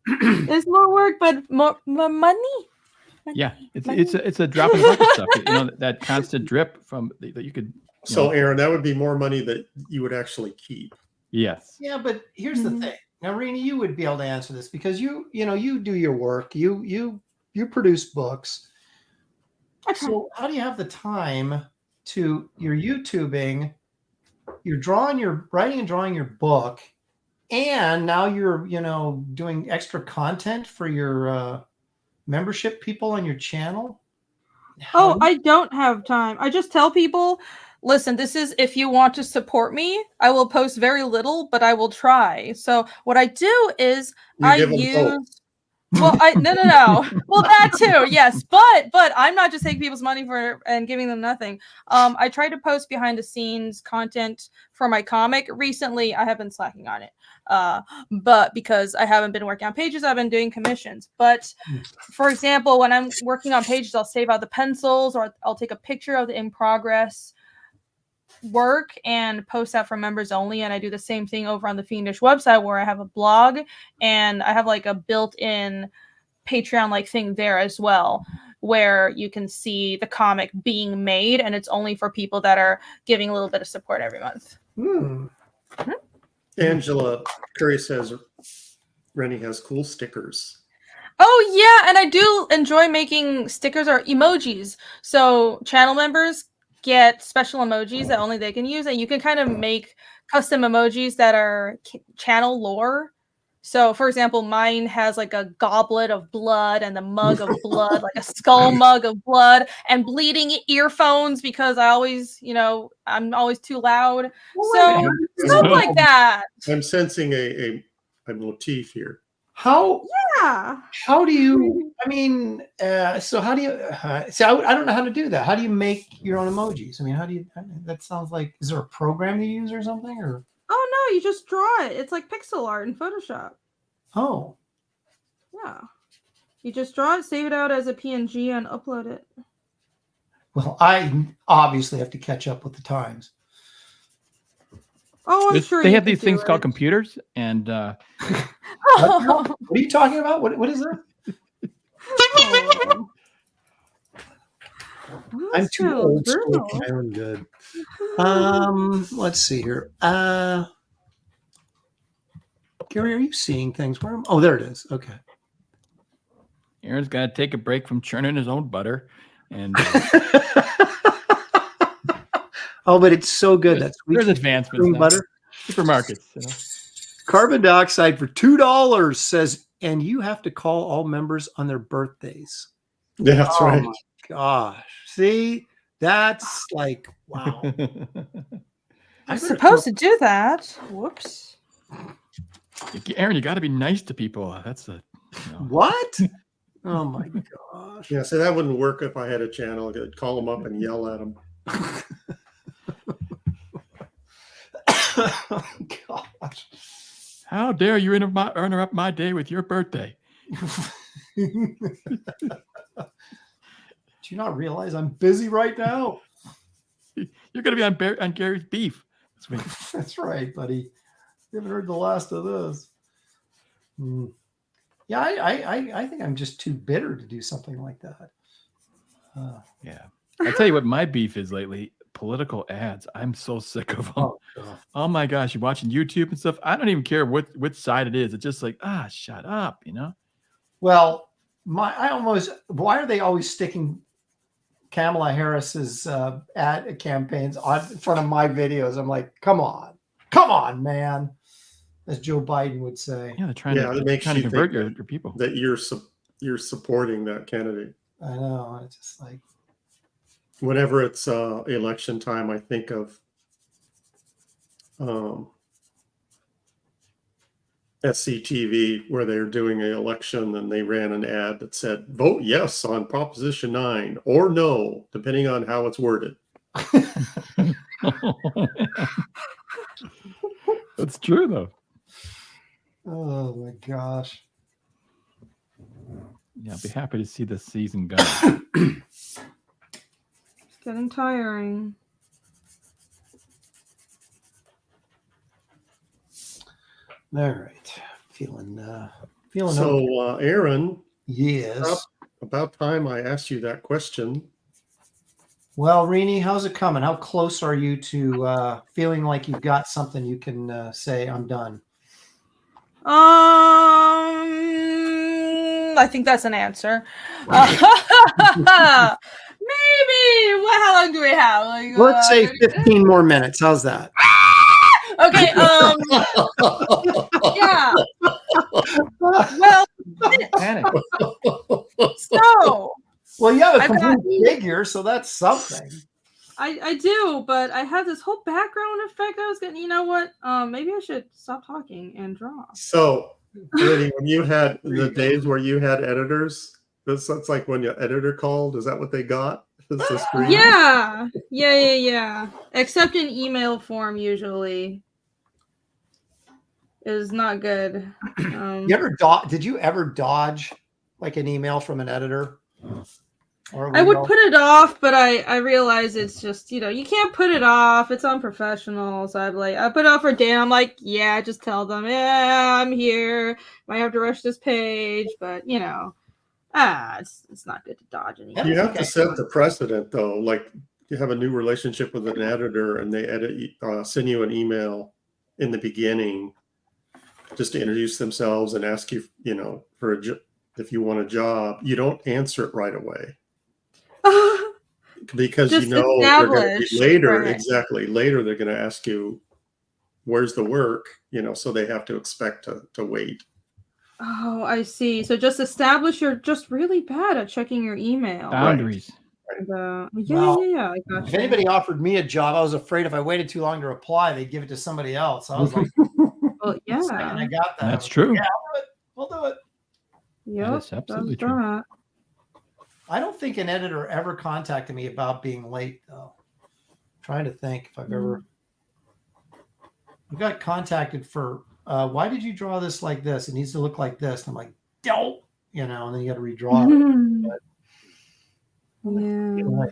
Speaker 5: It's more work, but more money.
Speaker 3: Yeah, it's a drop in the bucket stuff. That constant drip from that you could.
Speaker 4: So Aaron, that would be more money that you would actually keep.
Speaker 3: Yes.
Speaker 2: Yeah, but here's the thing. Now, Renie, you would be able to answer this because you do your work. You produce books. So how do you have the time to you're YouTubing, you're writing and drawing your book, and now you're doing extra content for your membership people on your channel?
Speaker 5: I don't have time. I just tell people, listen, this is if you want to support me, I will post very little, but I will try. So what I do is I use no. Well, that too, yes. But I'm not just taking people's money and giving them nothing. I try to post behind the scenes content for my comic. Recently, I have been slacking on it. But because I haven't been working on pages, I've been doing commissions. But for example, when I'm working on pages, I'll save out the pencils, or I'll take a picture of the in progress work and post that for members only. And I do the same thing over on the Fiendish website, where I have a blog and I have like a built-in Patreon like thing there as well, where you can see the comic being made, and it's only for people that are giving a little bit of support every month.
Speaker 4: Angela Curry says Renie has cool stickers.
Speaker 5: Oh yeah, and I do enjoy making stickers or emojis. So channel members get special emojis that only they can use, and you can kind of make custom emojis that are channel lore. So for example, mine has like a goblet of blood and a mug of blood, like a skull mug of blood, and bleeding earphones because I always, I'm always too loud. So stuff like that.
Speaker 4: I'm sensing a motif here.
Speaker 2: How do you?
Speaker 5: Yeah.
Speaker 2: I mean, so how do you? So I don't know how to do that. How do you make your own emojis? I mean, how do you? That sounds like, is there a program you use or something? Or
Speaker 5: Oh no, you just draw it. It's like pixel art in Photoshop.
Speaker 2: Oh,
Speaker 5: Yeah. You just draw it, save it out as a PNG, and upload it.
Speaker 2: well, I obviously have to catch up with the times.
Speaker 5: Oh, I'm sure
Speaker 3: They
Speaker 5: you
Speaker 3: have
Speaker 5: can
Speaker 3: these
Speaker 5: do
Speaker 3: things called
Speaker 5: it.
Speaker 3: computers, and
Speaker 2: What are you talking about? What is that?
Speaker 5: Oh.
Speaker 2: I'm
Speaker 5: That's
Speaker 2: too
Speaker 5: so
Speaker 2: old school
Speaker 5: brutal.
Speaker 2: for my own good. Let's see here. Gary, are you seeing things? Where oh, there it is. Okay.
Speaker 3: Aaron's got to take a break from churning his own butter. And
Speaker 2: oh, but it's so good. That's
Speaker 3: there's advancements
Speaker 2: cream
Speaker 3: now.
Speaker 2: butter.
Speaker 3: Supermarkets. You know?
Speaker 2: Carbon dioxide for $2 says, and you have to call all members on their birthdays.
Speaker 4: Yeah, that's right.
Speaker 2: My gosh. See, that's like, wow.
Speaker 5: I'm supposed to do that. Whoops.
Speaker 3: Aaron, you got to be nice to people. That's a
Speaker 2: what? Oh my gosh.
Speaker 4: Yeah, so that wouldn't work if I had a channel. I'd call them up and yell at them.
Speaker 2: Oh, gosh.
Speaker 3: How dare you interrupt my day with your birthday?
Speaker 2: Do you not realize I'm busy right now?
Speaker 3: You're going to be on Gary's beef this week.
Speaker 2: That's right, buddy. You haven't heard the last of this. Yeah, I think I'm just too bitter to do something like that.
Speaker 3: Yeah. I tell you what my beef is lately. Political ads. I'm so sick of them. Oh my gosh. You're watching YouTube and stuff. I don't even care which side it is. It's just like, shut up, you know?
Speaker 2: Well, why are they always sticking Kamala Harris's ad campaigns in front of my videos? I'm like, come on, man. As Joe Biden would say.
Speaker 3: Yeah, they're trying to convert your people.
Speaker 4: That you're supporting that candidate.
Speaker 2: I know. It's just like
Speaker 4: whenever it's election time, I think of SCTV where they were doing an election and they ran an ad that said, vote yes on Proposition 9 or no, depending on how it's worded.
Speaker 3: That's true, though.
Speaker 2: Oh, my gosh.
Speaker 3: Yeah, I'll be happy to see this season go.
Speaker 5: It's getting tiring.
Speaker 2: All right. Feeling
Speaker 4: so Aaron,
Speaker 2: yes.
Speaker 4: About time I asked you that question.
Speaker 2: Well, Renie, how's it coming? How close are you to feeling like you've got something you can say, I'm done?
Speaker 5: I think that's an answer. Maybe. How long do we have? Like,
Speaker 2: let's say 15 more minutes. How's that?
Speaker 5: Okay. Yeah. Well,
Speaker 3: Panic.
Speaker 5: so.
Speaker 2: Well, you have a complete figure, so that's something.
Speaker 5: I do, but I have this whole background effect I was getting. You know what? Maybe I should stop talking and draw.
Speaker 4: So, Renie, when you had the days where you had editors, that's like when your editor called. Is that what they got?
Speaker 5: Yeah. Except in email form, usually. It was not good.
Speaker 2: Did you ever dodge like an email from an editor?
Speaker 5: I would put it off, but I realize it's just, you can't put it off. It's unprofessional. So I put it off for a day. And I'm like, yeah, just tell them, yeah, I'm here. Might have to rush this page, but it's not good to dodge anything.
Speaker 4: You have to set the precedent, though. Like you have a new relationship with an editor, and they send you an email in the beginning just to introduce themselves and ask you, for if you want a job. You don't answer it right away. Because they're going to be later. Right. Exactly. Later, they're going to ask you, where's the work? So they have to expect to wait.
Speaker 5: Oh, I see. So just establish you're just really bad at checking your email.
Speaker 3: Boundaries.
Speaker 5: Right.
Speaker 2: Yeah.
Speaker 5: I got
Speaker 2: if anybody offered me a job, I was afraid if I waited too long to reply, they'd give it to somebody else. I was like,
Speaker 5: well, yeah.
Speaker 2: I got that.
Speaker 3: That's true.
Speaker 2: Yeah, we'll do it.
Speaker 5: Yep,
Speaker 3: that's absolutely true.
Speaker 5: That.
Speaker 2: I don't think an editor ever contacted me about being late, though. I'm trying to think if I've ever. we got contacted for why did you draw this like this? It needs to look like this. And I'm like, don't, you know, and then you got to redraw it.
Speaker 5: Yeah.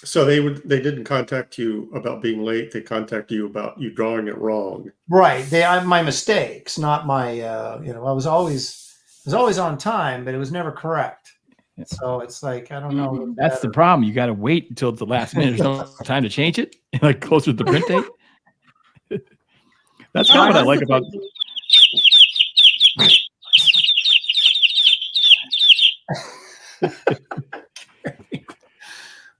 Speaker 4: So they didn't contact you about being late. They contacted you about you drawing it wrong.
Speaker 2: Right. My mistakes, not my you know, I was always on time, but it was never correct. So it's like, I don't know.
Speaker 3: That's the problem. You got to wait until the last minute. There's no time to change it, like closer to the print date. That's kind of what I like about.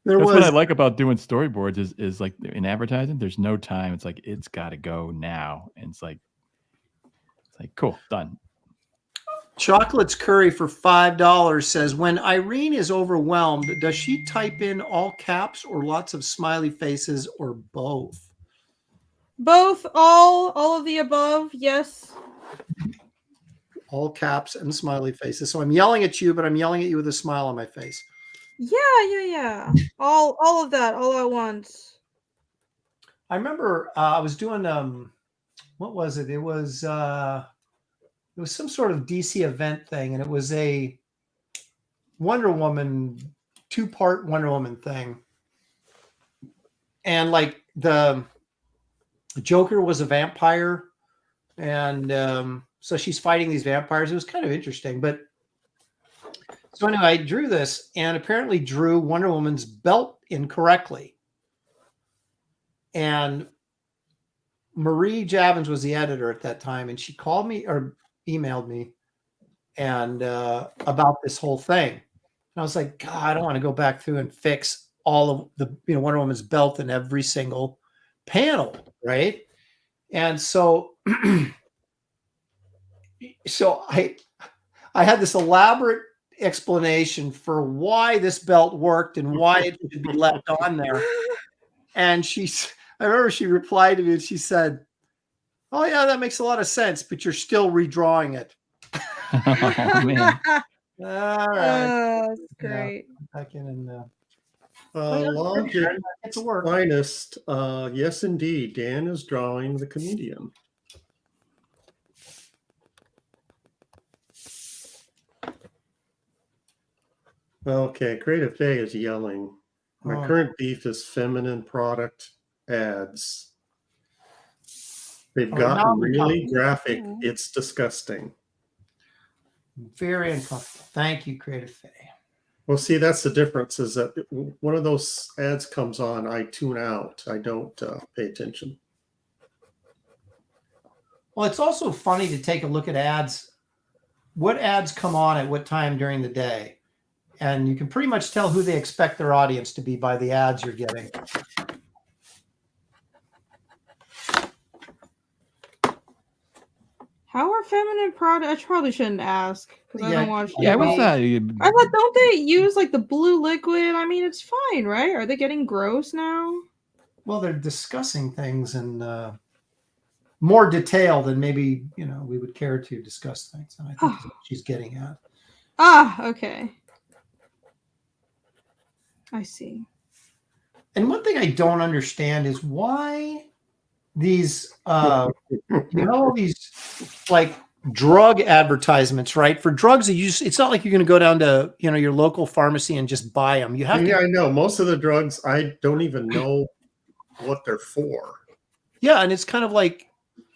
Speaker 3: That's what I like about doing storyboards is like in advertising, there's no time. It's like, it's got to go now. And it's like cool, done.
Speaker 2: Chocolate's Curry for $5 says, when Irene is overwhelmed, does she type in all caps or lots of smiley faces or both?
Speaker 5: Both, all of the above, yes.
Speaker 2: All caps and smiley faces. So I'm yelling at you, but I'm yelling at you with a smile on my face.
Speaker 5: Yeah. All of that, all at once.
Speaker 2: I remember I was doing what was it? It was some sort of DC event thing, and it was a Wonder Woman 2-part Wonder Woman thing. And like the Joker was a vampire, and so she's fighting these vampires. It was kind of interesting, but so anyway, I drew this and apparently drew Wonder Woman's belt incorrectly. And Marie Javins was the editor at that time, and she called me or emailed me and about this whole thing. And I was like, God, I don't want to go back through and fix all of the Wonder Woman's belt in every single panel, right? And so I had this elaborate explanation for why this belt worked and why it should be left on there. And I remember she replied to me and she said, oh yeah, that makes a lot of sense, but you're still redrawing it.
Speaker 3: Oh, man.
Speaker 2: All right.
Speaker 5: That's great.
Speaker 2: Back in and
Speaker 4: Logic
Speaker 2: get to work.
Speaker 4: finest. Yes, indeed. Dan is drawing the comedian. Okay, Creative Day is yelling. My current beef is feminine product ads. They've gotten really graphic. It's disgusting.
Speaker 2: Very uncomfortable. Thank you, Creative Day.
Speaker 4: Well, see, that's the difference is that one of those ads comes on, I tune out. I don't pay attention.
Speaker 2: Well, it's also funny to take a look at ads. What ads come on at what time during the day? And you can pretty much tell who they expect their audience to be by the ads you're getting.
Speaker 5: How are feminine products? I probably shouldn't ask because I don't watch.
Speaker 3: Yeah, what's that?
Speaker 5: I thought, don't they use like the blue liquid? I mean, it's fine, right? Are they getting gross now?
Speaker 2: Well, they're discussing things in more detail than maybe we would care to discuss things. And I think that's what she's getting at.
Speaker 5: Okay. I see.
Speaker 2: And one thing I don't understand is why these, these like drug advertisements, right? For drugs, it's not like you're going to go down to, your local pharmacy and just buy them. You have to.
Speaker 4: Yeah, I know. Most of the drugs, I don't even know what they're for.
Speaker 2: Yeah. And it's kind of like,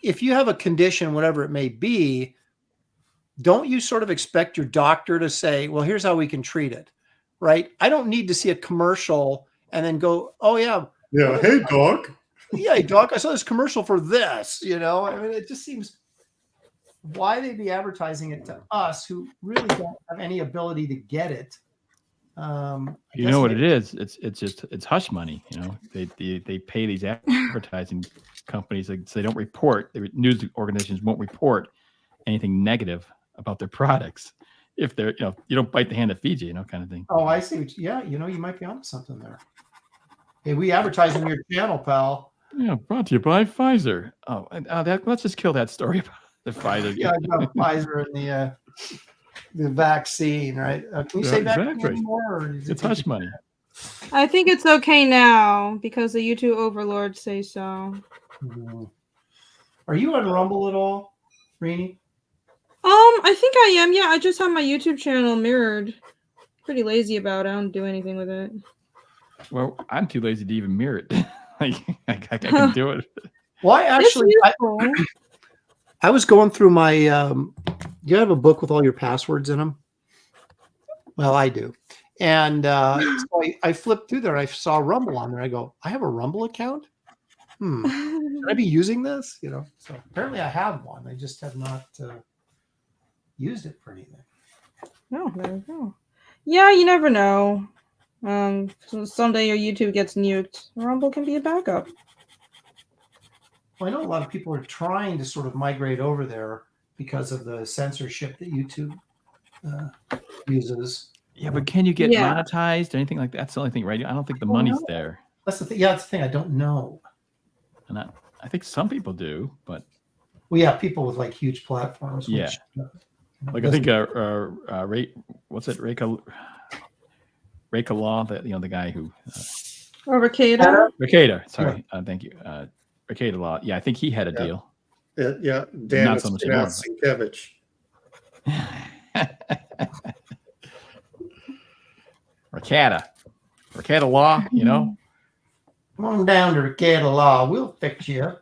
Speaker 2: if you have a condition, whatever it may be, don't you sort of expect your doctor to say, well, here's how we can treat it, right? I don't need to see a commercial and then go, oh, yeah.
Speaker 4: Yeah. Hey, doc.
Speaker 2: Yeah, doc, I saw this commercial for this, I mean, it just seems, why they'd be advertising it to us who really don't have any ability to get it.
Speaker 3: You know what it is? It's hush money. They pay these advertising companies, like, so they don't report. The news organizations won't report anything negative about their products if they're, you don't bite the hand that feeds you, kind of thing.
Speaker 2: Oh, I see. You might be onto something there. Hey, we advertise on your channel, pal.
Speaker 3: Yeah, brought to you by Pfizer. Oh, let's just kill that story about the Pfizer.
Speaker 2: Yeah, about Pfizer and the vaccine, right? Can you say vaccine anymore? Or
Speaker 3: it's hush money.
Speaker 5: I think it's okay now because the YouTube overlords say so.
Speaker 2: Are you on Rumble at all, Renie?
Speaker 5: I think I am. Yeah, I just have my YouTube channel mirrored. Pretty lazy about it. I don't do anything with it.
Speaker 3: Well, I'm too lazy to even mirror it. I can do it.
Speaker 2: Well, I was going through my. You have a book with all your passwords in them. Well, I do, and so I flipped through there. I saw Rumble on there. I go, I have a Rumble account. Should I be using this? You know, so apparently I have one. I just have not used it for anything.
Speaker 5: No, there we go. Yeah, you never know. So someday your YouTube gets nuked. Rumble can be a backup.
Speaker 2: Well, I know a lot of people are trying to sort of migrate over there because of the censorship that YouTube uses.
Speaker 3: Yeah, but can you get monetized or anything like that? That's the only thing, right? I don't think the money's there.
Speaker 2: That's the thing. Yeah, that's the thing. I don't know.
Speaker 3: And I think some people do, but
Speaker 2: well, yeah, people with like huge platforms.
Speaker 3: Yeah, like I think what's it, Reka Law, that the guy who
Speaker 5: Ricada.
Speaker 3: Sorry, thank you, Ricada Law. Yeah, I think he had a deal.
Speaker 4: Yeah, Dan,
Speaker 3: not so much anymore.
Speaker 4: Sienkiewicz.
Speaker 3: Ricada Law,
Speaker 2: Come on down to Ricada Law. We'll fix you.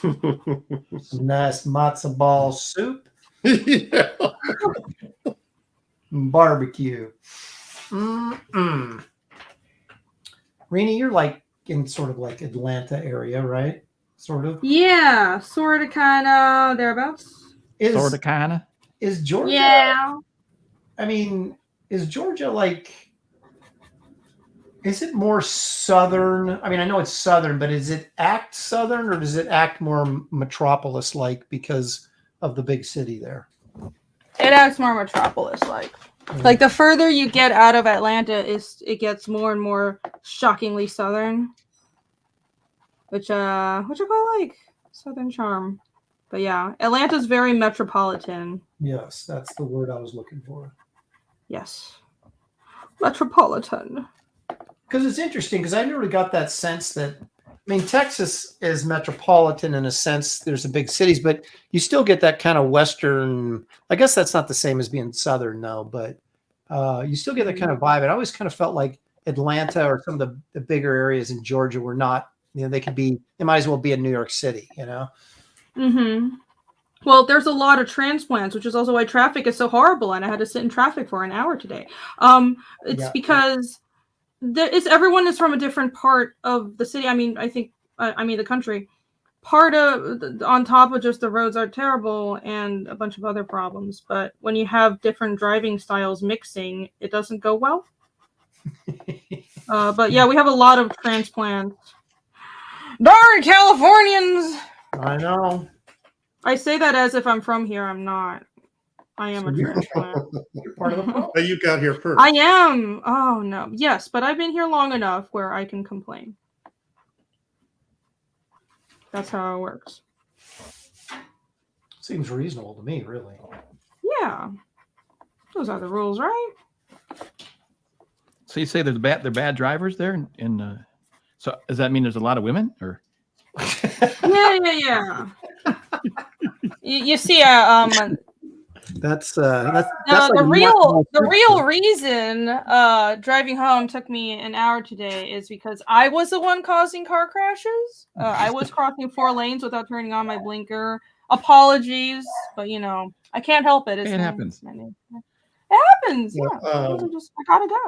Speaker 2: Some nice matzo ball soup.
Speaker 4: Yeah.
Speaker 2: Barbecue. Renie, you're like in sort of like Atlanta area, right? Sort of.
Speaker 5: Yeah, sort of, kind of, thereabouts.
Speaker 3: Sort of, kind of.
Speaker 2: Is Georgia?
Speaker 5: Yeah.
Speaker 2: I mean, is Georgia like? Is it more southern? I mean, I know it's southern, but is it act southern or does it act more metropolis-like because of the big city there?
Speaker 5: It acts more metropolis-like. Like the further you get out of Atlanta, it gets more and more shockingly southern, which I quite like. Southern charm. But yeah, Atlanta's very metropolitan.
Speaker 2: Yes, that's the word I was looking for.
Speaker 5: Yes, metropolitan.
Speaker 2: Because it's interesting, because I never got that sense that, I mean, Texas is metropolitan in a sense. There's the big cities, but you still get that kind of Western. I guess that's not the same as being Southern, though, but you still get that kind of vibe. It always kind of felt like Atlanta or some of the bigger areas in Georgia were not, they might as well be in New York City,
Speaker 5: Mm-hmm. Well, there's a lot of transplants, which is also why traffic is so horrible, and I had to sit in traffic for an hour today. Because everyone is from a different part of the city. I mean, the country. Part of on top of just the roads are terrible and a bunch of other problems. But when you have different driving styles mixing, it doesn't go well. But yeah, we have a lot of transplants. Darn Californians!
Speaker 2: I know.
Speaker 5: I say that as if I'm from here. I'm not. I am a transplant.
Speaker 2: You're part of the problem.
Speaker 4: But you got here first.
Speaker 5: I am. Oh, no. Yes, but I've been here long enough where I can complain. That's how it works.
Speaker 2: Seems reasonable to me, really.
Speaker 5: Yeah. Those are the rules, right?
Speaker 3: So you say they're bad drivers there? So does that mean there's a lot of women? Or?
Speaker 5: Yeah. You see,
Speaker 2: That's
Speaker 5: the real reason driving home took me an hour today is because I was the one causing car crashes. I was crossing 4 lanes without turning on my blinker. Apologies, but I can't help it.
Speaker 3: It happens.
Speaker 5: It happens. Yeah, I gotta go.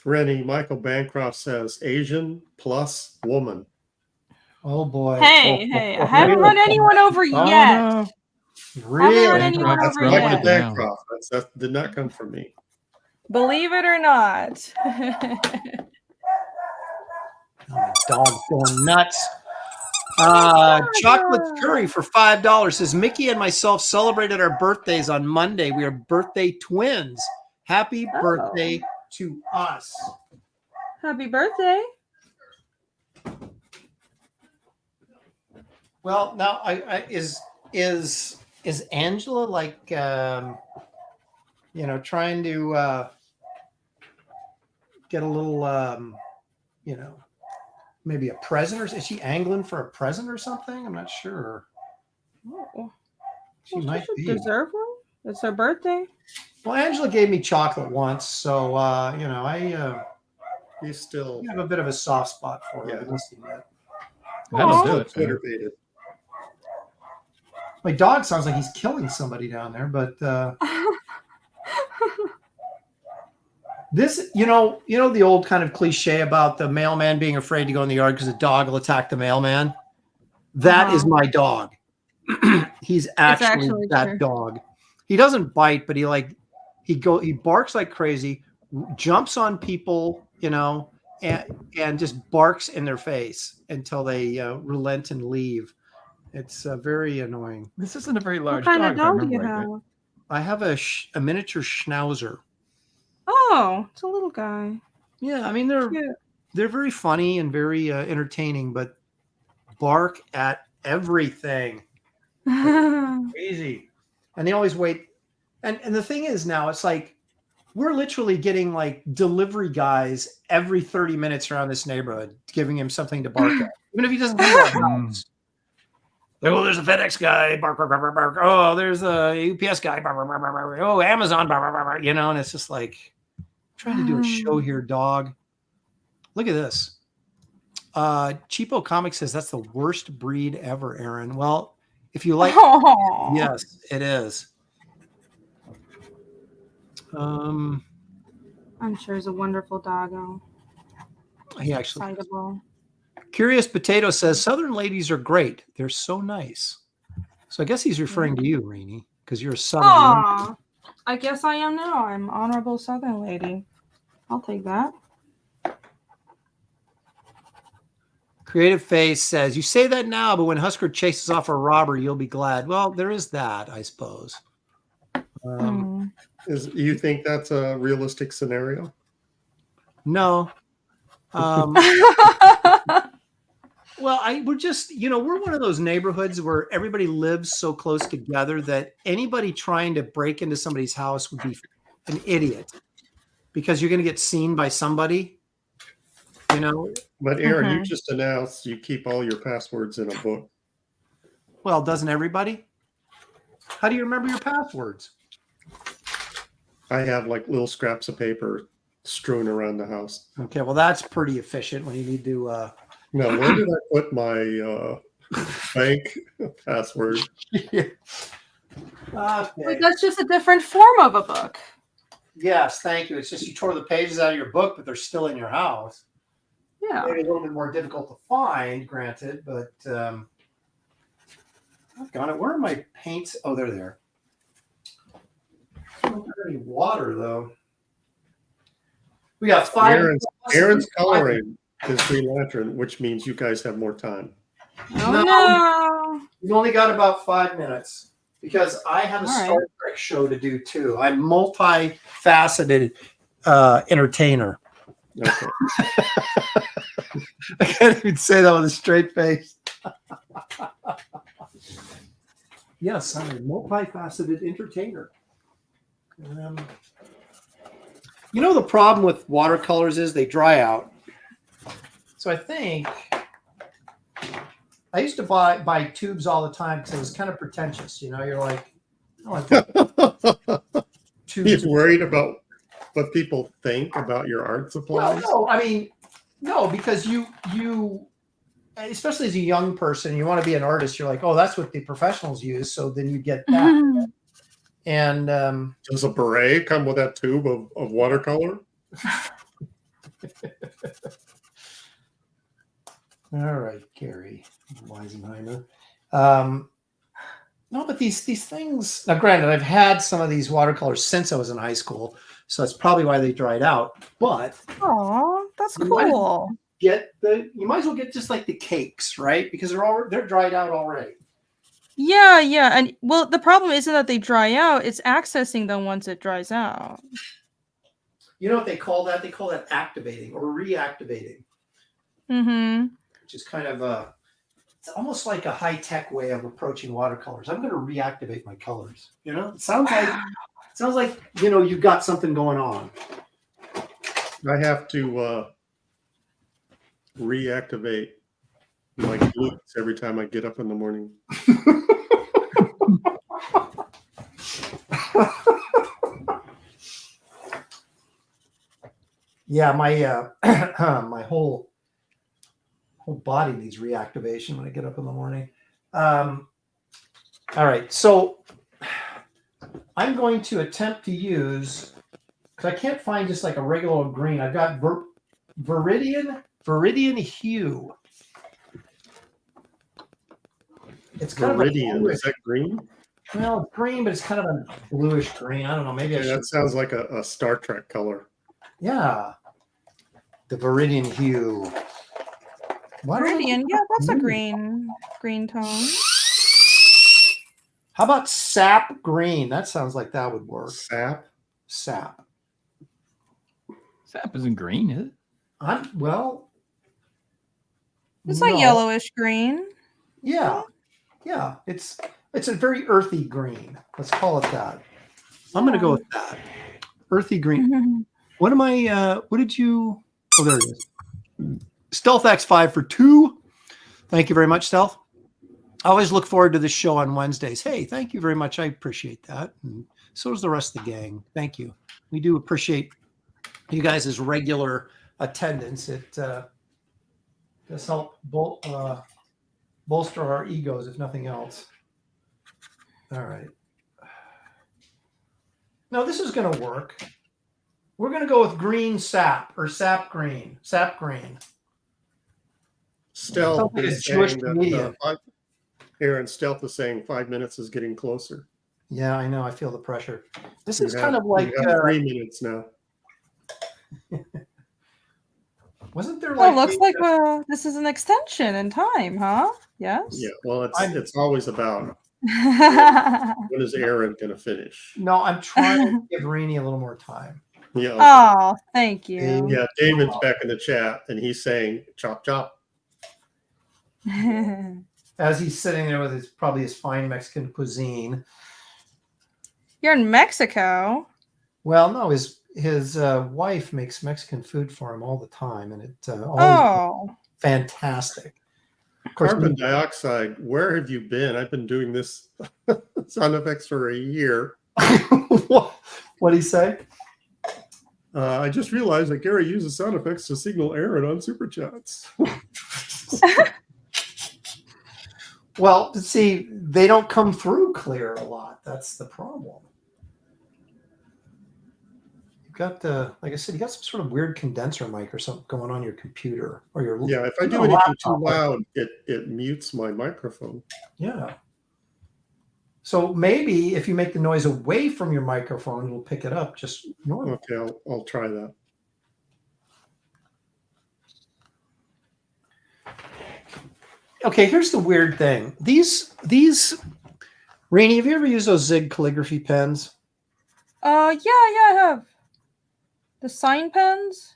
Speaker 4: Renie, Michael Bancroft says Asian plus woman.
Speaker 2: Oh boy.
Speaker 5: Hey, I haven't run anyone over yet.
Speaker 3: No.
Speaker 2: Really?
Speaker 4: That's Michael Bancroft. That did not come from me.
Speaker 5: Believe it or not.
Speaker 2: Oh, dog's going nuts. Chocolate curry for $5 says Mickey and myself celebrated our birthdays on Monday. We are birthday twins. Happy birthday to us.
Speaker 5: Happy birthday.
Speaker 2: Well, now is Angela like trying to get a little, you know, maybe a present, or is she angling for a present or something? I'm not sure.
Speaker 5: Oh.
Speaker 2: She might
Speaker 5: should
Speaker 2: be.
Speaker 5: deserve one. It's her birthday.
Speaker 2: Well, Angela gave me chocolate once, so you know, I
Speaker 4: He's still
Speaker 2: have a bit of a soft spot for her.
Speaker 4: Yeah.
Speaker 2: Let me see that.
Speaker 3: That'll do it.
Speaker 4: motivated.
Speaker 2: My dog sounds like he's killing somebody down there, but this, you know the old kind of cliche about the mailman being afraid to go in the yard because the dog will attack the mailman. That is my dog. He's actually that
Speaker 5: true.
Speaker 2: dog. He doesn't bite, but he barks like crazy, jumps on people, you know, and just barks in their face until they relent and leave. It's very annoying.
Speaker 3: This isn't a very large
Speaker 5: What kind
Speaker 3: dog.
Speaker 5: of
Speaker 3: if I
Speaker 5: dog do
Speaker 3: remember
Speaker 5: you
Speaker 3: right,
Speaker 5: have?
Speaker 3: right?
Speaker 2: I have a miniature schnauzer.
Speaker 5: Oh, it's a little guy.
Speaker 2: Yeah, I mean they're very funny and very entertaining, but bark at everything. Crazy. And they always wait. And the thing is now, it's like we're literally getting like delivery guys every 30 minutes around this neighborhood, giving him something to bark at, even if he doesn't come to our house. Like, oh, there's a FedEx guy, bark, bark, bark, bark, bark. Oh, there's a UPS guy, bark, bark, bark, bark, bark. Oh, Amazon, bark, bark, bark, bark. You know, and it's just like, I'm trying to do a show here, dog. Look at this. Cheapo Comics says that's the worst breed ever, Aaron. Well, if you like, yes, it is.
Speaker 5: I'm sure he's a wonderful doggo.
Speaker 2: He actually.
Speaker 5: Excitable.
Speaker 2: Curious Potato says Southern ladies are great. They're so nice. So I guess he's referring to you, Renie, because you're a Southern.
Speaker 5: Aw, I guess I am now. I'm honorable Southern lady. I'll take that.
Speaker 2: Creative Face says, you say that now, but when Husker chases off a robber, you'll be glad. Well, there is that, I suppose.
Speaker 4: You think that's a realistic scenario?
Speaker 2: No. Well, we're just, we're one of those neighborhoods where everybody lives so close together that anybody trying to break into somebody's house would be an idiot because you're going to get seen by somebody,
Speaker 4: But Aaron, you just announced you keep all your passwords in a book.
Speaker 2: Well, doesn't everybody? How do you remember your passwords?
Speaker 4: I have like little scraps of paper strewn around the house.
Speaker 2: Okay, well, that's pretty efficient when you need to.
Speaker 4: Now, where did I put my bank password?
Speaker 2: Okay.
Speaker 5: Wait, that's just a different form of a book.
Speaker 2: Yes, thank you. It's just you tore the pages out of your book, but they're still in your house.
Speaker 5: Yeah.
Speaker 2: Maybe a little bit more difficult to find, granted, but I've got it. Where are my paints? Oh, they're there. I don't have any water, though. We got 5.
Speaker 4: Aaron's coloring his Green Lantern, which means you guys have more time.
Speaker 5: Oh, no.
Speaker 2: We've only got about 5 minutes because I have a Star Trek show to do, too. I'm multifaceted entertainer.
Speaker 4: Okay.
Speaker 2: I can't even say that with a straight face. Yes, I'm a multifaceted entertainer. The problem with watercolors is they dry out. So I think I used to buy tubes all the time because it was kind of pretentious. You're like, tubes.
Speaker 4: He's worried about what people think about your art supplies.
Speaker 2: Well, no, because you, especially as a young person, you want to be an artist. You're like, oh, that's what the professionals use. So then you get that. And
Speaker 4: does a beret come with that tube of watercolor?
Speaker 2: All right, Gary Weisenheimer. No, but these things. Now, granted, I've had some of these watercolors since I was in high school, so that's probably why they dried out. But
Speaker 5: oh, that's cool.
Speaker 2: You might as well get just like the cakes, right? Because they're dried out already.
Speaker 5: Yeah, and well, the problem isn't that they dry out; it's accessing them once it dries out.
Speaker 2: You know what they call that? They call that activating or reactivating. Which is kind of it's almost like a high-tech way of approaching watercolors. I'm going to reactivate my colors. It sounds like you've got something going on.
Speaker 4: I have to reactivate my glutes every time I get up in the morning.
Speaker 2: Yeah, my my whole body needs reactivation when I get up in the morning. All right, so I'm going to attempt to use, because I can't find just like a regular old green. I've got Viridian hue. It's kind
Speaker 4: Viridian,
Speaker 2: of a
Speaker 4: is that green?
Speaker 2: well, it's green, but it's kind of a bluish green. I don't know. Maybe I should.
Speaker 4: That sounds like a Star Trek color.
Speaker 2: Yeah, the Viridian hue.
Speaker 5: Viridian, yeah, that's a green tone.
Speaker 2: How about sap green? That sounds like that would work.
Speaker 4: Sap?
Speaker 2: Sap.
Speaker 3: Sap isn't green, is it?
Speaker 2: Well.
Speaker 5: It's like yellowish green.
Speaker 2: Yeah. Yeah. It's a very earthy green. Let's call it that. I'm going to go with that. Earthy green. What am I, what did you, oh, there it is. Stealth X5 for 2. Thank you very much, Stealth. I always look forward to this show on Wednesdays. Hey, thank you very much. I appreciate that. And so does the rest of the gang. Thank you. We do appreciate you guys' regular attendance. It does help bolster our egos, if nothing else. All right. Now, this is going to work. We're going to go with green sap or sap green. Sap green.
Speaker 4: Stealth is saying that Aaron, Stealth is saying 5 minutes is getting closer.
Speaker 2: Yeah, I know. I feel the pressure. This is kind of like
Speaker 4: 3 minutes now.
Speaker 2: Wasn't there like?
Speaker 5: Oh, looks like this is an extension in time, huh? Yes.
Speaker 4: Yeah. Well, it's always about when is Aaron going to finish?
Speaker 2: No, I'm trying to give Renie a little more time.
Speaker 4: Yeah. Okay.
Speaker 5: Oh, thank you.
Speaker 4: Yeah, David's back in the chat, and he's saying chop chop.
Speaker 2: As he's sitting there with probably his fine Mexican cuisine.
Speaker 5: You're in Mexico.
Speaker 2: Well, no, his wife makes Mexican food for him all the time, and it always fantastic.
Speaker 4: Of course, carbon dioxide. Where have you been? I've been doing this sound effects for a year.
Speaker 2: What did he say?
Speaker 4: I just realized that Gary uses sound effects to signal Aaron on Super Chats.
Speaker 2: Well, see, they don't come through clear a lot. That's the problem. You've got like I said, you got some sort of weird condenser mic or something going on your computer or your.
Speaker 4: Yeah, if I do anything too loud, it mutes my microphone.
Speaker 2: Yeah. So maybe if you make the noise away from your microphone, it'll pick it up just normal.
Speaker 4: Okay, I'll try that.
Speaker 2: Okay, here's the weird thing. These Renie, have you ever used those Zig calligraphy pens?
Speaker 5: Yeah, I have. The sign pens?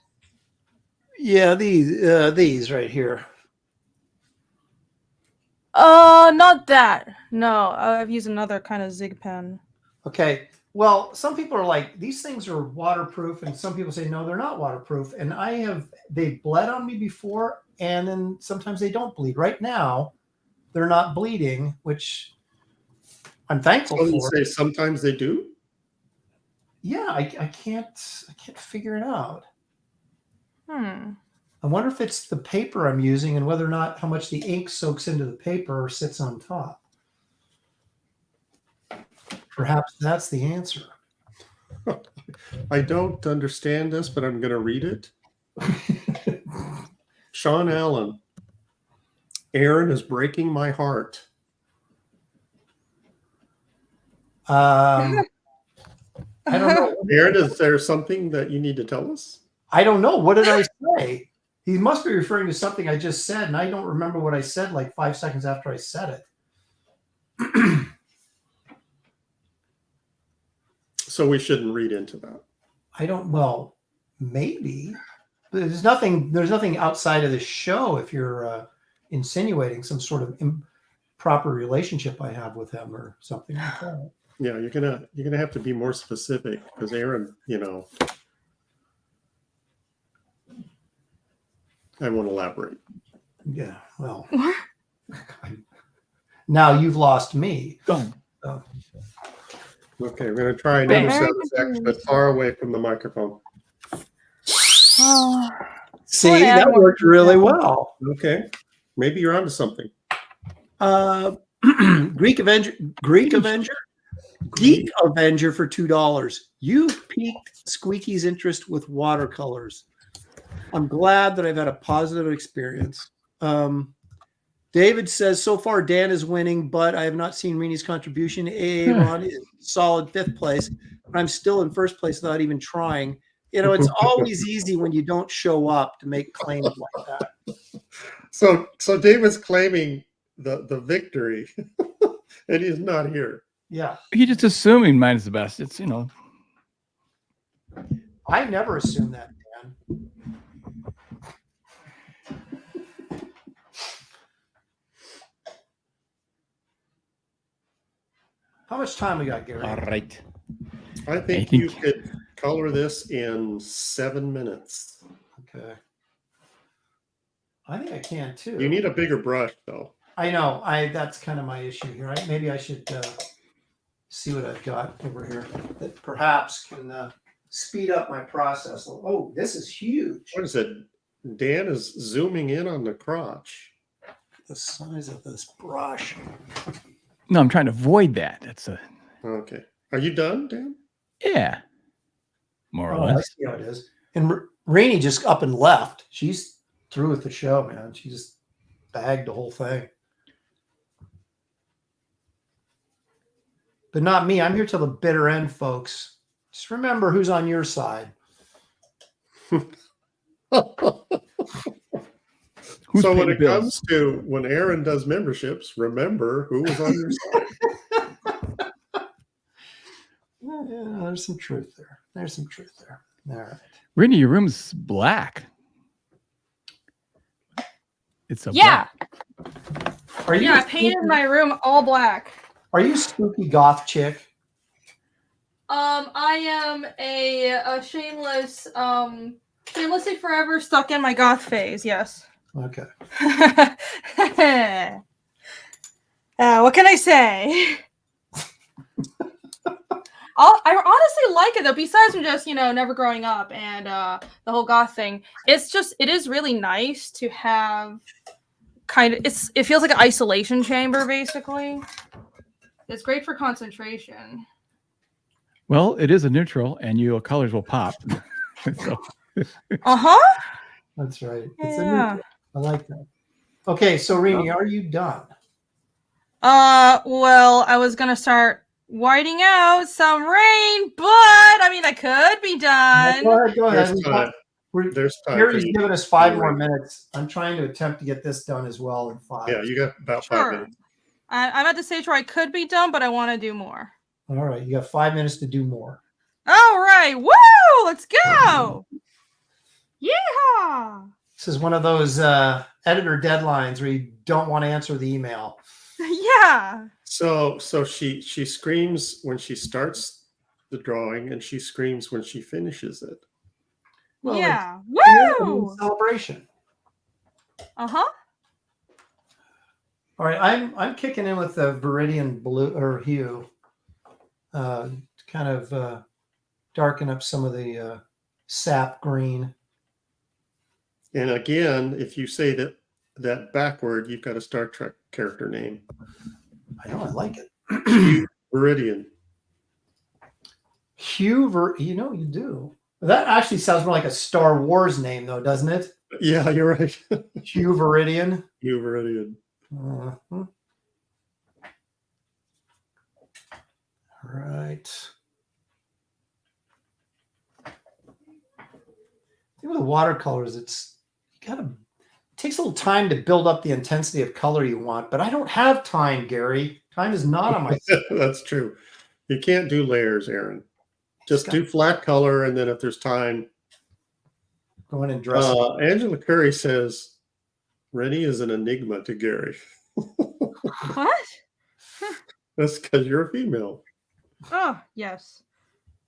Speaker 2: Yeah, these right here.
Speaker 5: Not that. No, I've used another kind of Zig pen.
Speaker 2: Okay. Well, some people are like, these things are waterproof, and some people say, no, they're not waterproof. And they've bled on me before, and then sometimes they don't bleed. Right now, they're not bleeding, which I'm thankful for.
Speaker 4: You say sometimes they do?
Speaker 2: Yeah, I can't figure it out.
Speaker 5: I
Speaker 2: wonder if it's the paper I'm using and whether or not how much the ink soaks into the paper or sits on top. Perhaps that's the answer.
Speaker 4: I don't understand this, but I'm going to read it. Sean Allen. Aaron is breaking my heart.
Speaker 2: I don't know.
Speaker 4: Aaron, is there something that you need to tell us?
Speaker 2: I don't know. What did I say? He must be referring to something I just said, and I don't remember what I said like 5 seconds after I said it.
Speaker 4: So we shouldn't read into that.
Speaker 2: Well, maybe. But there's nothing outside of the show if you're insinuating some sort of improper relationship I have with him or something like that.
Speaker 4: Yeah, you're gonna have to be more specific because Aaron, I won't elaborate.
Speaker 2: Yeah, well. Now you've lost me.
Speaker 3: Done.
Speaker 2: Oh.
Speaker 4: Okay, we're going to try another
Speaker 3: Bam.
Speaker 4: sound effect, but far away from the microphone.
Speaker 5: Oh,
Speaker 2: See,
Speaker 5: wanna add
Speaker 2: that
Speaker 5: more
Speaker 2: worked really
Speaker 5: detail.
Speaker 2: well.
Speaker 4: Okay, maybe you're onto something.
Speaker 2: Geek Avenger for $2. You piqued Squeaky's interest with watercolors. I'm glad that I've had a positive experience. David says, so far Dan is winning, but I have not seen Renie's contribution. Aaron is solid 5th place, but I'm still in 1st place without even trying. You know, it's always easy when you don't show up to make claims like that.
Speaker 4: So David's claiming the victory, and he's not here.
Speaker 2: Yeah.
Speaker 3: He's just assuming mine is the best. It's,
Speaker 2: I never assumed that, Dan. How much time we got, Gary?
Speaker 3: all right.
Speaker 4: I think you could color this in 7 minutes.
Speaker 2: Okay. I think I can too.
Speaker 4: You need a bigger brush, though.
Speaker 2: I know. That's kind of my issue here. Maybe I should see what I've got over here that perhaps can speed up my process. Oh, this is huge.
Speaker 4: What is it? Dan is zooming in on the crotch.
Speaker 2: The size of this brush.
Speaker 3: No, I'm trying to avoid that.
Speaker 4: Okay. Are you done, Dan?
Speaker 3: Yeah. More or
Speaker 2: Oh, I
Speaker 3: less.
Speaker 2: see how it is. And Renie just up and left. She's through with the show, man. She just bagged the whole thing. But not me. I'm here till the bitter end, folks. Just remember who's on your side.
Speaker 3: Who's
Speaker 4: So
Speaker 3: paying
Speaker 4: when
Speaker 3: the
Speaker 4: it
Speaker 3: bills?
Speaker 4: comes to when Aaron does memberships, remember who was on your side.
Speaker 2: Yeah, there's some truth there. There's some truth there. All right.
Speaker 3: Renie, your room's black. It's a
Speaker 5: Yeah.
Speaker 3: black.
Speaker 2: Are you
Speaker 5: Yeah, I painted my room all black.
Speaker 2: Are you a spooky goth chick?
Speaker 5: I am a shameless, shamelessly forever stuck in my goth phase. Yes.
Speaker 2: Okay.
Speaker 5: What can I say? I honestly like it though. Besides from just never growing up and the whole goth thing, it is really nice to have it feels like an isolation chamber basically. It's great for concentration.
Speaker 3: Well, it is a neutral, and your colors will pop. So,
Speaker 2: That's right. It's a
Speaker 5: Yeah.
Speaker 2: neutral. I like that. Okay, so Renie, are you done?
Speaker 5: Well, I was gonna start whiting out some rain, but I could be done.
Speaker 2: Go ahead.
Speaker 4: There's time. There's time.
Speaker 2: Gary's
Speaker 4: for you.
Speaker 2: given us 5 more minutes. I'm trying to attempt to get this done as well in 5.
Speaker 4: Yeah, you got about
Speaker 5: Sure.
Speaker 4: 5 minutes.
Speaker 5: I'm at the stage where I could be done, but I want to do more.
Speaker 2: All right, you got 5 minutes to do more.
Speaker 5: All right, woo! Let's go! Yeah!
Speaker 2: This is one of those editor deadlines where you don't want to answer the email.
Speaker 5: Yeah.
Speaker 4: So she screams when she starts the drawing, and she screams when she finishes it.
Speaker 2: Well,
Speaker 5: Yeah.
Speaker 2: it's a
Speaker 5: Woo!
Speaker 2: celebration.
Speaker 5: Uh-huh.
Speaker 2: All right, I'm kicking in with the Viridian blue or hue, to kind of darken up some of the sap green.
Speaker 4: And again, if you say that backward, you've got a Star Trek character name.
Speaker 2: I know, I like it.
Speaker 4: Hugh Viridian.
Speaker 2: You do. That actually sounds more like a Star Wars name, though, doesn't it?
Speaker 4: Yeah, you're right.
Speaker 2: Hugh Viridian.
Speaker 4: Hugh Viridian.
Speaker 2: All right. I think with the watercolors, it takes a little time to build up the intensity of color you want, but I don't have time, Gary. Time is not on my side.
Speaker 4: That's true. You can't do layers, Aaron. Just do flat color, and then if there's time.
Speaker 2: Go in and dress it.
Speaker 4: Angela Curry says, Renie is an enigma to Gary.
Speaker 5: What?
Speaker 4: That's because you're a female.
Speaker 5: Oh, yes.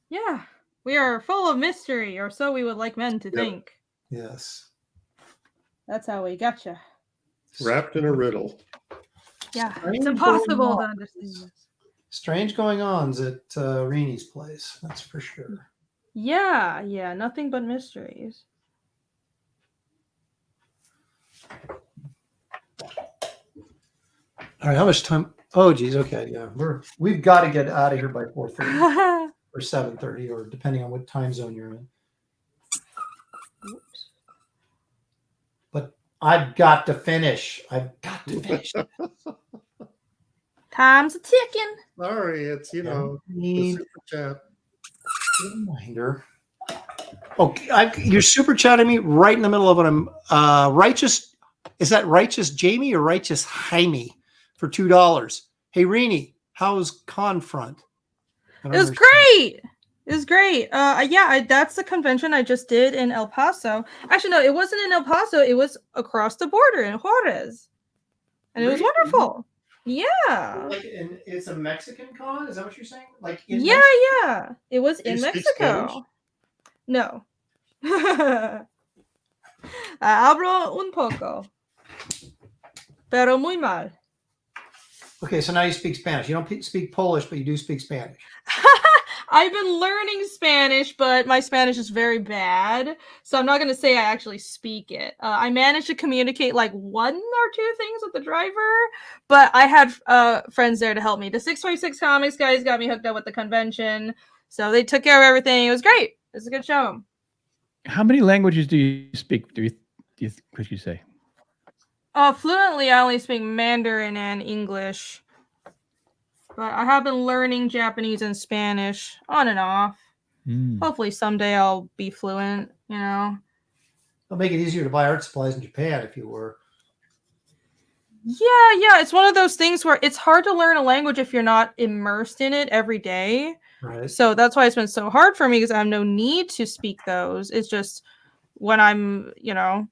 Speaker 5: Yeah. We are full of mystery, or so we would like men to think.
Speaker 2: Yes.
Speaker 5: That's how we gotcha.
Speaker 4: Wrapped in a riddle.
Speaker 5: Yeah,
Speaker 2: Strange
Speaker 5: it's impossible
Speaker 2: going
Speaker 5: to
Speaker 2: on.
Speaker 5: understand this.
Speaker 2: Strange going-ons at Renie's place. That's for sure.
Speaker 5: Yeah, yeah, nothing but mysteries.
Speaker 2: All right, how much time? Oh, geez. Okay, yeah, we've got to get out of here by 4:30 or 7:30, or depending on what time zone you're in.
Speaker 5: Oops.
Speaker 2: But I've got to finish. I've got to finish.
Speaker 5: Time's a ticking.
Speaker 4: Sorry, it's the
Speaker 2: Need
Speaker 4: super chat.
Speaker 2: a reminder. Okay, you're super chatting me right in the middle of what I'm righteous. Is that righteous Jamie or righteous Jaime for $2? Hey Renie, how's Confront?
Speaker 5: It was great. It was great. That's the convention I just did in El Paso. Actually, no, it wasn't in El Paso. It was across the border in Juarez, and it was wonderful. Yeah.
Speaker 2: Like, it's a Mexican con? Is that what you're saying? Like, in
Speaker 5: Yeah. It was
Speaker 4: Do you
Speaker 5: in
Speaker 4: speak Spanish?
Speaker 5: Mexico. No. Hablo un poco, pero muy mal.
Speaker 2: Okay, so now you speak Spanish. You don't speak Polish, but you do speak Spanish.
Speaker 5: I've been learning Spanish, but my Spanish is very bad, so I'm not going to say I actually speak it. I managed to communicate like 1 or 2 things with the driver, but I had friends there to help me. The 656 Comics guys got me hooked up with the convention, so they took care of everything. It was great. It was a good show.
Speaker 3: How many languages do you speak? Could you say?
Speaker 5: Fluently, I only speak Mandarin and English. But I have been learning Japanese and Spanish on and off. Hopefully someday I'll be fluent,
Speaker 2: It'll make it easier to buy art supplies in Japan if you were.
Speaker 5: Yeah. It's one of those things where it's hard to learn a language if you're not immersed in it every day.
Speaker 2: Right.
Speaker 5: So that's why it's been so hard for me, because I have no need to speak those. It's just when I'm,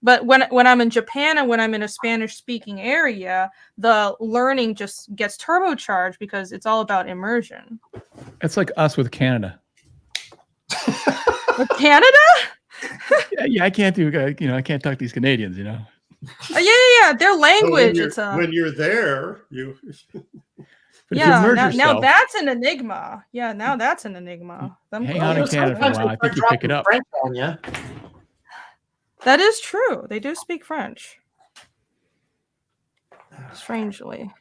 Speaker 5: but when I'm in Japan and when I'm in a Spanish speaking area, the learning just gets turbocharged because it's all about immersion.
Speaker 3: It's like us with Canada.
Speaker 5: With Canada?
Speaker 3: Yeah, I can't do, I can't talk to these Canadians,
Speaker 5: Yeah. Their language.
Speaker 4: When you're there, you.
Speaker 3: But if you immerse
Speaker 5: now
Speaker 3: yourself,
Speaker 5: that's an enigma. Yeah, now that's an enigma.
Speaker 3: hang on in Canada for a while. I think you pick it up.
Speaker 2: French on you.
Speaker 5: That is true. They do speak French. Strangely.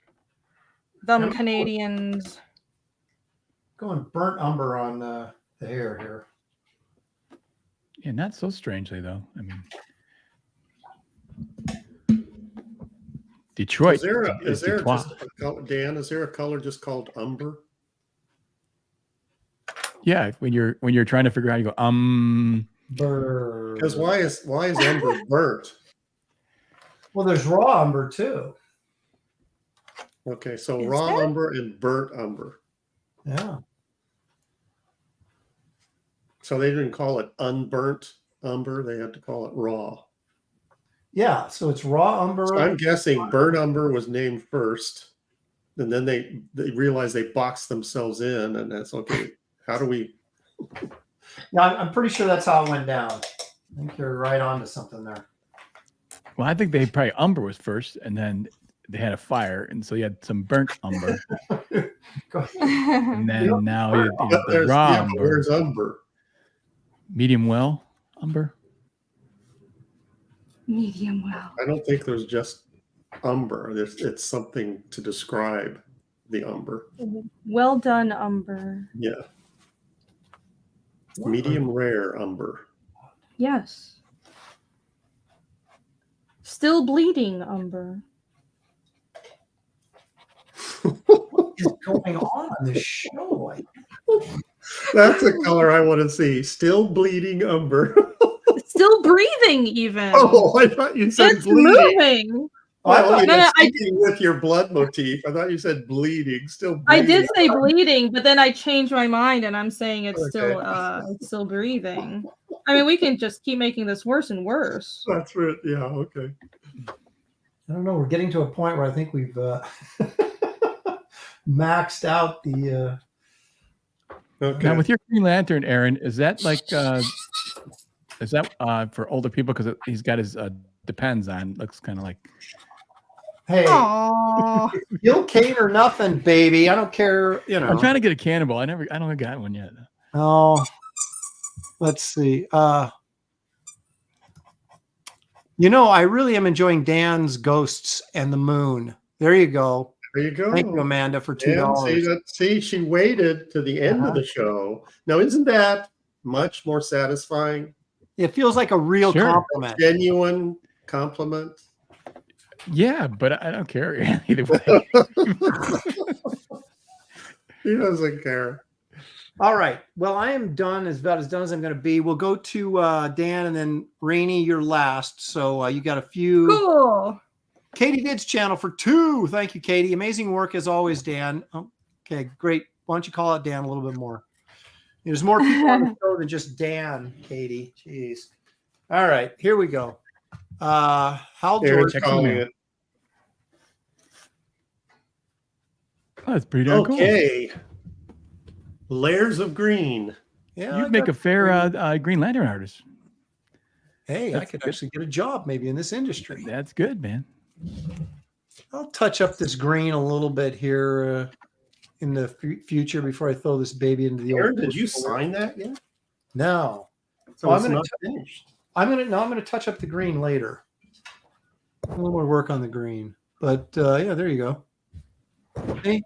Speaker 5: Them Canadians.
Speaker 2: Going burnt umber on the hair here.
Speaker 3: Yeah, not so strangely though. I mean, Detroit.
Speaker 4: Is there
Speaker 3: Detroit.
Speaker 4: just Dan? Is there a color just called umber?
Speaker 3: Yeah, when you're trying to figure out, you go
Speaker 4: Because why is umber burnt?
Speaker 2: Well, there's raw umber too.
Speaker 4: Okay, so
Speaker 5: Is
Speaker 4: raw
Speaker 5: there?
Speaker 4: umber and burnt umber.
Speaker 2: Yeah.
Speaker 4: So they didn't call it unburnt umber; they had to call it raw.
Speaker 2: Yeah. So it's raw umber.
Speaker 4: So I'm guessing burnt umber was named first, and then they realized they boxed themselves in, and that's okay. How do we?
Speaker 2: Yeah, I'm pretty sure that's how it went down. I think you're right on to something there.
Speaker 3: Well, I think they probably umber was first, and then they had a fire, and so you had some burnt umber, and then now you have the raw umber.
Speaker 4: Where's umber?
Speaker 3: Medium well umber.
Speaker 5: Medium well.
Speaker 4: I don't think there's just umber. It's something to describe the umber.
Speaker 5: Well done, umber.
Speaker 4: Yeah. Medium rare umber.
Speaker 5: Yes. Still bleeding, umber.
Speaker 2: What is going on this show?
Speaker 4: That's a color I want to see. Still bleeding umber.
Speaker 5: Still breathing, even.
Speaker 4: Oh, I thought you said
Speaker 5: It's
Speaker 4: bleeding.
Speaker 5: moving.
Speaker 4: Well,
Speaker 5: No,
Speaker 4: sticking with your blood motif. I thought you said bleeding. Still bleeding.
Speaker 5: I did say bleeding, but then I changed my mind and I'm saying it's
Speaker 4: Okay.
Speaker 5: still breathing. I mean, we can just keep making this worse and worse.
Speaker 4: That's right. Yeah, okay.
Speaker 2: I don't know. We're getting to a point where I think we've maxed out the.
Speaker 4: Okay.
Speaker 3: Now, with your Green Lantern, Aaron, is that like is that for older people because he's got his depends on. Looks kind of like.
Speaker 2: Hey,
Speaker 5: Aw.
Speaker 2: you'll cane or nothing, baby. I don't care. You know.
Speaker 3: I'm trying to get a cannibal. I don't have got one yet.
Speaker 2: Oh, let's see. You know, I really am enjoying Dan's Ghosts and the Moon. There you go.
Speaker 4: There you go.
Speaker 2: Thank you, Amanda, for
Speaker 4: And
Speaker 2: $2.
Speaker 4: see, she waited to the end of the show. Now, isn't that much more satisfying?
Speaker 2: It feels like a real
Speaker 3: Sure.
Speaker 2: compliment.
Speaker 4: Genuine compliment.
Speaker 3: Yeah, but I don't care either way.
Speaker 4: He doesn't care.
Speaker 2: All right. Well, I am done, about as done as I'm going to be. We'll go to Dan and then Renie, you're last. So you got a few.
Speaker 5: Cool.
Speaker 2: Katie Did's channel for 2. Thank you, Katie. Amazing work as always, Dan. Okay, great. Why don't you call out Dan a little bit more? There's more people on the show than just Dan, Katie. Jeez. All right, here we go. Hal
Speaker 4: Aaron's
Speaker 2: George.
Speaker 4: calling it.
Speaker 3: Oh, that's pretty darn cool.
Speaker 4: Okay. Layers of green.
Speaker 2: Yeah,
Speaker 3: You'd make a fair Green Lantern artist.
Speaker 2: Hey, I
Speaker 3: That's
Speaker 2: could
Speaker 3: good.
Speaker 2: actually get a job maybe in this industry.
Speaker 3: That's good, man.
Speaker 2: I'll touch up this green a little bit here in the future before I throw this baby into the
Speaker 4: Aaron,
Speaker 2: old.
Speaker 4: did you sign that yet?
Speaker 2: No.
Speaker 4: So
Speaker 2: Well,
Speaker 4: it's
Speaker 2: I'm gonna
Speaker 4: not finished.
Speaker 2: I'm gonna touch up the green later. A little more work on the green, but yeah, there you go. See,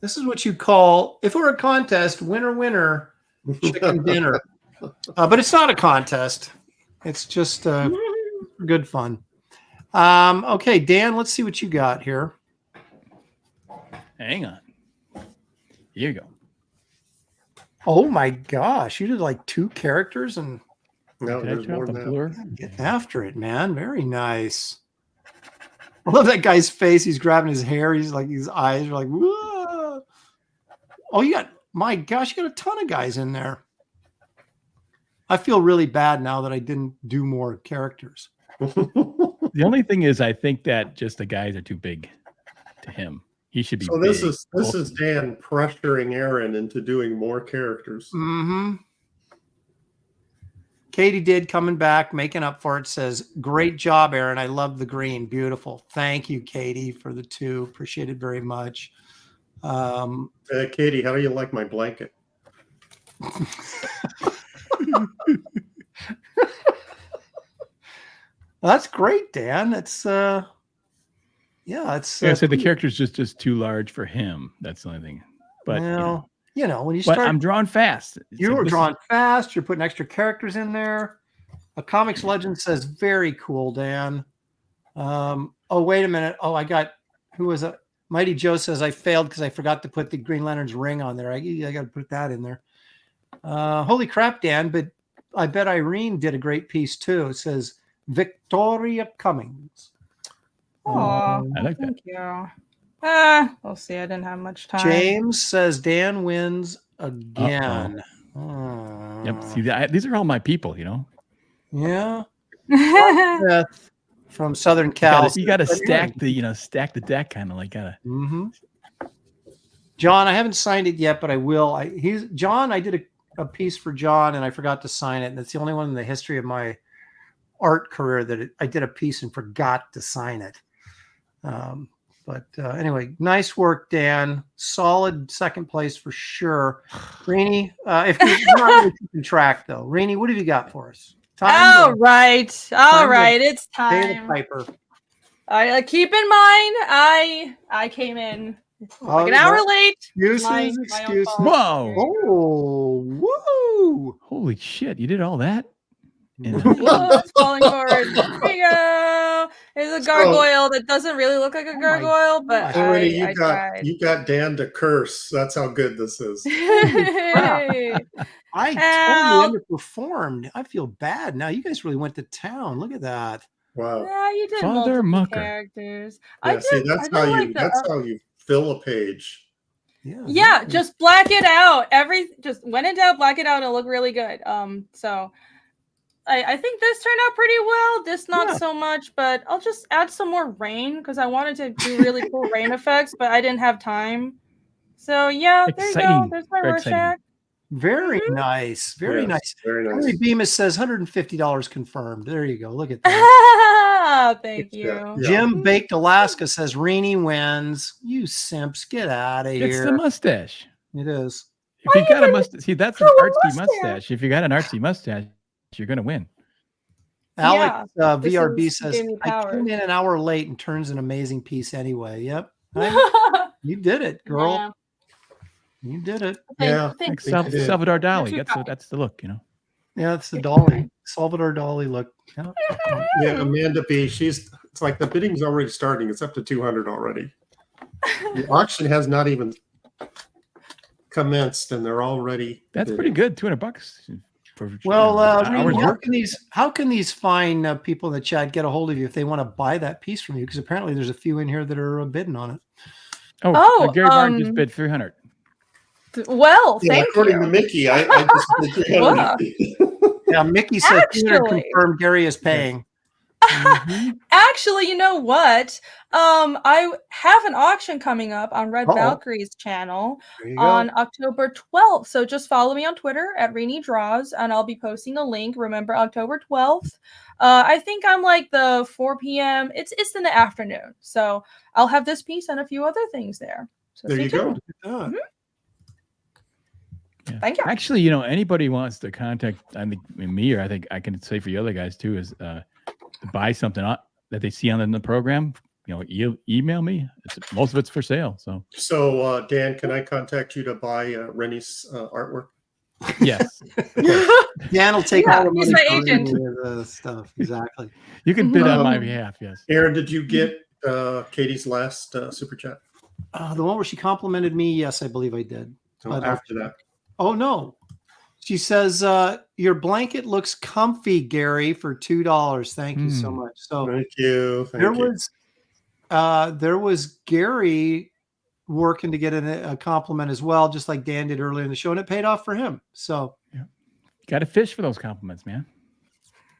Speaker 2: this is what you call, if it were a contest, winner, chicken dinner. But it's not a contest. It's just good fun. Okay, Dan, let's see what you got here.
Speaker 3: Hang on. Here you go.
Speaker 2: Oh my gosh, you did like 2 characters and
Speaker 4: No,
Speaker 3: Can I
Speaker 4: there's
Speaker 3: turn
Speaker 4: more
Speaker 3: off the
Speaker 4: than that.
Speaker 3: blur?
Speaker 2: get after it, man. Very nice. I love that guy's face. He's grabbing his hair. He's like, his eyes are like, whoa. Oh, my gosh, you got a ton of guys in there. I feel really bad now that I didn't do more characters.
Speaker 3: The only thing is, I think that just the guys are too big to him. He should be.
Speaker 4: So this
Speaker 3: big.
Speaker 4: is Dan pressuring Aaron into doing more characters.
Speaker 2: Mm-hmm. Katie did coming back, making up for it, says, great job, Aaron. I love the green. Beautiful. Thank you, Katie, for the 2. Appreciate it very much.
Speaker 4: Katie, how do you like my blanket?
Speaker 2: That's great, Dan. It's yeah, it's
Speaker 3: Yeah, so the character's just too large for him. That's the only thing. But
Speaker 2: well, when you
Speaker 3: but
Speaker 2: start,
Speaker 3: I'm drawing fast.
Speaker 2: you were drawing fast. You're putting extra characters in there. A Comics Legend says, very cool, Dan. Oh, wait a minute. Oh, who was it? Mighty Joe says, I failed because I forgot to put the Green Lantern's ring on there. I got to put that in there. Holy crap, Dan. But I bet Irene did a great piece too. It says, Victoria Cummings.
Speaker 5: Aw,
Speaker 3: I like that.
Speaker 5: thank you. We'll see. I didn't have much time.
Speaker 2: James says, Dan wins again. Oh.
Speaker 3: Yep. See, these are all my people.
Speaker 2: Yeah. Beth from Southern Cal.
Speaker 3: You got to stack the deck, kind of like gotta.
Speaker 2: Mm-hmm. John, I haven't signed it yet, but I will. I did a piece for John, and I forgot to sign it, and it's the only one in the history of my art career that I did a piece and forgot to sign it. But anyway, nice work, Dan. Solid second place for sure. Renie, if you're not really keeping track, though, Renie, what have you got for us?
Speaker 5: All right. It's
Speaker 2: Pay the
Speaker 5: time.
Speaker 2: piper.
Speaker 5: Keep in mind, I came in like an hour late.
Speaker 2: Excuses,
Speaker 5: My own
Speaker 2: excuses.
Speaker 5: fault.
Speaker 3: Whoa!
Speaker 2: Oh, woo!
Speaker 3: Holy shit! You did all that?
Speaker 5: Oh, it's falling forward. Here you go. There's a gargoyle that doesn't really look like a gargoyle, but
Speaker 4: Already
Speaker 5: I tried.
Speaker 4: you got Dan to curse. That's how good this is.
Speaker 5: Hey.
Speaker 2: I totally underperformed. I feel bad now. You guys really went to town. Look at that.
Speaker 4: Wow.
Speaker 5: Yeah, you did
Speaker 3: Father
Speaker 5: multiple
Speaker 3: Mucker.
Speaker 5: characters.
Speaker 4: Yeah, that's how you fill a page.
Speaker 5: Yeah, just black it out. Just when in doubt, black it out. It'll look really good. So I think this turned out pretty well. This not so much, but I'll just add some more rain because I wanted to do really cool rain effects, but I didn't have time. So yeah, there you go. There's my Rorschach.
Speaker 2: Very nice. Very nice.
Speaker 4: Very nice.
Speaker 2: Henry Bemis says $150 confirmed. There you go. Look at that.
Speaker 5: Thank you.
Speaker 4: Yeah.
Speaker 2: Jim Baked Alaska says Renie wins. You simps, get out of
Speaker 3: It's
Speaker 2: here.
Speaker 3: the mustache.
Speaker 2: It is.
Speaker 3: If you got a mustache, see, that's an
Speaker 5: Cool
Speaker 3: artsy
Speaker 5: mustache.
Speaker 3: mustache. If you got an artsy mustache, you're gonna win.
Speaker 2: Alex
Speaker 5: this
Speaker 2: VRB
Speaker 5: is
Speaker 2: says,
Speaker 5: gave me
Speaker 2: I
Speaker 5: power.
Speaker 2: came in an hour late and turns an amazing piece anyway. Yep. You did it, girl.
Speaker 5: Yeah.
Speaker 2: You did it.
Speaker 4: Yeah.
Speaker 3: Like
Speaker 5: Thank
Speaker 4: think I did.
Speaker 3: Salvador Dali.
Speaker 5: too
Speaker 3: That's the look, you know.
Speaker 2: Yeah, it's the Dolly. Salvador Dali look. Yeah.
Speaker 4: Yeah, Amanda B. It's like the bidding's already starting. It's up to 200 already. The auction has not even commenced, and they're already.
Speaker 3: That's
Speaker 4: bidding.
Speaker 3: pretty good. $200 for
Speaker 2: Well,
Speaker 3: hours
Speaker 2: Renie,
Speaker 3: work.
Speaker 2: how can these fine people in the chat get a hold of you if they want to buy that piece from you? Because apparently there's a few in here that are bidding on it.
Speaker 3: Oh, Gary Bard just bid 300.
Speaker 5: Well,
Speaker 4: Yeah,
Speaker 5: thank
Speaker 4: according to
Speaker 5: you.
Speaker 4: Mickey, I just did 300.
Speaker 2: Yeah, Mickey said 200
Speaker 5: Actually-
Speaker 2: confirmed Gary is paying.
Speaker 5: Actually, you know what? I have an auction coming up on Red
Speaker 2: Uh-oh.
Speaker 5: Valkyrie's channel
Speaker 2: There you
Speaker 5: on
Speaker 2: go.
Speaker 5: October 12th. So just follow me on Twitter at Renie Draws, and I'll be posting a link. Remember, October 12th. I think I'm like the 4 p.m. It's in the afternoon. So I'll have this piece and a few other things there. So
Speaker 4: There
Speaker 5: stay
Speaker 4: you go.
Speaker 5: tuned.
Speaker 3: Yeah.
Speaker 5: Thank you.
Speaker 3: Actually, you know, anybody wants to contact me, or I think I can say for the other guys too, is to buy something that they see on the program. You know, email me. Most of it's for sale. So
Speaker 4: Dan, can I contact you to buy Renie's artwork?
Speaker 3: yes,
Speaker 2: Dan will take
Speaker 5: Yeah,
Speaker 2: all the money
Speaker 5: he's my
Speaker 2: for
Speaker 5: agent.
Speaker 2: any of the stuff. Exactly.
Speaker 3: you can bid on my behalf. Yes.
Speaker 4: Aaron, did you get Katie's last super chat?
Speaker 2: The one where she complimented me, yes, I believe I did.
Speaker 4: So
Speaker 2: I'd love
Speaker 4: after that.
Speaker 2: Oh no. She says, your blanket looks comfy, Gary, for $2. Thank you so much. So
Speaker 4: Thank you.
Speaker 2: there was Gary working to get a compliment as well, just like Dan did earlier in the show, and it paid off for him. So
Speaker 3: Got to fish for those compliments, man.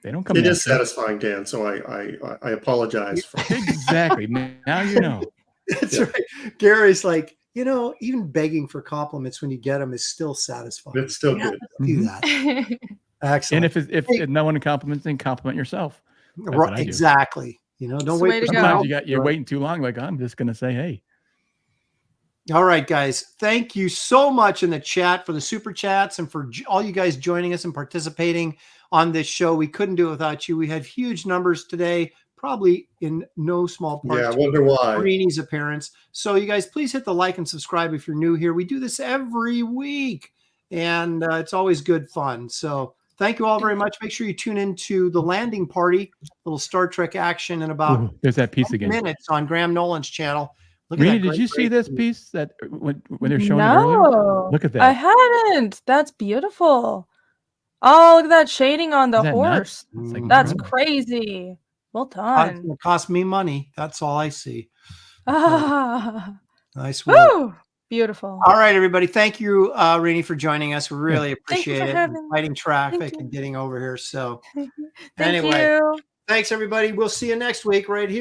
Speaker 3: They don't come.
Speaker 4: It is
Speaker 3: naturally.
Speaker 4: satisfying, Dan. So I apologize for
Speaker 3: Exactly. Now you know.
Speaker 2: that's right. Gary's like, you know, even begging for compliments when you get them is still satisfying.
Speaker 4: it's still good.
Speaker 2: Do
Speaker 3: Mhm.
Speaker 2: that. Excellent.
Speaker 3: And if no one compliments, then compliment yourself. That's what I do.
Speaker 2: Exactly. You know, don't
Speaker 5: That's the
Speaker 2: wait
Speaker 5: way
Speaker 2: for
Speaker 5: to
Speaker 2: someone
Speaker 5: go.
Speaker 3: Sometimes
Speaker 2: else.
Speaker 3: you're waiting too long. Like, I'm just gonna say, hey.
Speaker 2: All right, guys. Thank you so much in the chat for the super chats and for all you guys joining us and participating on this show. We couldn't do it without you. We had huge numbers today, probably in no small part.
Speaker 4: Yeah, I wonder why.
Speaker 2: Renie's appearance. So you guys, please hit the like and subscribe if you're new here. We do this every week, and it's always good fun. So thank you all very much. Make sure you tune into The Landing Party, little Star Trek action in about
Speaker 3: Ooh, there's that piece again.
Speaker 2: minutes on Graham Nolan's channel. Look at
Speaker 3: Renie,
Speaker 2: that
Speaker 3: did you see this
Speaker 2: piece?
Speaker 3: piece that when they're showing it earlier?
Speaker 5: No,
Speaker 3: Look at that.
Speaker 5: I hadn't. That's beautiful. Oh, look at that shading on the
Speaker 3: Is that
Speaker 5: horse.
Speaker 3: nuts? It's like
Speaker 5: That's
Speaker 3: incredible.
Speaker 5: crazy. Well
Speaker 2: It's
Speaker 5: done.
Speaker 2: going to cost me money. That's all I see.
Speaker 5: Ah,
Speaker 2: Nice work.
Speaker 5: woo, beautiful.
Speaker 2: All right, everybody. Thank you, Renie, for joining us. We really
Speaker 5: Thank you
Speaker 2: appreciate
Speaker 5: for
Speaker 2: it.
Speaker 5: having me.
Speaker 2: Fighting traffic
Speaker 5: Thank you.
Speaker 2: and getting over here. So
Speaker 5: Thank
Speaker 2: anyway,
Speaker 5: you.
Speaker 2: thanks, everybody. We'll see you next week right here.